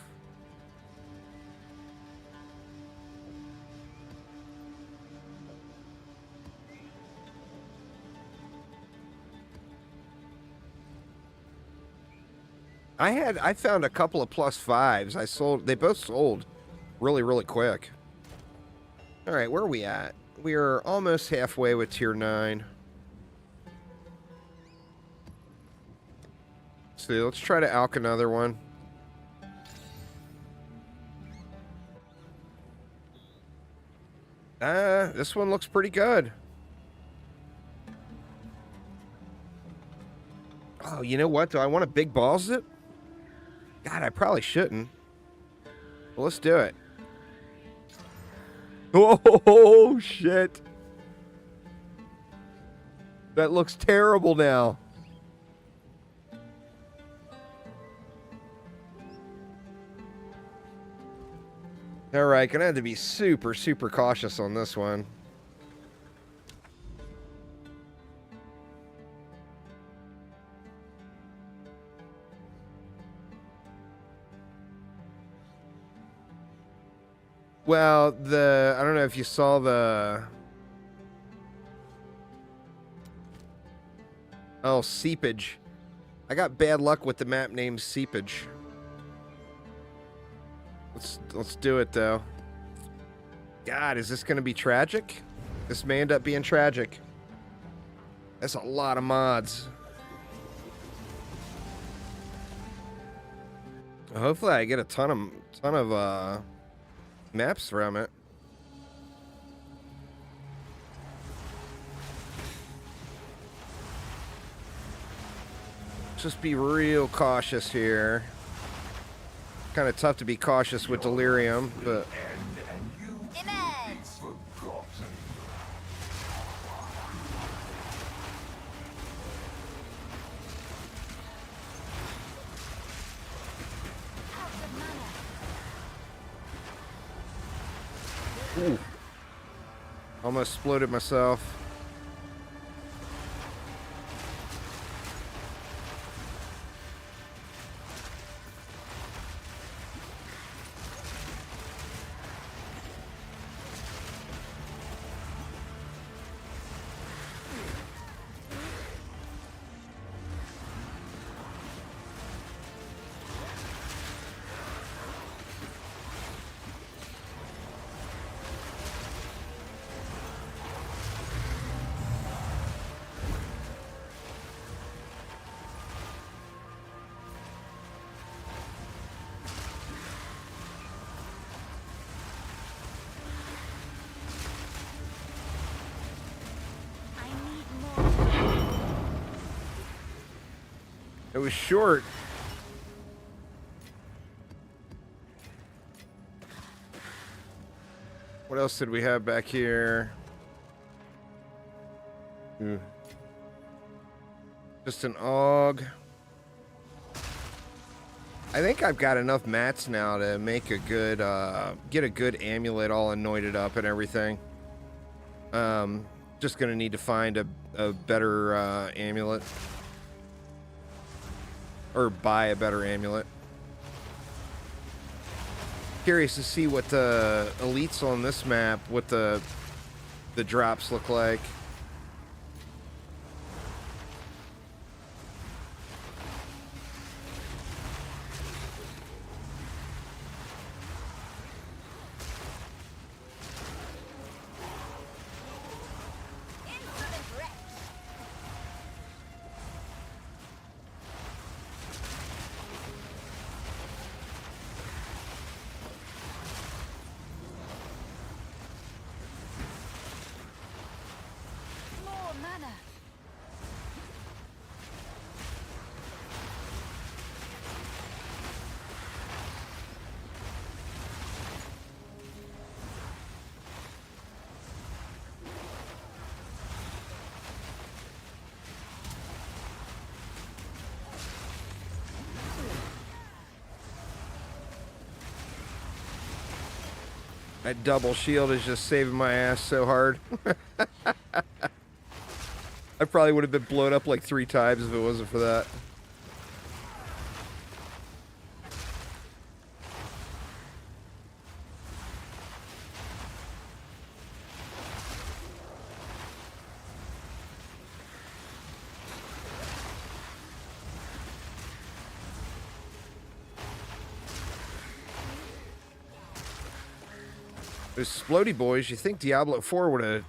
I found a couple of +5s. They both sold really, really quick. All right, where are we at? We are almost halfway with tier 9. So let's try to alch another one. This one looks pretty good. Oh, you know what? Do I want to big balls it? God, I probably shouldn't. Well, let's do it. Oh, shit. That looks terrible now. All right, gonna have to be super, super cautious on this one. Well, I don't know if you saw the... Oh, Seepage. I got bad luck with the map named Seepage. Let's do it, though. God, is this going to be tragic? This may end up being tragic. That's a lot of mods. Hopefully I get a ton of maps from it. Just be real cautious here. Kind of tough to be cautious with delirium, but And you Image! be forgotten. Out of mana. ooh, almost exploded myself. I need more. It was short. What else did we have back here? Just an AUG. I think I've got enough mats now to make a good, get a good amulet all anointed up and everything. Just gonna need to find a better amulet. Or buy a better amulet. Curious to see what the elites on this map, what the drops look like. Infinite wreck. More mana. That double shield is just saving my ass so hard. I probably would have been blown up like 3 times if it wasn't for that. Those splody boys, you think Diablo 4 would have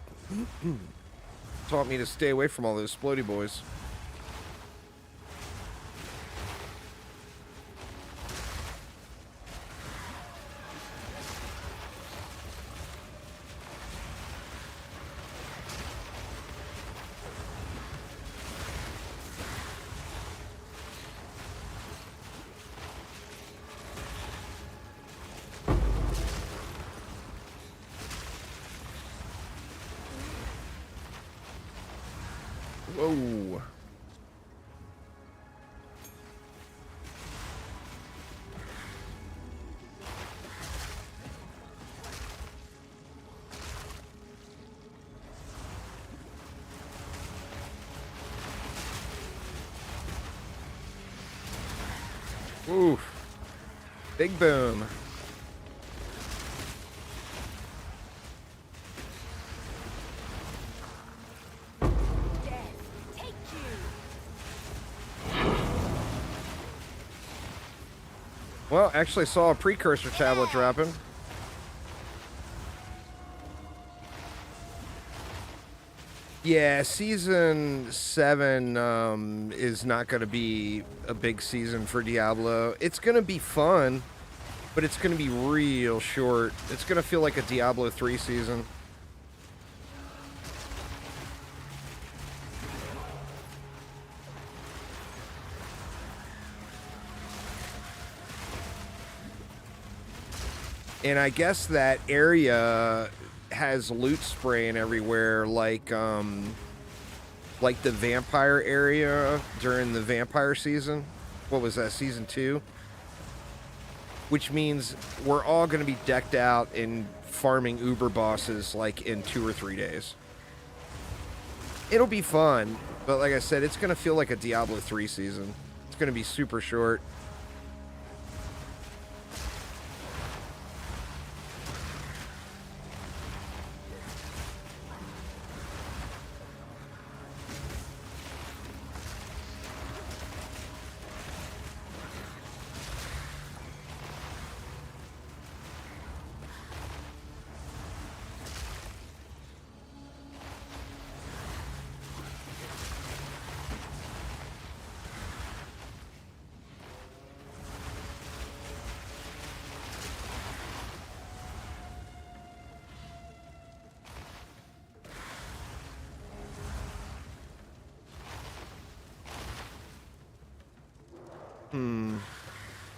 taught me to stay away from all those splody boys. Whoa. Oof. Big boom. Death. Take you. Well, actually saw a precursor tablet dropping. Yeah, season 7 is not going to be a big season for Diablo. It's going to be fun, but it's going to be real short. It's going to feel like a Diablo 3 season. And I guess that area has loot spraying everywhere, like the vampire area during the vampire season. What was that, season 2? Which means we're all going to be decked out in farming Uber bosses like in 2 or 3 days. It'll be fun, but like I said, it's going to feel like a Diablo 3 season. It's going to be super short.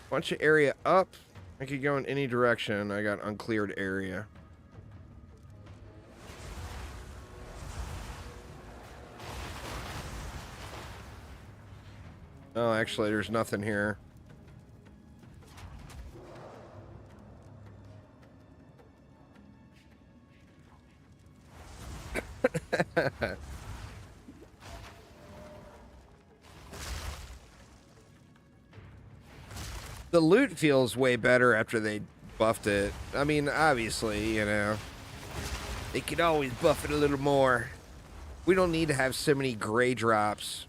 Bunch of area up. I could go in any direction. I got uncleared area. Oh, actually, there's nothing here. The loot feels way better after they buffed it. I mean, obviously, you know, they could always buff it a little more. We don't need to have so many gray drops.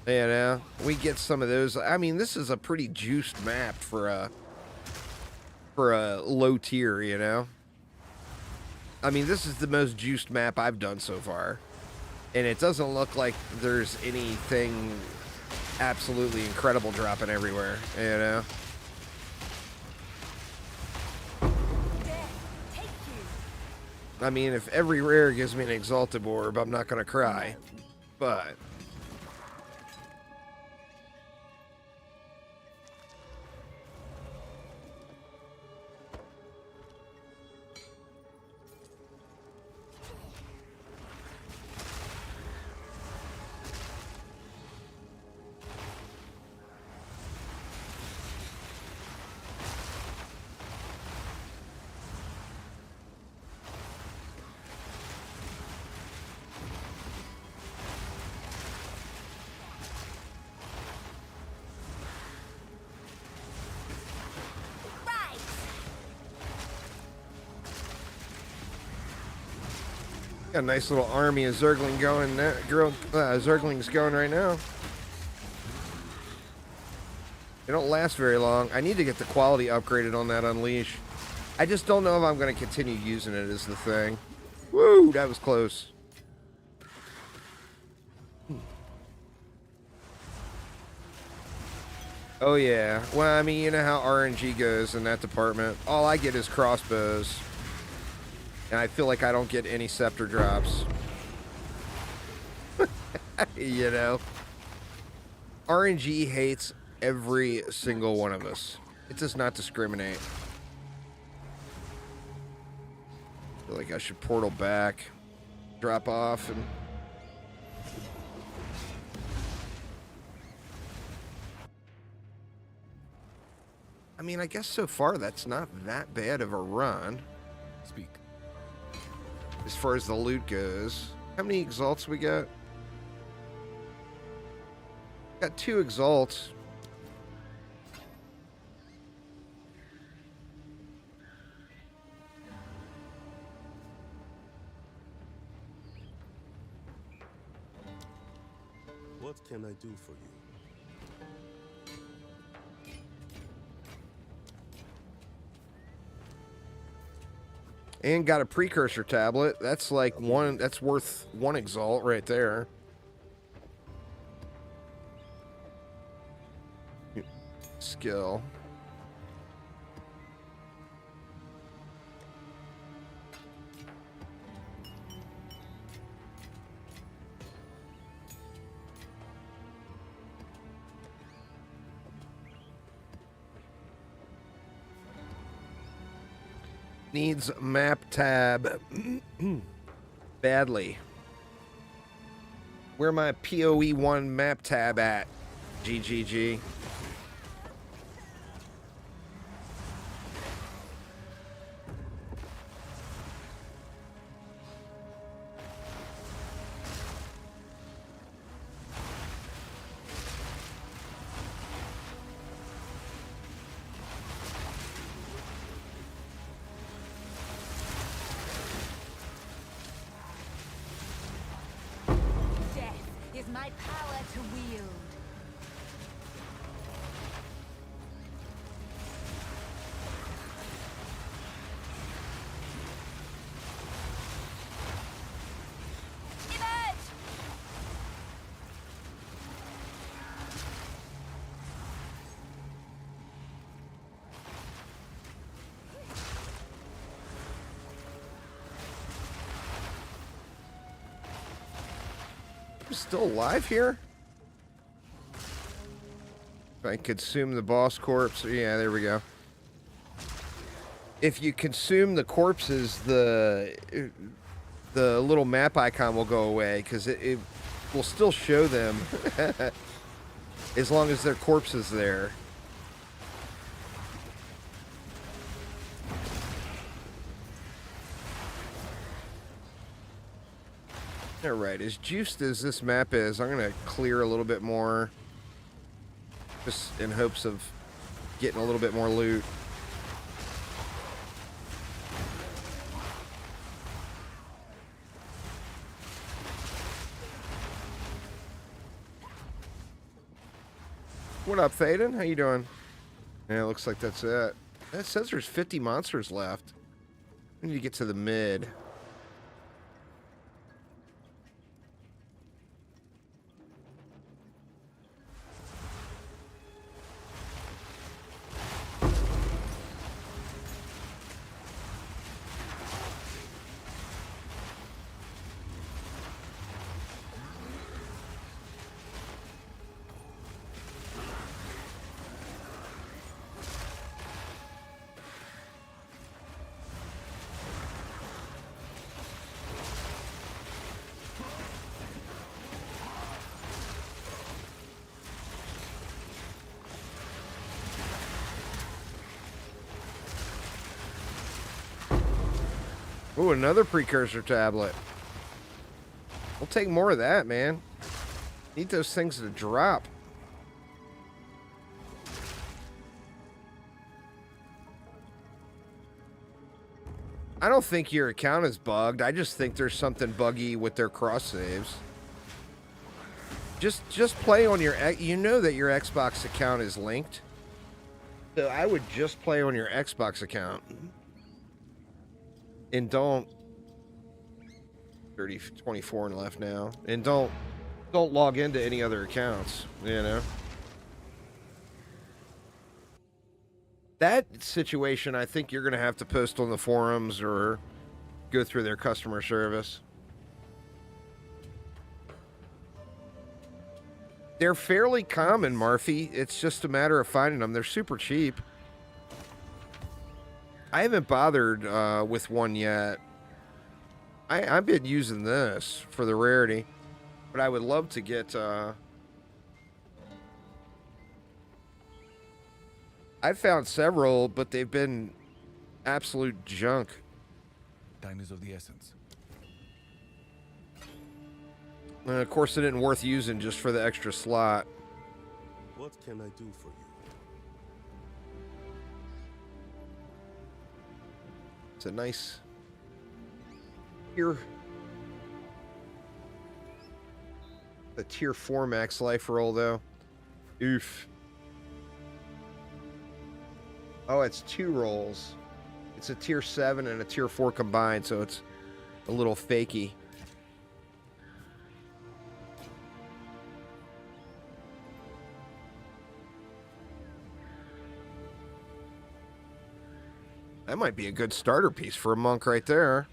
You know, we get some of those. I mean, this is a pretty juiced map for a low tier, you know. I mean, this is the most juiced map I've done so far. And it doesn't look like there's anything absolutely incredible dropping everywhere, you know. Death, take you. I mean, if every rare gives me an exalted orb, I'm not gonna cry. But Right. got a nice little army of Zergling going. Zerglings going right now. They don't last very long. I need to get the quality upgraded on that Unleash. I just don't know if I'm going to continue using it as the thing. Woo, that was close. Oh yeah. Well, I mean, you know how RNG goes in that department. All I get is crossbows. And I feel like I don't get any scepter drops. You know? RNG hates every single one of us. It does not discriminate. I feel like I should portal back, drop off, and... I mean, I guess so far that's not that bad of a run. Speak. As far as the loot goes. How many exalts we got? Got 2 exalts. What can I do for you? And got a precursor tablet. That's like one, that's worth 1 exalt right there. Skill. Needs map tab badly. Where my POE1 map tab at? GGG. Death is my power to wield. Emerge! I'm still alive here? If I consume the boss corpse, yeah, there we go. If you consume the corpses, the little map icon will go away because it will still show them as long as their corpse is there. All right, as juiced as this map is, I'm gonna clear a little bit more, just in hopes of getting a little bit more loot. What up, Faden? How you doing? Yeah, it looks like that's it. It says there's 50 monsters left. We need to get to the mid. Ooh, another precursor tablet. We'll take more of that, man. Need those things to drop. I don't think your account is bugged. I just think there's something buggy with their cross saves. Just play on your, you know that your Xbox account is linked. So I would just play on your Xbox account. And don't 24 and left now. And don't log into any other accounts, you know. That situation, I think you're going to have to post on the forums or go through their customer service. They're fairly common, Marfy. It's just a matter of finding them. They're super cheap. I haven't bothered with one yet. I've been using this for the rarity, but I would love to get... I've found several, but they've been absolute junk. Time is of the essence. And of course, it isn't worth using just for the extra slot. What can I do for you? It's a nice tier. The tier 4 max life roll, though. Oof. Oh, it's 2 rolls. It's a tier 7 and a tier 4 combined, so it's a little fakey. That might be a good starter piece for a monk right there.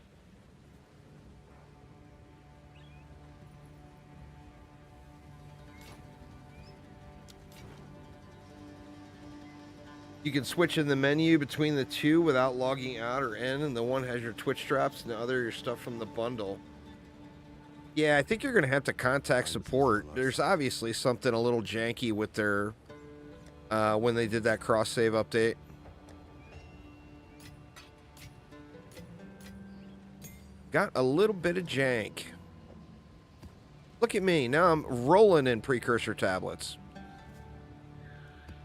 You can switch in the menu between the two without logging out or in, and the one has your Twitch drops and the other your stuff from the bundle. Yeah, I think you're going to have to contact support. There's obviously something a little janky with their when they did that cross-save update. Got a little bit of jank. Look at me. Now I'm rolling in precursor tablets.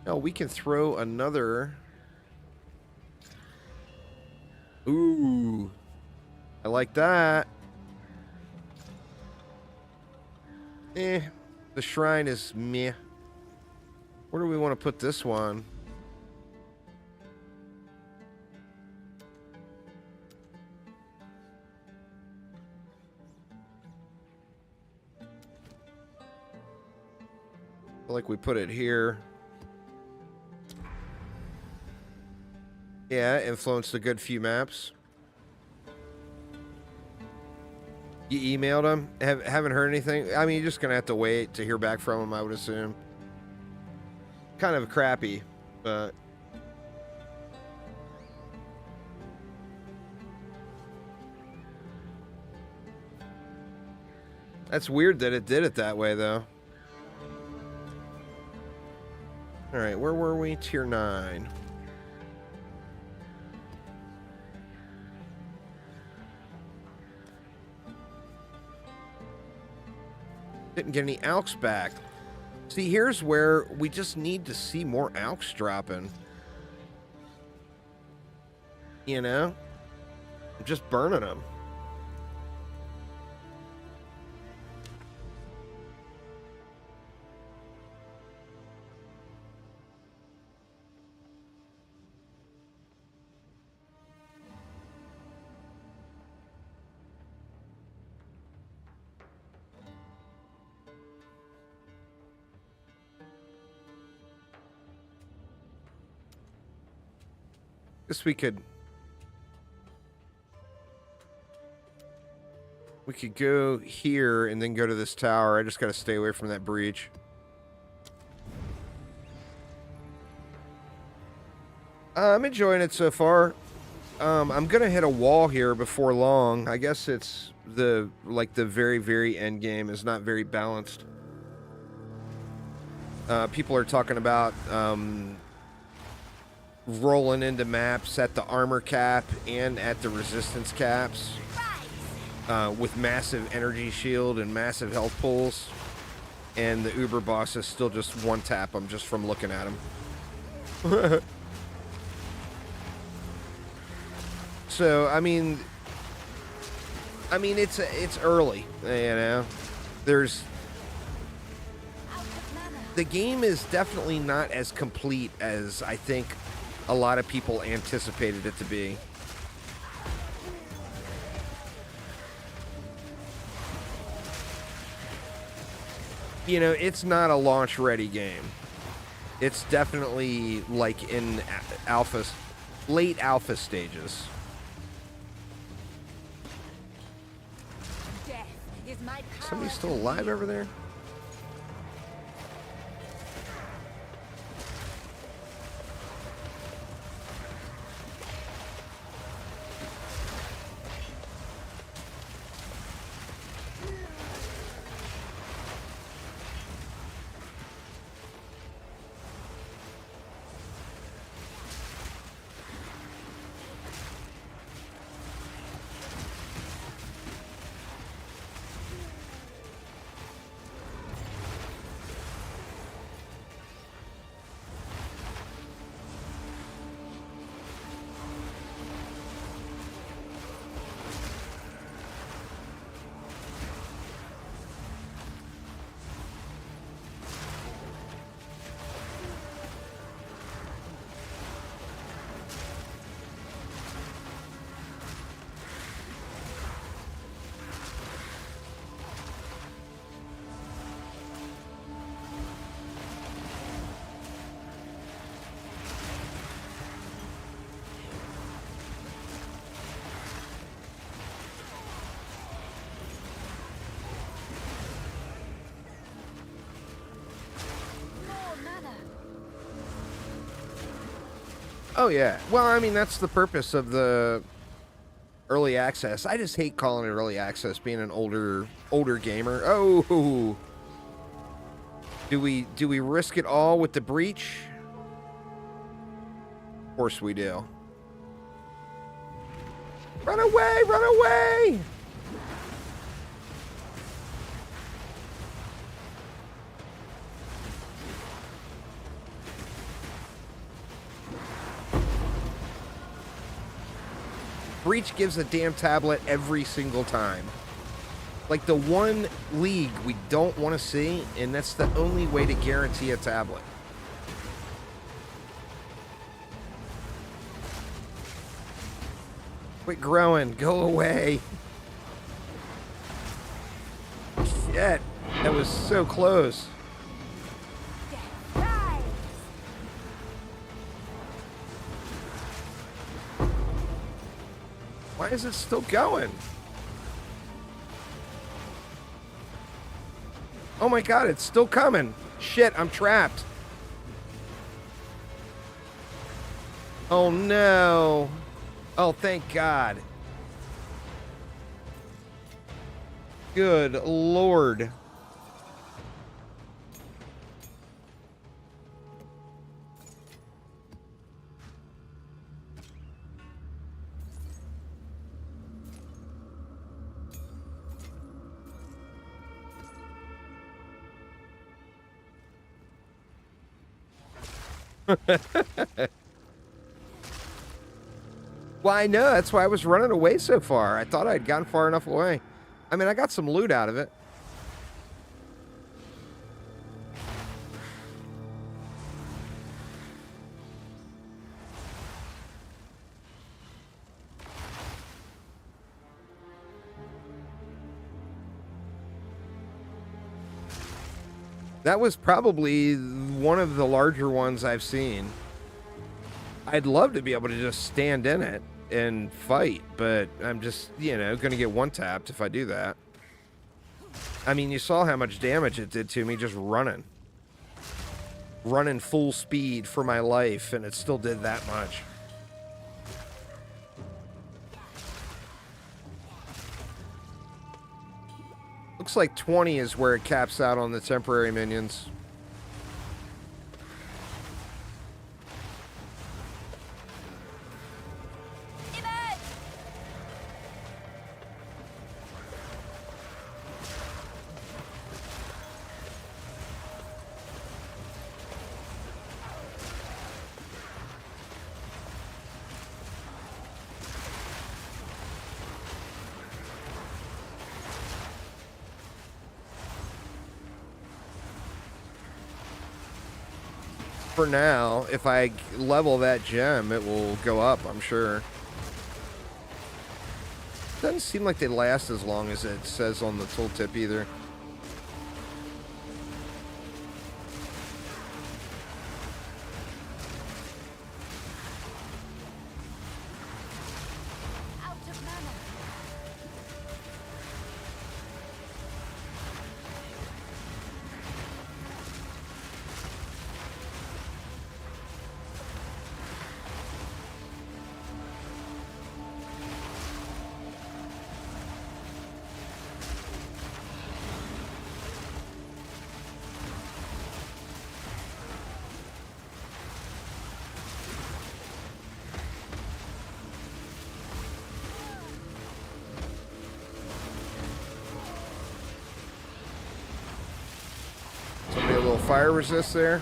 Oh, we can throw another. Ooh. I like that. The shrine is meh. Where do we want to put this one? I feel like we put it here. Yeah, influenced a good few maps. You emailed him? Haven't heard anything? I mean, you're just going to have to wait to hear back from him, I would assume. Kind of crappy, but... That's weird that it did it that way, though. Alright, where were we? Tier 9. Didn't get any Alks back. See, here's where we just need to see more Alks dropping. You know? I'm just burning them. Guess we could go here and then go to this tower. I just gotta stay away from that breach. I'm enjoying it so far. I'm gonna hit a wall here before long. I guess it's the very, very end game is not very balanced. People are talking about rolling into maps at the armor cap and at the resistance caps with massive energy shield and massive health pulls, and the Uber bosses still just one tap them just from looking at them. So I mean it's early, you know. The game is definitely not as complete as I think a lot of people anticipated it to be. You know, it's not a launch-ready game. It's definitely like in late alpha stages. Death is my Somebody still alive over there? Oh yeah. Well, I mean that's the purpose of the early access. I just hate calling it early access, being an older gamer. Oh, do we risk it all with the breach? Of course we do. Run away! Run away! Breach gives a damn tablet every single time. Like the one league we don't want to see, and that's the only way to guarantee a tablet. Quit growing. Go away. Shit. That was so close. Rise! Why is it still going? Oh my god, it's still coming. Shit, I'm trapped. Oh no. Oh, thank God. Good Lord. Well, I know. That's why I was running away so far. I thought I'd gotten far enough away. I mean, I got some loot out of it. That was probably one of the larger ones I've seen. I'd love to be able to just stand in it and fight, but I'm just, you know, going to get one-tapped if I do that. I mean, you saw how much damage it did to me just running. Running full speed for my life, and it still did that much. Looks like 20 is where it caps out on the temporary minions. For now, if I level that gem, it will go up, I'm sure. Doesn't seem like they last as long as it says on the tooltip either. Out of mana. Somebody a little fire resist there.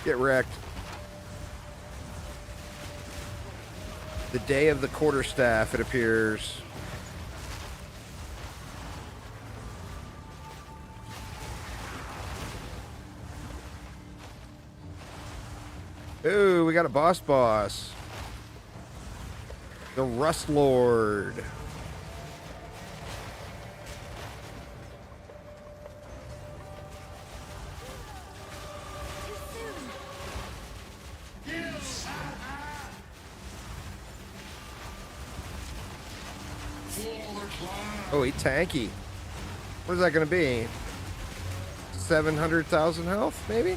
Get wrecked. The day of the quarterstaff, it appears. Ooh, we got a boss. The Rust Lord. Oh, he tanky. What is that going to be? 700,000 health, maybe?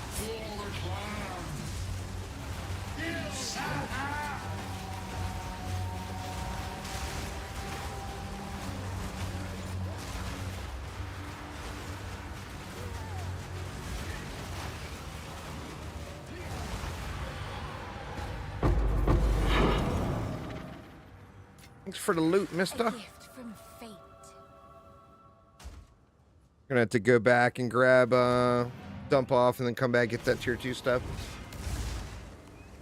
Thanks for the loot, mister. A gift from fate. Gonna have to go back and grab, dump off, and then come back get that tier 2 stuff.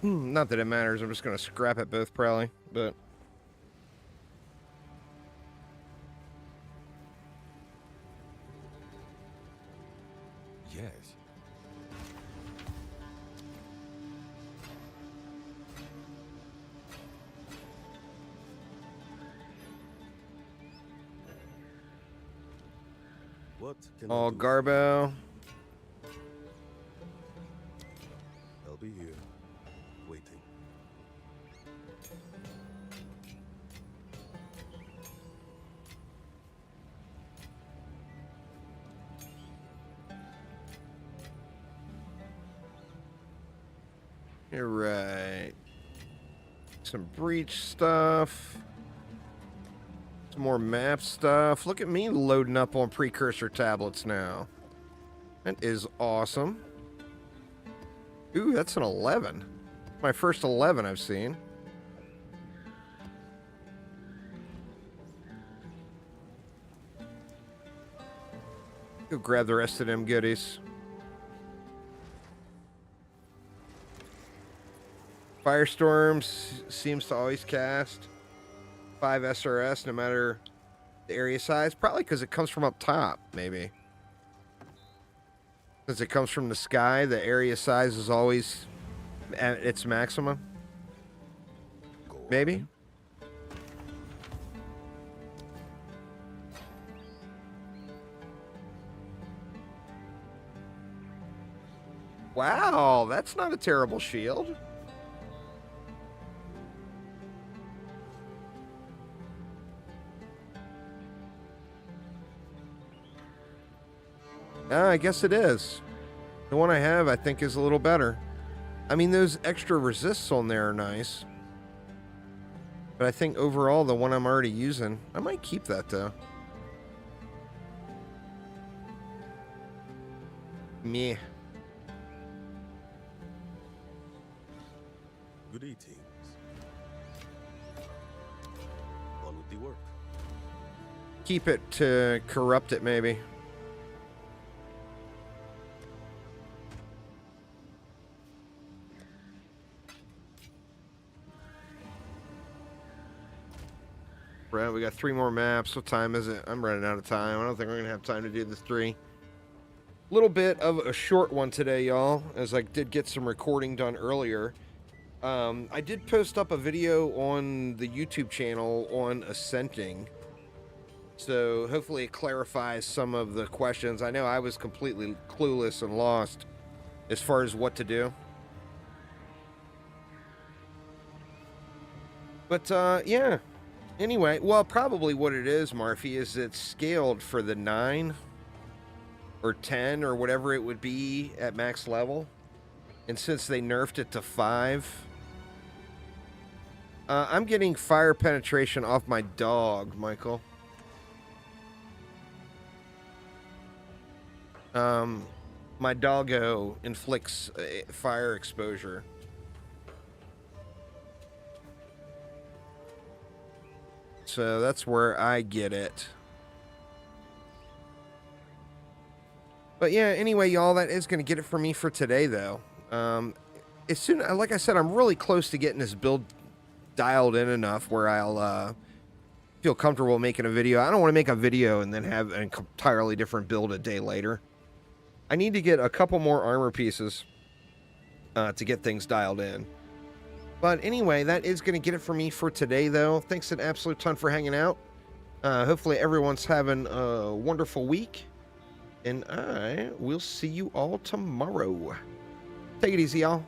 Not that it matters. I'm just gonna scrap it both, probably. But Yes. What can all I do? Garbo. I'll be here, waiting. You're right. Some breach stuff. Some more map stuff. Look at me loading up on precursor tablets now. That is awesome. Ooh, that's an 11. My first 11 I've seen. Go grab the rest of them goodies. Firestorm seems to always cast 5 SRS no matter the area size. Probably because it comes from up top, maybe. Since it comes from the sky, the area size is always at its maximum. Maybe? Wow, that's not a terrible shield. I guess it is. The one I have, I think, is a little better. I mean, those extra resists on there are nice. But I think overall, the one I'm already using, I might keep that, though. Meh. Good eatings. On with the work. Keep it to corrupt it, maybe. Right, we got 3 more maps. What time is it? I'm running out of time. I don't think we're gonna have time to do the 3. Little bit of a short one today, y'all, as I did get some recording done earlier. I did post up a video on the YouTube channel on ascenting, so hopefully it clarifies some of the questions. I know I was completely clueless and lost as far as what to do. But, yeah. Anyway, well, probably what it is, Marfy, is it's scaled for the 9 or 10 or whatever it would be at max level. And since they nerfed it to 5, I'm getting fire penetration off my dog, Michael. My doggo inflicts fire exposure. So that's where I get it. But yeah, anyway, y'all, that is going to get it for me for today, though. As soon, like I said, I'm really close to getting this build dialed in enough where I'll feel comfortable making a video. I don't want to make a video and then have an entirely different build a day later. I need to get a couple more armor pieces to get things dialed in. But anyway, that is going to get it for me for today, though. Thanks an absolute ton for hanging out. Hopefully everyone's having a wonderful week. And I will see you all tomorrow. Take it easy, y'all.